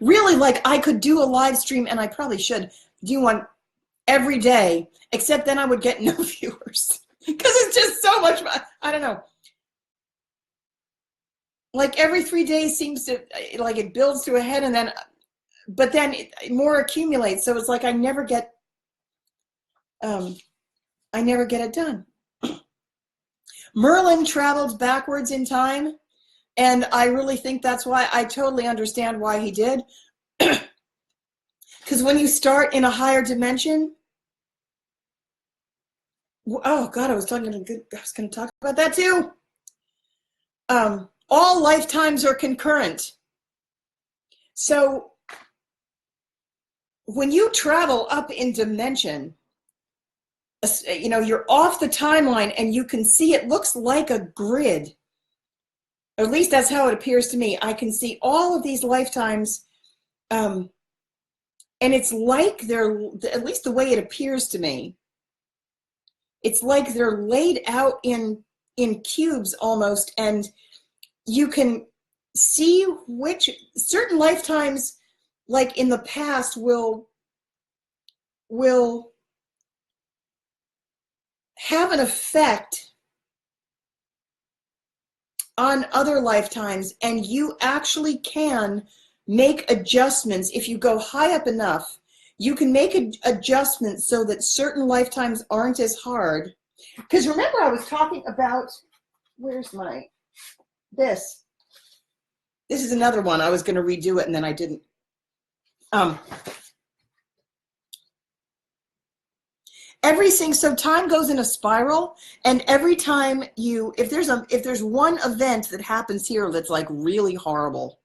Really, like, I could do a live stream, and I probably should do one every day, except then I would get no viewers because it's just so much. I don't know. Like every 3 days seems to, like, it builds to a head, and then, but then more accumulates. So it's like I never get it done. Merlin traveled backwards in time, and I really think that's why. I totally understand why he did. Because when you start in a higher dimension, oh God, I was going to talk about that too. All lifetimes are concurrent. So when you travel up in dimension, you know, you're off the timeline and you can see it looks like a grid. Or at least that's how it appears to me. I can see all of these lifetimes, and it's like they're, at least the way it appears to me, it's like they're laid out in cubes almost, and you can see which certain lifetimes, like in the past, will have an effect on other lifetimes, and you actually can make adjustments. If you go high up enough, you can make adjustments so that certain lifetimes aren't as hard. Because remember, I was talking about, where's my, this is another one. I was going to redo it and then I didn't. So time goes in a spiral, and every time you, if there's one event that happens here that's like really horrible,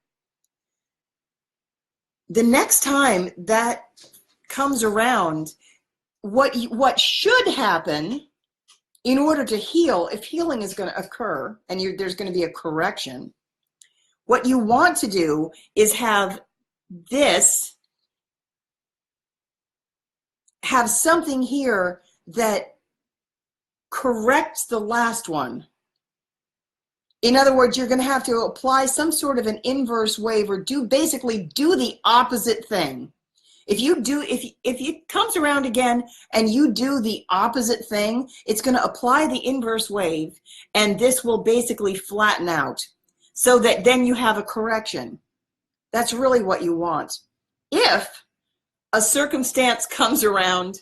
the next time that comes around, what should happen in order to heal, if healing is going to occur and there's going to be a correction, what you want to do is have something here that corrects the last one. In other words, you're going to have to apply some sort of an inverse wave, or basically do the opposite thing. If it comes around again and you do the opposite thing, it's going to apply the inverse wave, and this will basically flatten out so that then you have a correction. That's really what you want. If a circumstance comes around,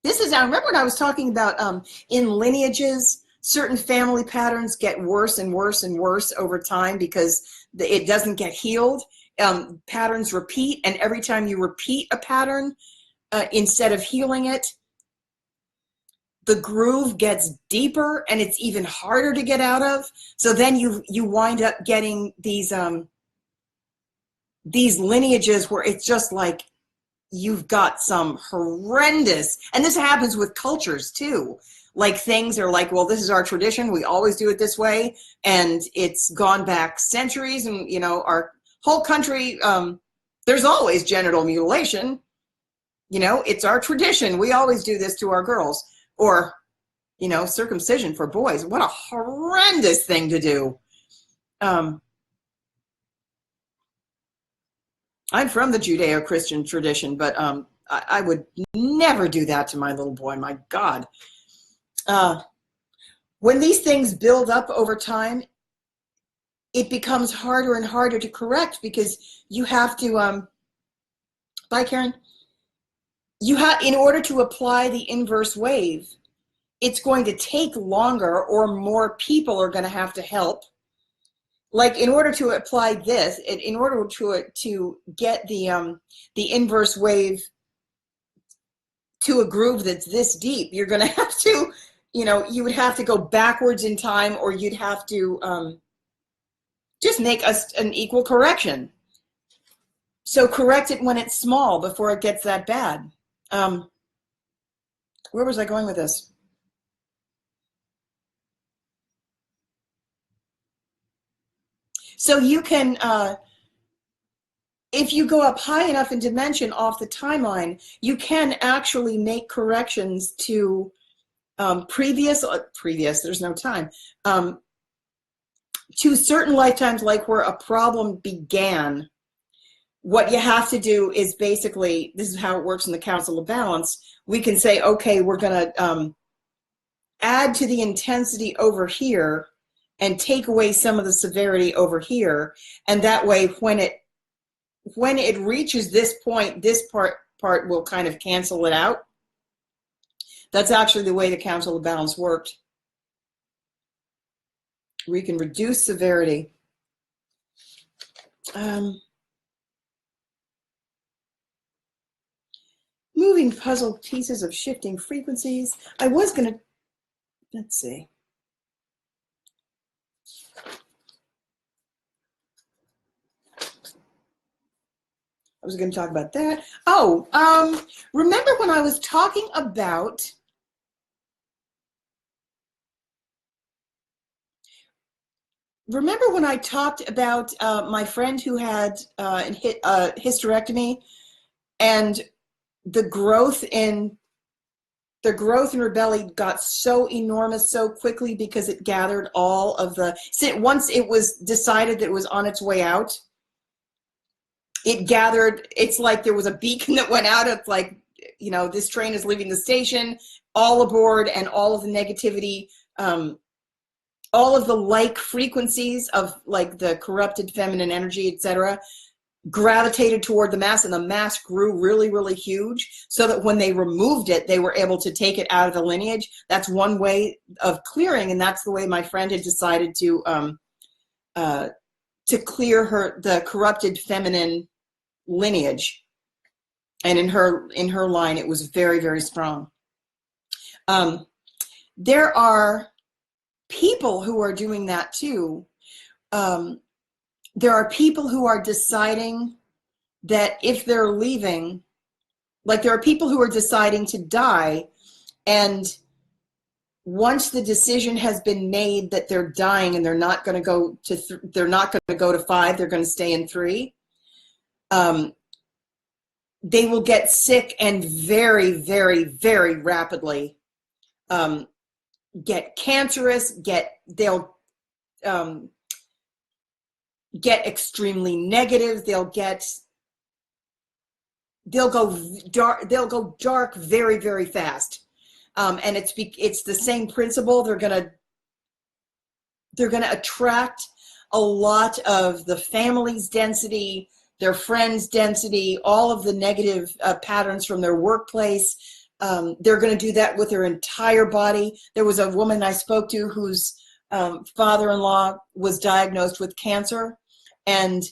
I remember when I was talking about in lineages, certain family patterns get worse and worse and worse over time because it doesn't get healed. Patterns repeat, and every time you repeat a pattern, instead of healing it, the groove gets deeper and it's even harder to get out of. So then you wind up getting these lineages where it's just like you've got some horrendous, and this happens with cultures too. Like, things are like, well, this is our tradition, we always do it this way, and it's gone back centuries, and you know, our whole country, there's always genital mutilation. You know, it's our tradition, we always do this to our girls. Or, you know, circumcision for boys. What a horrendous thing to do. I'm from the Judeo-Christian tradition, but I would never do that to my little boy, my God. When these things build up over time, it becomes harder and harder to correct, because you have to, bye Karen, in order to apply the inverse wave, it's going to take longer, or more people are going to have to help. Like, in order to apply this, in order to get the inverse wave to a groove that's this deep, you're going to have to, you know, you would have to go backwards in time, or you'd have to just make an equal correction. So correct it when it's small before it gets that bad. Where was I going with this? So you can, if you go up high enough in dimension off the timeline, you can actually make corrections to previous, there's no time, to certain lifetimes, like where a problem began. What you have to do is basically, this is how it works in the Council of Balance. We can say, okay, we're going to add to the intensity over here and take away some of the severity over here. And that way, when it reaches this point, this part will kind of cancel it out. That's actually the way the Council of Balance worked. We can reduce severity. Moving puzzle pieces of shifting frequencies. I was going to, let's see. I was going to talk about that. Oh, remember when I was talking about my friend who had a hysterectomy and the growth in her belly got so enormous so quickly because it gathered all of the, once it was decided that it was on its way out, it gathered, it's like there was a beacon that went out. It's like, you know, this train is leaving the station, all aboard, and all of the negativity, all of the like frequencies of like the corrupted feminine energy, etc., gravitated toward the mass, and the mass grew really, really huge, so that when they removed it, they were able to take it out of the lineage. That's one way of clearing, and that's the way my friend had decided to clear the corrupted feminine lineage. And in her line, it was very, very strong. There are people who are doing that too. There are people who are deciding that if they're leaving, like there are people who are deciding to die, and once the decision has been made that they're dying and they're not going to go to they're not going to go to 5, they're going to stay in 3. They will get sick and very, very, very rapidly get cancerous. They'll get extremely negative. They'll go dark very, very fast. And it's the same principle. They're gonna attract a lot of the family's density, their friends' density, all of the negative patterns from their workplace. They're going to do that with their entire body. There was a woman I spoke to whose father-in-law was diagnosed with cancer, and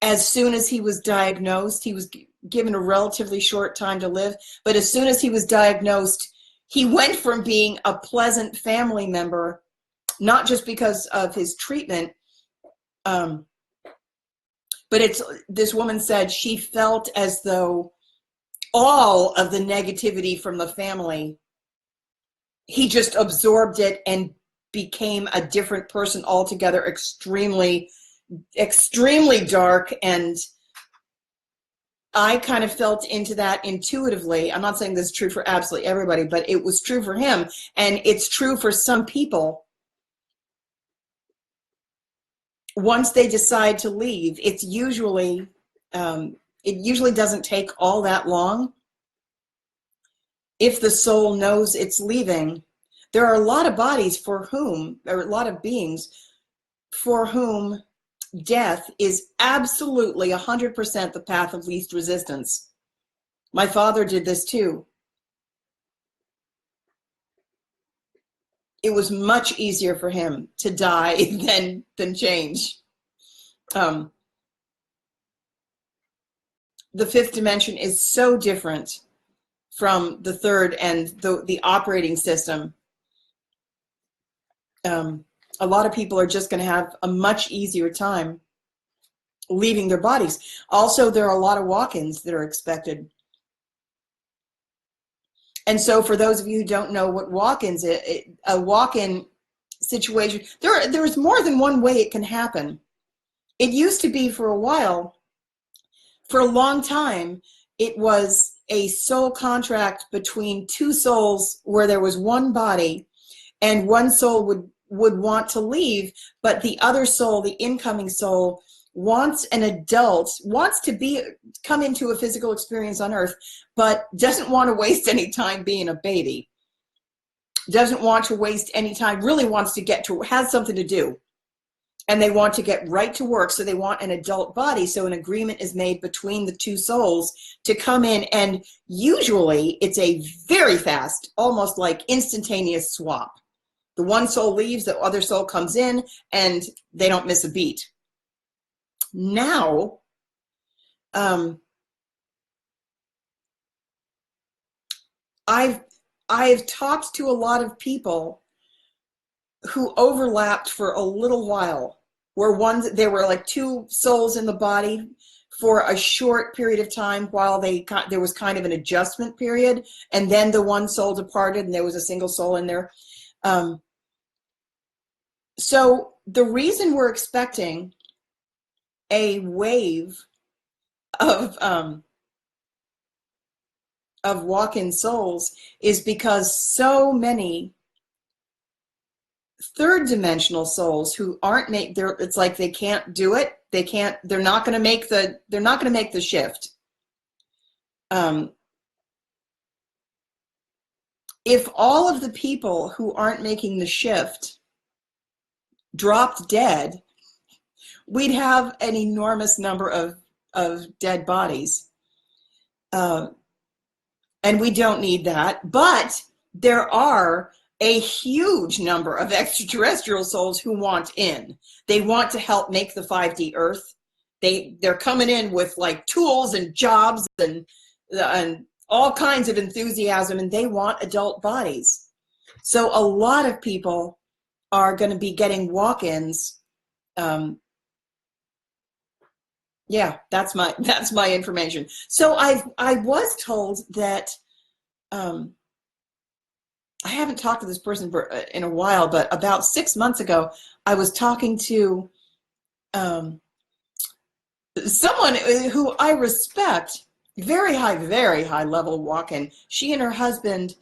as soon as he was diagnosed, he was given a relatively short time to live, but as soon as he was diagnosed, he went from being a pleasant family member, not just because of his treatment, but this woman said she felt as though all of the negativity from the family, he just absorbed it and became a different person altogether, extremely, extremely dark. And I kind of felt into that intuitively. I'm not saying this is true for absolutely everybody, but it was true for him. And it's true for some people. Once they decide to leave, it's usually, it usually doesn't take all that long. If the soul knows it's leaving, there are a lot of bodies for whom, or a lot of beings for whom death is absolutely 100% the path of least resistance. My father did this too. It was much easier for him to die than change. The 5th dimension is so different from the 3rd and the operating system. A lot of people are just going to have a much easier time leaving their bodies. Also, there are a lot of walk-ins that are expected. And so for those of you who don't know what walk-ins, a walk-in situation, there's more than one way it can happen. It used to be for a while, for a long time, it was a soul contract between two souls where there was one body, and one soul would want to leave, but the other soul, the incoming soul, wants an adult, wants to come into a physical experience on Earth, but doesn't want to waste any time being a baby. Doesn't want to waste any time, really wants to has something to do. And they want to get right to work, so they want an adult body. So an agreement is made between the two souls to come in, and usually it's a very fast, almost like instantaneous swap. The one soul leaves, the other soul comes in, and they don't miss a beat. Now, I've talked to a lot of people who overlapped for a little while, where there were like two souls in the body for a short period of time while there was kind of an adjustment period, and then the one soul departed and there was a single soul in there. So the reason we're expecting a wave of walk-in souls is because so many third dimensional souls who aren't it's like they can't do it. They're not going to make the shift. If all of the people who aren't making the shift dropped dead, we'd have an enormous number of dead bodies. And we don't need that. But there are a huge number of extraterrestrial souls who want in. They want to help make the 5D Earth. They're coming in with like tools and jobs and all kinds of enthusiasm, and they want adult bodies. So a lot of people are going to be getting walk-ins. Yeah, that's my information. So I was told that I haven't talked to this person in a while, but about 6 months ago, I was talking to someone who I respect, very high level walk-in. She and her husband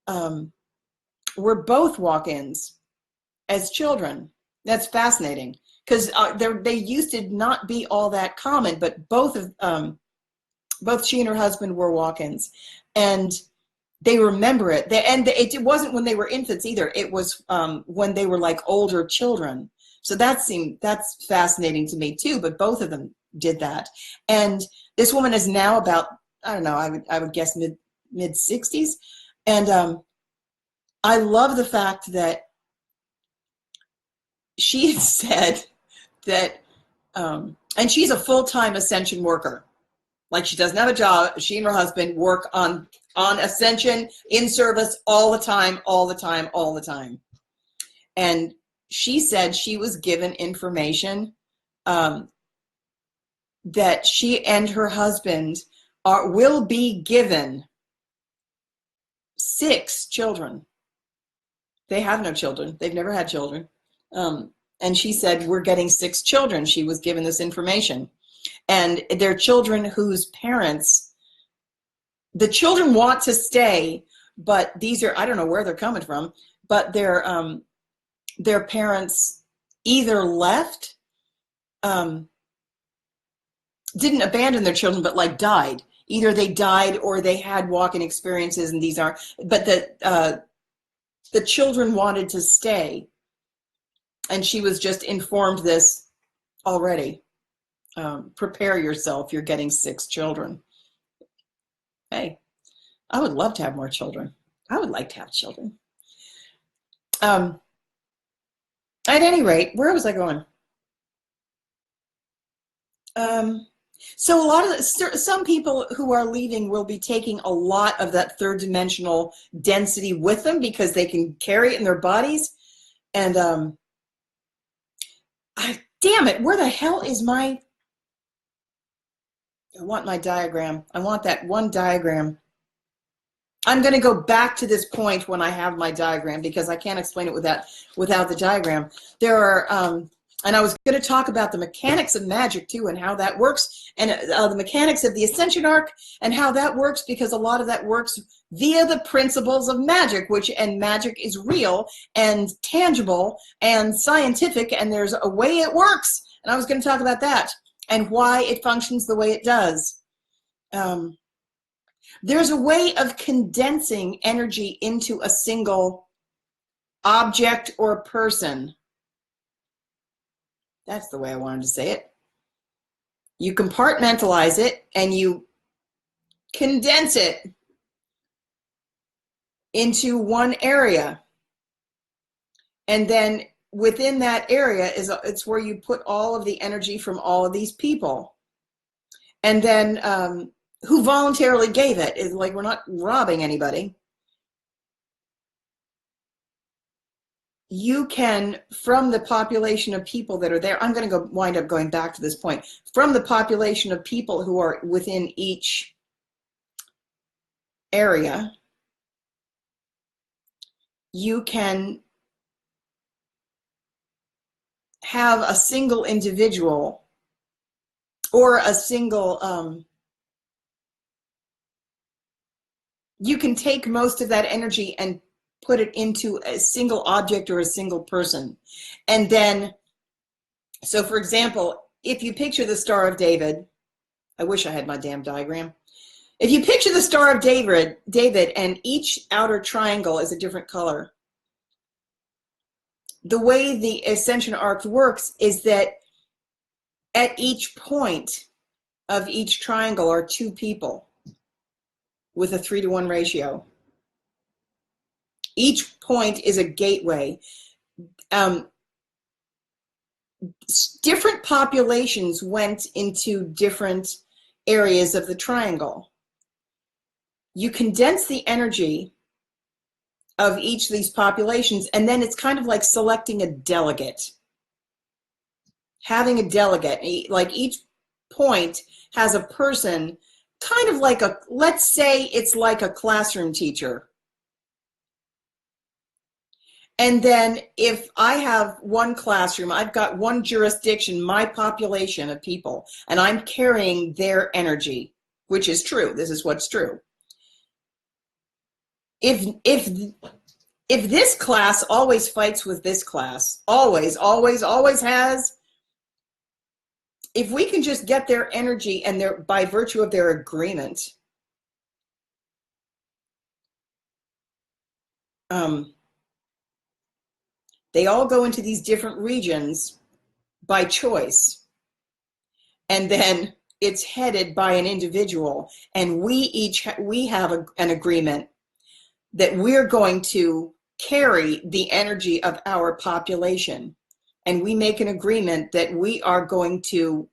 were both walk-ins as children. That's fascinating, because they used to not be all that common, but both she and her husband were walk-ins, and they remember it. It wasn't when they were infants either. It was when they were like older children. So that's fascinating to me too. But both of them did that. And this woman is now about, I don't know, I would guess mid 60s. And I love the fact that she had said that, and she's a full-time Ascension worker. Like, she doesn't have a job. She and her husband work on Ascension in service all the time. And she said she was given information that she and her husband will be given 6 children. They have no children. They've never had children. And she said, we're getting 6 children. She was given this information. And they're children whose parents, the children want to stay, but these are, I don't know where they're coming from, but their parents either left, didn't abandon their children, but like died. Either they died or they had walk-in experiences, and these aren't, but the children wanted to stay. And she was just informed this already. Prepare yourself, you're getting 6 children. Hey, I would love to have more children. I would like to have children. At any rate, where was I going? So a lot of some people who are leaving will be taking a lot of that third dimensional density with them because they can carry it in their bodies. And damn it, where the hell is my I want my diagram. I want that one diagram. I'm going to go back to this point when I have my diagram, because I can't explain it without the diagram. There are, and I was going to talk about the mechanics of magic too, and how that works, and the mechanics of the Ascension arc, and how that works, because a lot of that works via the principles of magic, and magic is real and tangible and scientific, and there's a way it works. And I was going to talk about that and why it functions the way it does. There's a way of condensing energy into a single object or person. That's the way I wanted to say it. You compartmentalize it and you condense it into one area. And then within that area it's where you put all of the energy from all of these people. And then who voluntarily gave it. Is like, we're not robbing anybody. You can, from the population of people that are there, I'm going to wind up going back to this point, from the population of people who are within each area, you can have a single individual or a single, you can take most of that energy and put it into a single object or a single person. And then, so for example, if you picture the Star of David, I wish I had my damn diagram. If you picture the Star of David, and each outer triangle is a different color, the way the Ascension arc works is that at each point of each triangle are two people with a 3-to-1 ratio. Each point is a gateway. Different populations went into different areas of the triangle. You condense the energy of each of these populations, and then it's kind of like selecting a delegate. Having a delegate, like each point has a person, kind of like a, let's say it's like a classroom teacher. And then if I have one classroom, I've got one jurisdiction, my population of people, and I'm carrying their energy, which is true. This is what's true. If this class always fights with this class, always has, if we can just get their energy and their, by virtue of their agreement, they all go into these different regions by choice. And then it's headed by an individual. And we have an agreement that we're going to carry the energy of our population. And we make an agreement that we are going to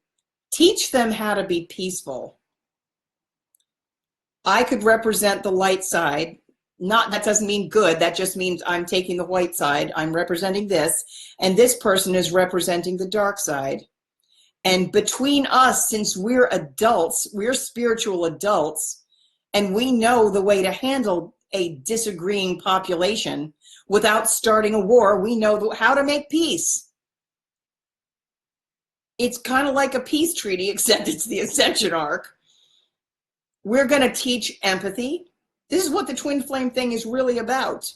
teach them how to be peaceful. I could represent the light side. That doesn't mean good. That just means I'm taking the white side. I'm representing this. And this person is representing the dark side. And between us, since we're adults, we're spiritual adults, and we know the way to handle a disagreeing population without starting a war, we know how to make peace. It's kind of like a peace treaty, except it's the Ascension arc. We're going to teach empathy. This is what the twin flame thing is really about.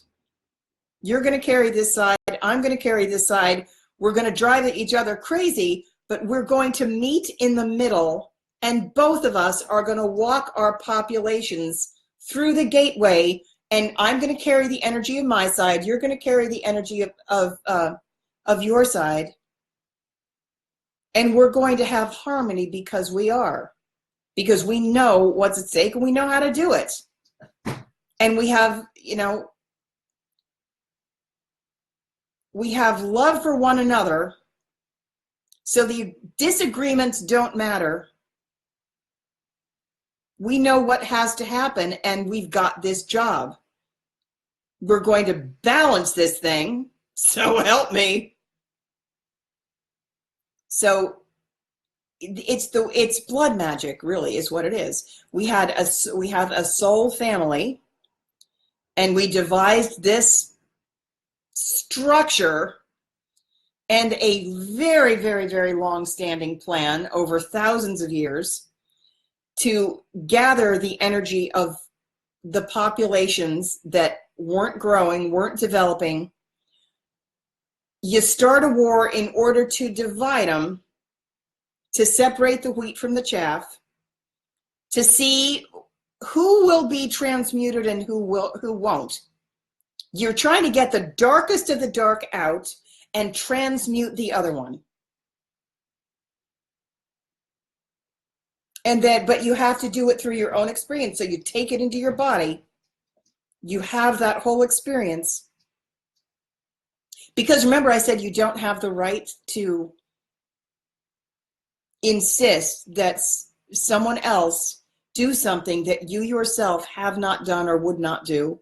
You're going to carry this side. I'm going to carry this side. We're going to drive each other crazy, but we're going to meet in the middle, and both of us are going to walk our populations through the gateway, and I'm going to carry the energy of my side. You're going to carry the energy of your side. And we're going to have harmony because we know what's at stake and we know how to do it. And we have, we have love for one another. So the disagreements don't matter. We know what has to happen, and we've got this job. We're going to balance this thing, so help me. So it's blood magic, really, is what it is. We have a soul family, and we devised this structure and a very, very, very long-standing plan over thousands of years to gather the energy of the populations that weren't growing, weren't developing. You start a war in order to divide them, to separate the wheat from the chaff, to see who will be transmuted and who won't. You're trying to get the darkest of the dark out and transmute the other one. And then, but you have to do it through your own experience. So you take it into your body. You have that whole experience. Because remember, I said you don't have the right to insist that someone else do something that you yourself have not done or would not do.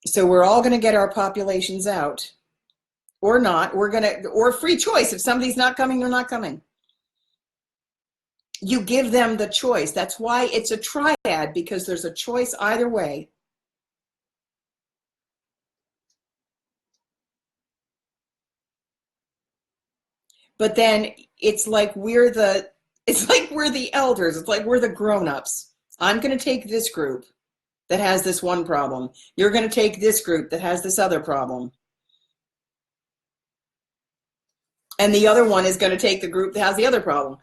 So we're all going to get our populations out. Or not. Or free choice. If somebody's not coming, they're not coming. You give them the choice. That's why it's a triad, because there's a choice either way. But then it's like we're the elders. It's like we're the grown-ups. I'm going to take this group that has this one problem. You're going to take this group that has this other problem. And the other one is going to take the group that has the other problem.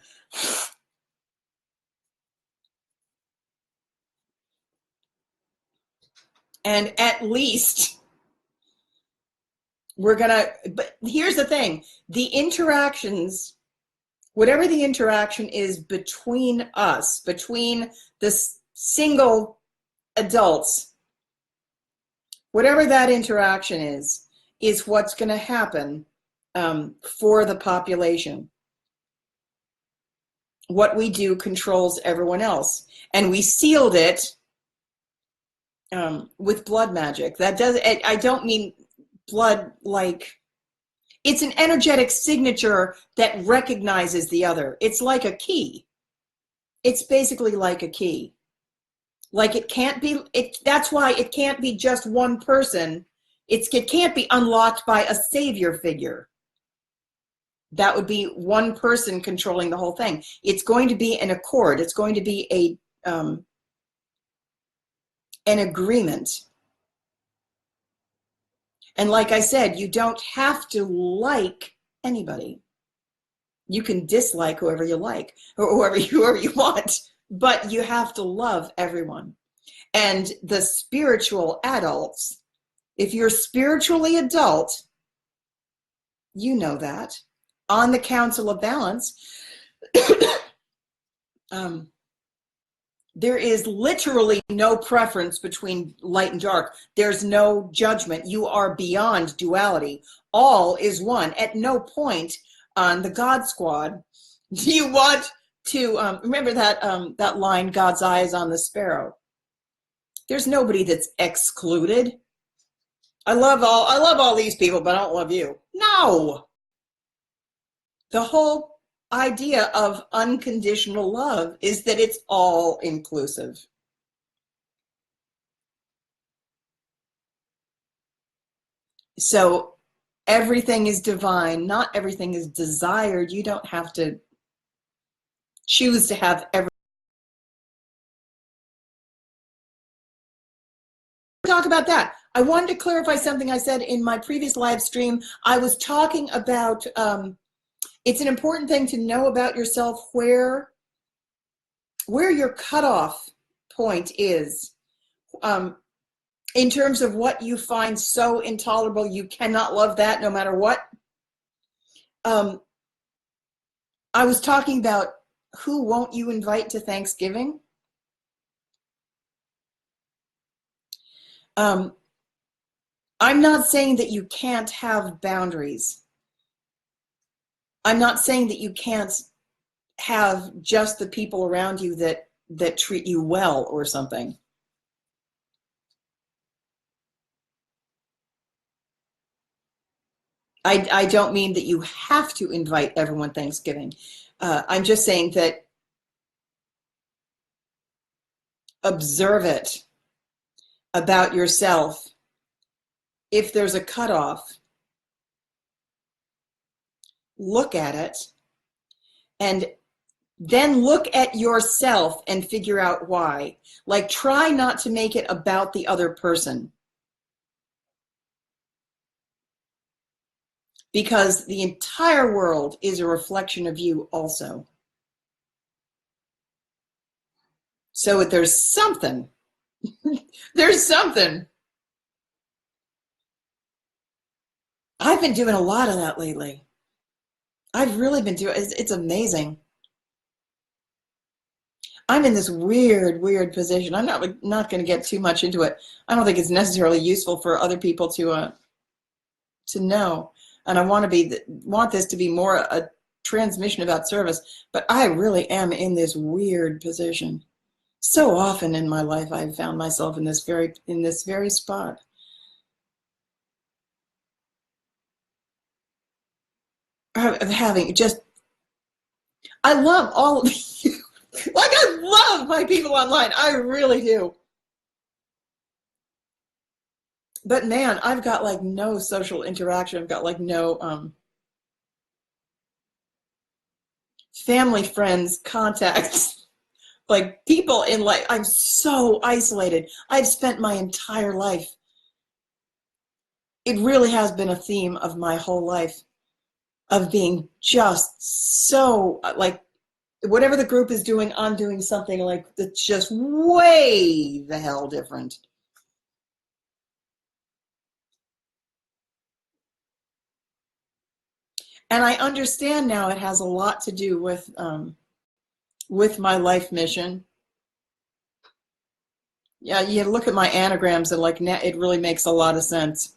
And at least we're going to, but here's the thing, the interactions, whatever the interaction is between us, between the single adults, whatever that interaction is what's going to happen for the population. What we do controls everyone else. And we sealed it with blood magic. That does, I don't mean blood like, it's an energetic signature that recognizes the other. It's like a key. It's basically like a key. Like it can't be, that's why it can't be just one person. It can't be unlocked by a savior figure. That would be one person controlling the whole thing. It's going to be an accord. It's going to be an agreement. And like I said, you don't have to like anybody. You can dislike whoever you like, or whoever you want, but you have to love everyone. And the spiritual adults, if you're spiritually adult, you know that. On the Council of Balance, there is literally no preference between light and dark. There's no judgment. You are beyond duality. All is one. At no point on the God Squad do you want to remember that line, God's eye is on the sparrow. There's nobody that's excluded. I love all these people, but I don't love you. No. The whole idea of unconditional love is that it's all inclusive. So everything is divine. Not everything is desired. You don't have to choose to have everything. Talk about that. I wanted to clarify something I said in my previous live stream. I was talking about it's an important thing to know about yourself where your cutoff point is in terms of what you find so intolerable you cannot love that no matter what. I was talking about who won't you invite to Thanksgiving? I'm not saying that you can't have boundaries. I'm not saying that you can't have just the people around you that treat you well or something. I don't mean that you have to invite everyone Thanksgiving. I'm just saying that observe it about yourself. If there's a cutoff, look at it, and then look at yourself and figure out why. Like, try not to make it about the other person, because the entire world is a reflection of you also. So if there's something, there's something. I've been doing a lot of that lately. I've really been doing, it's amazing. I'm in this weird position. I'm not going to get too much into it. I don't think it's necessarily useful for other people to know. And I want this to be more a transmission about service. But I really am in this weird position. So often in my life, I've found myself in this very spot. Of having just, I love all of you. Like, I love my people online. I really do. But man, I've got like no social interaction. I've got like no family, friends, contacts, like people in life. I'm so isolated. I've spent my entire life. It really has been a theme of my whole life, of being just so like, whatever the group is doing, I'm doing something like that's just way the hell different. And I understand now it has a lot to do with my life mission. Yeah, you look at my anagrams and like it really makes a lot of sense.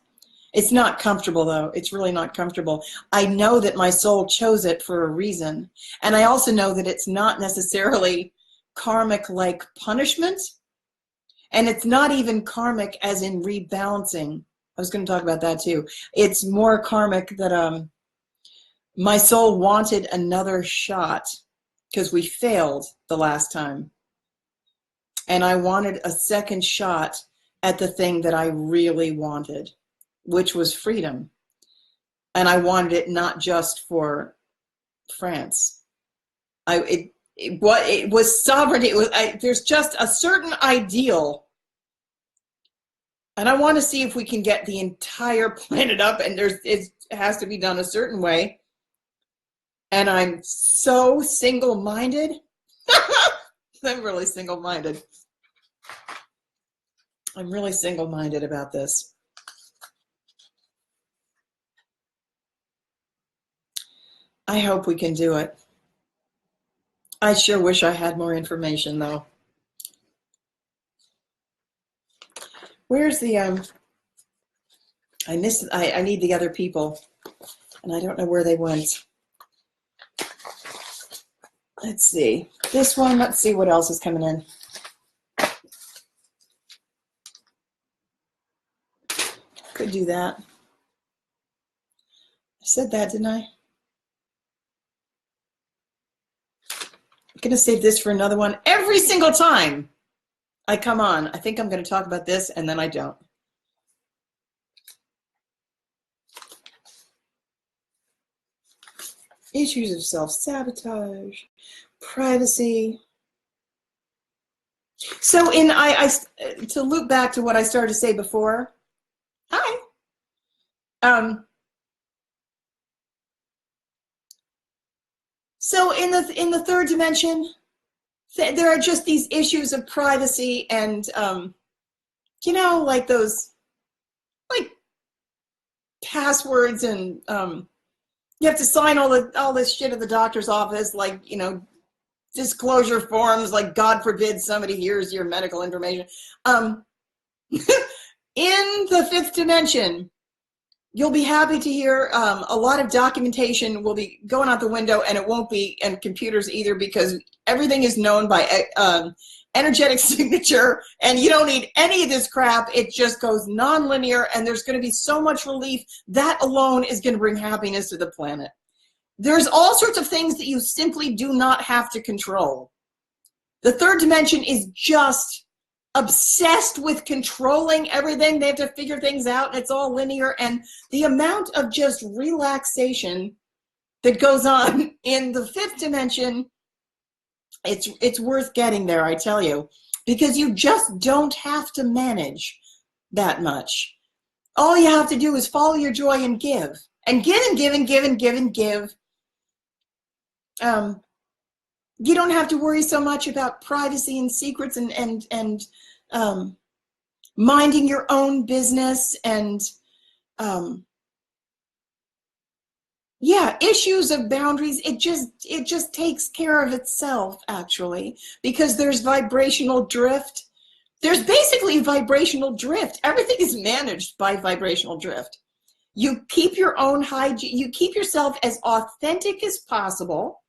It's not comfortable though. It's really not comfortable. I know that my soul chose it for a reason. And I also know that it's not necessarily karmic like punishment. And it's not even karmic as in rebalancing. I was going to talk about that too. It's more karmic that my soul wanted another shot because we failed the last time. And I wanted a second shot at the thing that I really wanted, which was freedom. And I wanted it not just for France. It was sovereignty. There's just a certain ideal. And I want to see if we can get the entire planet up, and it has to be done a certain way. And I'm so single-minded. I'm really single-minded. I'm really single-minded about this. I hope we can do it. I sure wish I had more information, though. Where's the, I need the other people, and I don't know where they went. Let's see. This one, let's see what else is coming in. Could do that. I said that, didn't I? I'm going to save this for another one. Every single time I come on, I think I'm going to talk about this, and then I don't. Issues of self-sabotage, privacy. So to loop back to what I started to say before. Hi. So in the third dimension, there are just these issues of privacy and you know, like those like passwords, and you have to sign all this shit at the doctor's office, like, you know, disclosure forms, like God forbid somebody hears your medical information. In the fifth dimension, you'll be happy to hear a lot of documentation will be going out the window, and it won't be in computers either, because everything is known by energetic signature, and you don't need any of this crap. It just goes non-linear, and there's going to be so much relief. That alone is going to bring happiness to the planet. There's all sorts of things that you simply do not have to control. The third dimension is just obsessed with controlling everything. They have to figure things out, and it's all linear. And the amount of just relaxation that goes on in the fifth dimension, it's worth getting there, I tell you, because you just don't have to manage that much. All you have to do is follow your joy and give. And give and give and give and give and give. You don't have to worry so much about privacy and secrets and minding your own business and yeah, issues of boundaries. It just takes care of itself, actually, because there's vibrational drift. There's basically vibrational drift. Everything is managed by vibrational drift. You keep your own hygiene. You keep yourself as authentic as possible,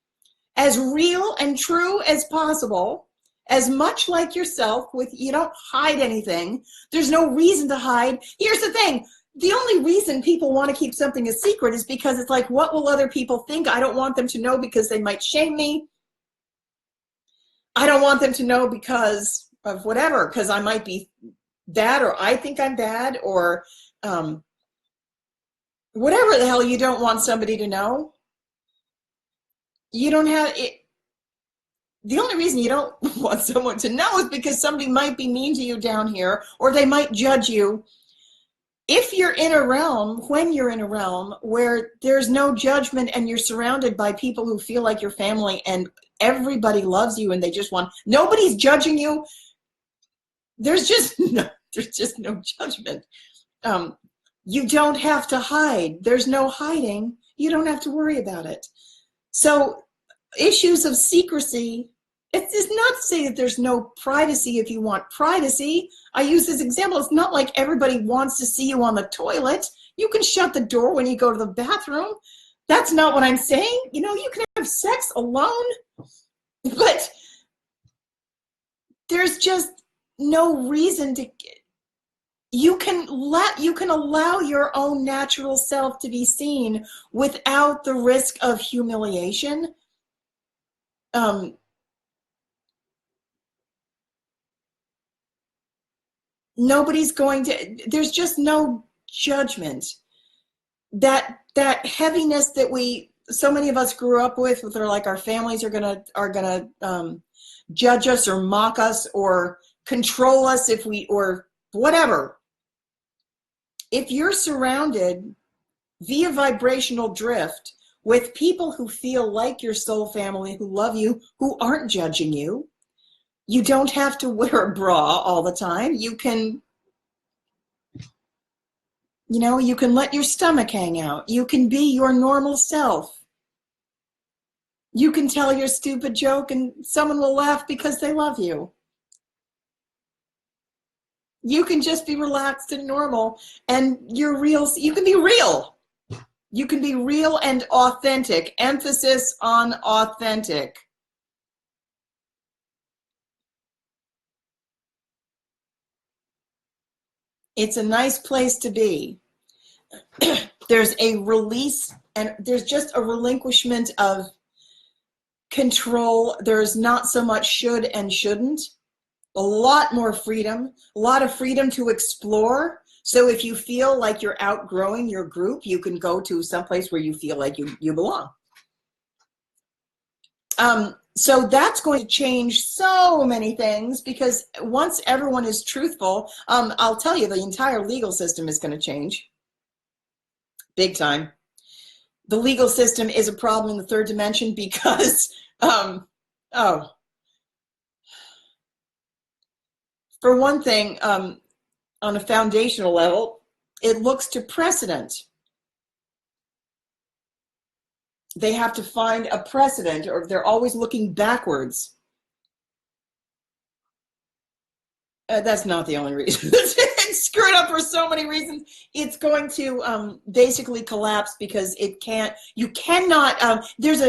as real and true as possible, as much like yourself. You don't hide anything. There's no reason to hide. Here's the thing. The only reason people want to keep something a secret is because it's like, what will other people think? I don't want them to know because they might shame me. I don't want them to know because of whatever, because I might be bad, or I think I'm bad, or whatever the hell you don't want somebody to know. You don't have it. The only reason you don't want someone to know is because somebody might be mean to you down here, or they might judge you. If you're in a realm, when you're in a realm where there's no judgment and you're surrounded by people who feel like your family and everybody loves you and they just want, nobody's judging you. There's just no judgment. You don't have to hide. There's no hiding. You don't have to worry about it. So issues of secrecy, it's not to say that there's no privacy if you want privacy. I use this example. It's not like everybody wants to see you on the toilet. You can shut the door when you go to the bathroom. That's not what I'm saying. You know, you can have sex alone, but there's just no reason to. You can allow your own natural self to be seen without the risk of humiliation. Nobody's going to, there's just no judgment. That heaviness that so many of us grew up with, they're like our families are gonna judge us or mock us or control us or whatever. If you're surrounded via vibrational drift with people who feel like your soul family, who love you, who aren't judging you, you don't have to wear a bra all the time. You can, you can let your stomach hang out. You can be your normal self. You can tell your stupid joke and someone will laugh because they love you. You can just be relaxed and normal, and you're real. You can be real. You can be real and authentic. Emphasis on authentic. It's a nice place to be. There's a release, and there's just a relinquishment of control. There's not so much should and shouldn't. A lot more freedom, a lot of freedom to explore. So if you feel like you're outgrowing your group, you can go to someplace where you feel like you belong. So that's going to change so many things, because once everyone is truthful, I'll tell you, the entire legal system is going to change. Big time. The legal system is a problem in the third dimension because, for one thing, on a foundational level, it looks to precedent. They have to find a precedent, or they're always looking backwards. That's not the only reason. It's screwed up for so many reasons. It's going to basically collapse because it can't. You cannot. There's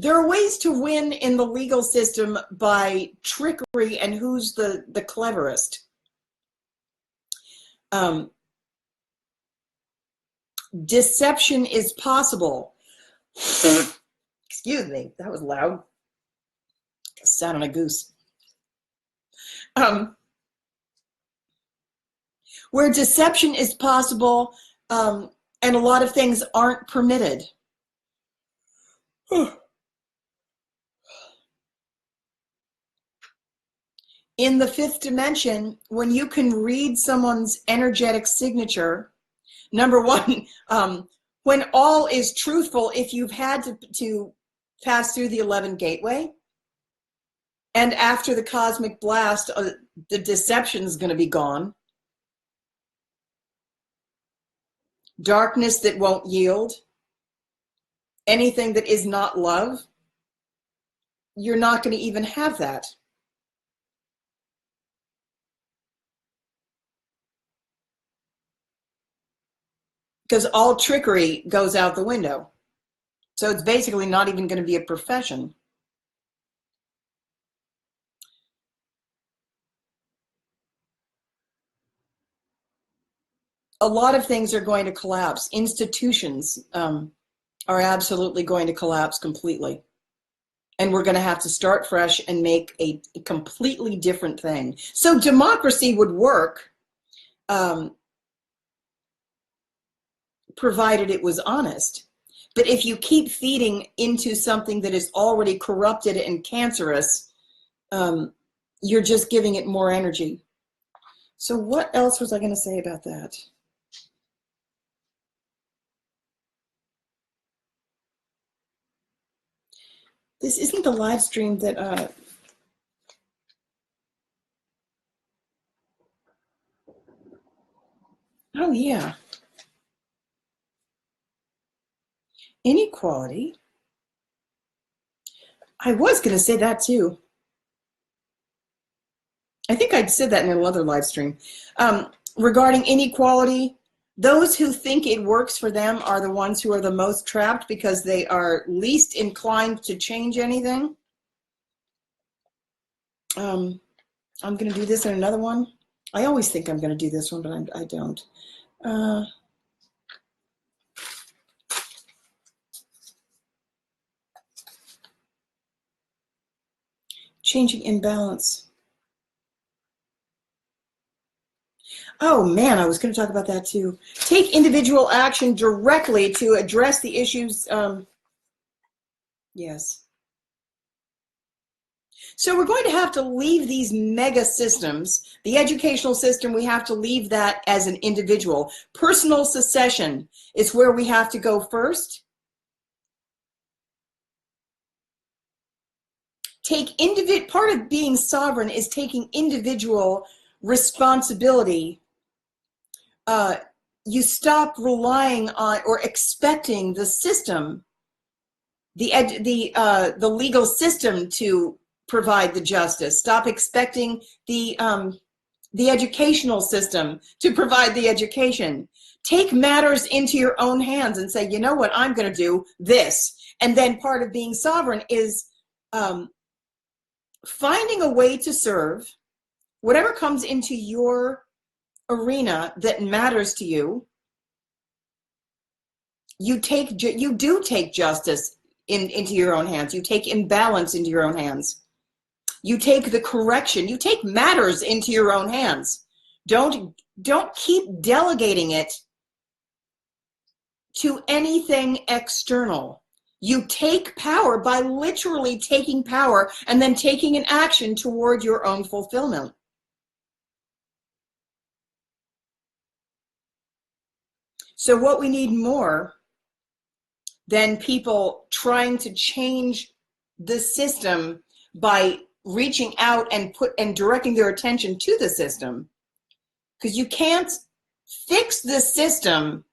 There are ways to win in the legal system by trickery and who's the cleverest. Deception is possible. Excuse me, that was loud. Sat on a goose. Where deception is possible, and a lot of things aren't permitted. In the fifth dimension, when you can read someone's energetic signature, number one, when all is truthful, if you've had to pass through the 11 gateway, and after the cosmic blast, the deception is going to be gone. Darkness that won't yield, anything that is not love, you're not going to even have that. Because all trickery goes out the window. So it's basically not even going to be a profession. A lot of things are going to collapse. Institutions are absolutely going to collapse completely. And we're going to have to start fresh and make a completely different thing. So democracy would work, provided it was honest. But if you keep feeding into something that is already corrupted and cancerous, you're just giving it more energy. So what else was I going to say about that? This isn't the live stream that oh yeah. Inequality. I was going to say that too. I think I'd said that in another live stream. Regarding inequality, those who think it works for them are the ones who are the most trapped because they are least inclined to change anything. I'm going to do this in another one. I always think I'm going to do this one, but I don't. Changing imbalance. Oh man, I was going to talk about that too. Take individual action directly to address the issues. Yes. So we're going to have to leave these mega systems. The educational system, we have to leave that as an individual. Personal secession is where we have to go first. Part of being sovereign is taking individual responsibility. You stop relying on or expecting the system, the legal system to provide the justice. Stop expecting the educational system to provide the education. Take matters into your own hands and say, you know what, I'm going to do this. And then part of being sovereign is finding a way to serve whatever comes into your arena that matters to you. You do take justice into your own hands. You take imbalance into your own hands. You take the correction. You take matters into your own hands. Don't keep delegating it to anything external. You take power by literally taking power and then taking an action toward your own fulfillment. So what we need more than people trying to change the system by reaching out and directing their attention to the system, because you can't fix the system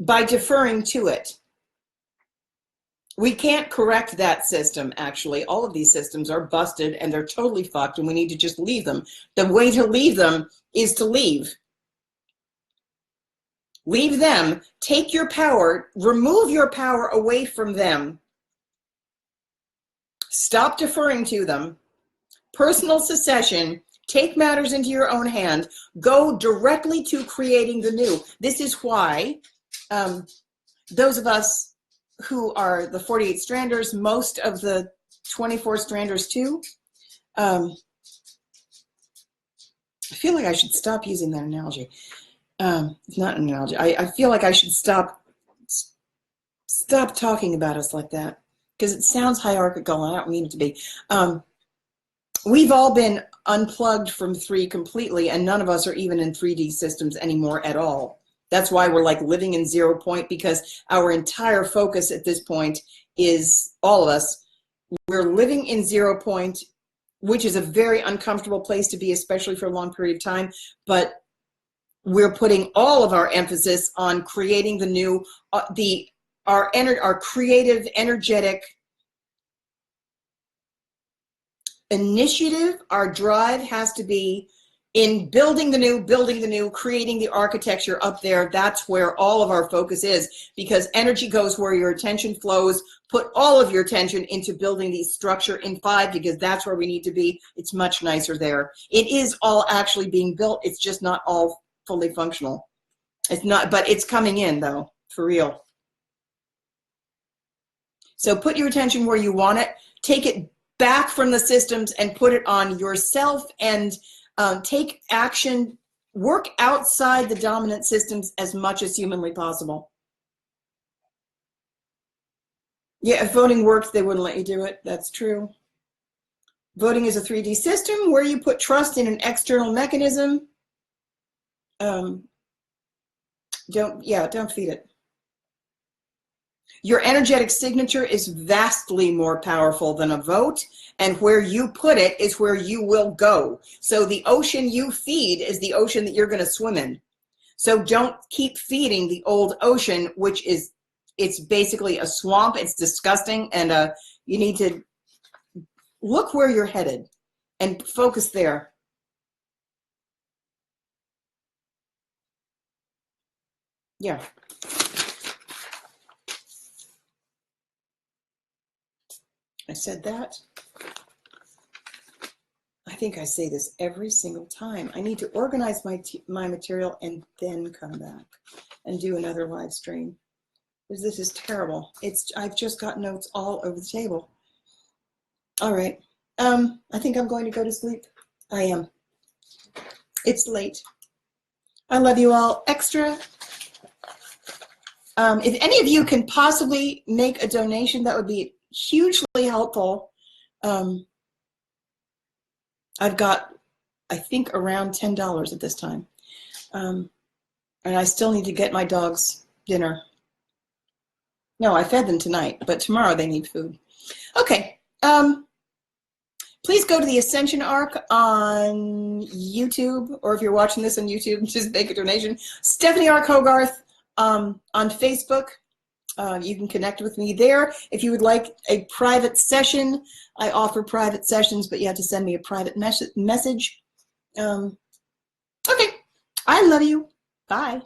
by deferring to it. We can't correct that system, actually. All of these systems are busted and they're totally fucked and we need to just leave them. The way to leave them is to leave. Leave them. Take your power. Remove your power away from them. Stop deferring to them. Personal secession. Take matters into your own hand. Go directly to creating the new. This is why those of us who are the 48 stranders, most of the 24 stranders too, I feel like I should stop using that analogy. It's not an analogy. I feel like I should stop talking about us like that, because it sounds hierarchical and I don't mean it to be. We've all been unplugged from 3 completely, and none of us are even in 3D systems anymore at all. That's why we're like living in 0 point, because our entire focus at this point is, all of us, we're living in 0 point, which is a very uncomfortable place to be, especially for a long period of time, but we're putting all of our emphasis on creating the new, our creative, energetic initiative. Our drive has to be in building the new, creating the architecture up there. That's where all of our focus is, because energy goes where your attention flows. Put all of your attention into building the structure in 5, because that's where we need to be. It's much nicer there. It is all actually being built. It's just not all fully functional. It's not, but it's coming in though, for real. So put your attention where you want it. Take it back from the systems and put it on yourself, and take action. Work outside the dominant systems as much as humanly possible. Yeah, if voting worked, they wouldn't let you do it. That's true. Voting is a 3D system where you put trust in an external mechanism. Don't feed it. Your energetic signature is vastly more powerful than a vote, and where you put it is where you will go. So the ocean you feed is the ocean that you're going to swim in. So don't keep feeding the old ocean, which is, it's basically a swamp. It's disgusting, and you need to look where you're headed and focus there. Yeah. I said that. I think I say this every single time. I need to organize my material and then come back and do another live stream, because this is terrible. I've just got notes all over the table. All right. I think I'm going to go to sleep. I am. It's late. I love you all extra. If any of you can possibly make a donation, that would be hugely helpful. I've got, I think, around $10 at this time. And I still need to get my dogs dinner. No, I fed them tonight, but tomorrow they need food. Okay. Please go to the Ascension Arc on YouTube, or if you're watching this on YouTube, just make a donation. Stephanie Arc Hogarth on Facebook. You can connect with me there. If you would like a private session, I offer private sessions, but you have to send me a private message. Okay, I love you. Bye.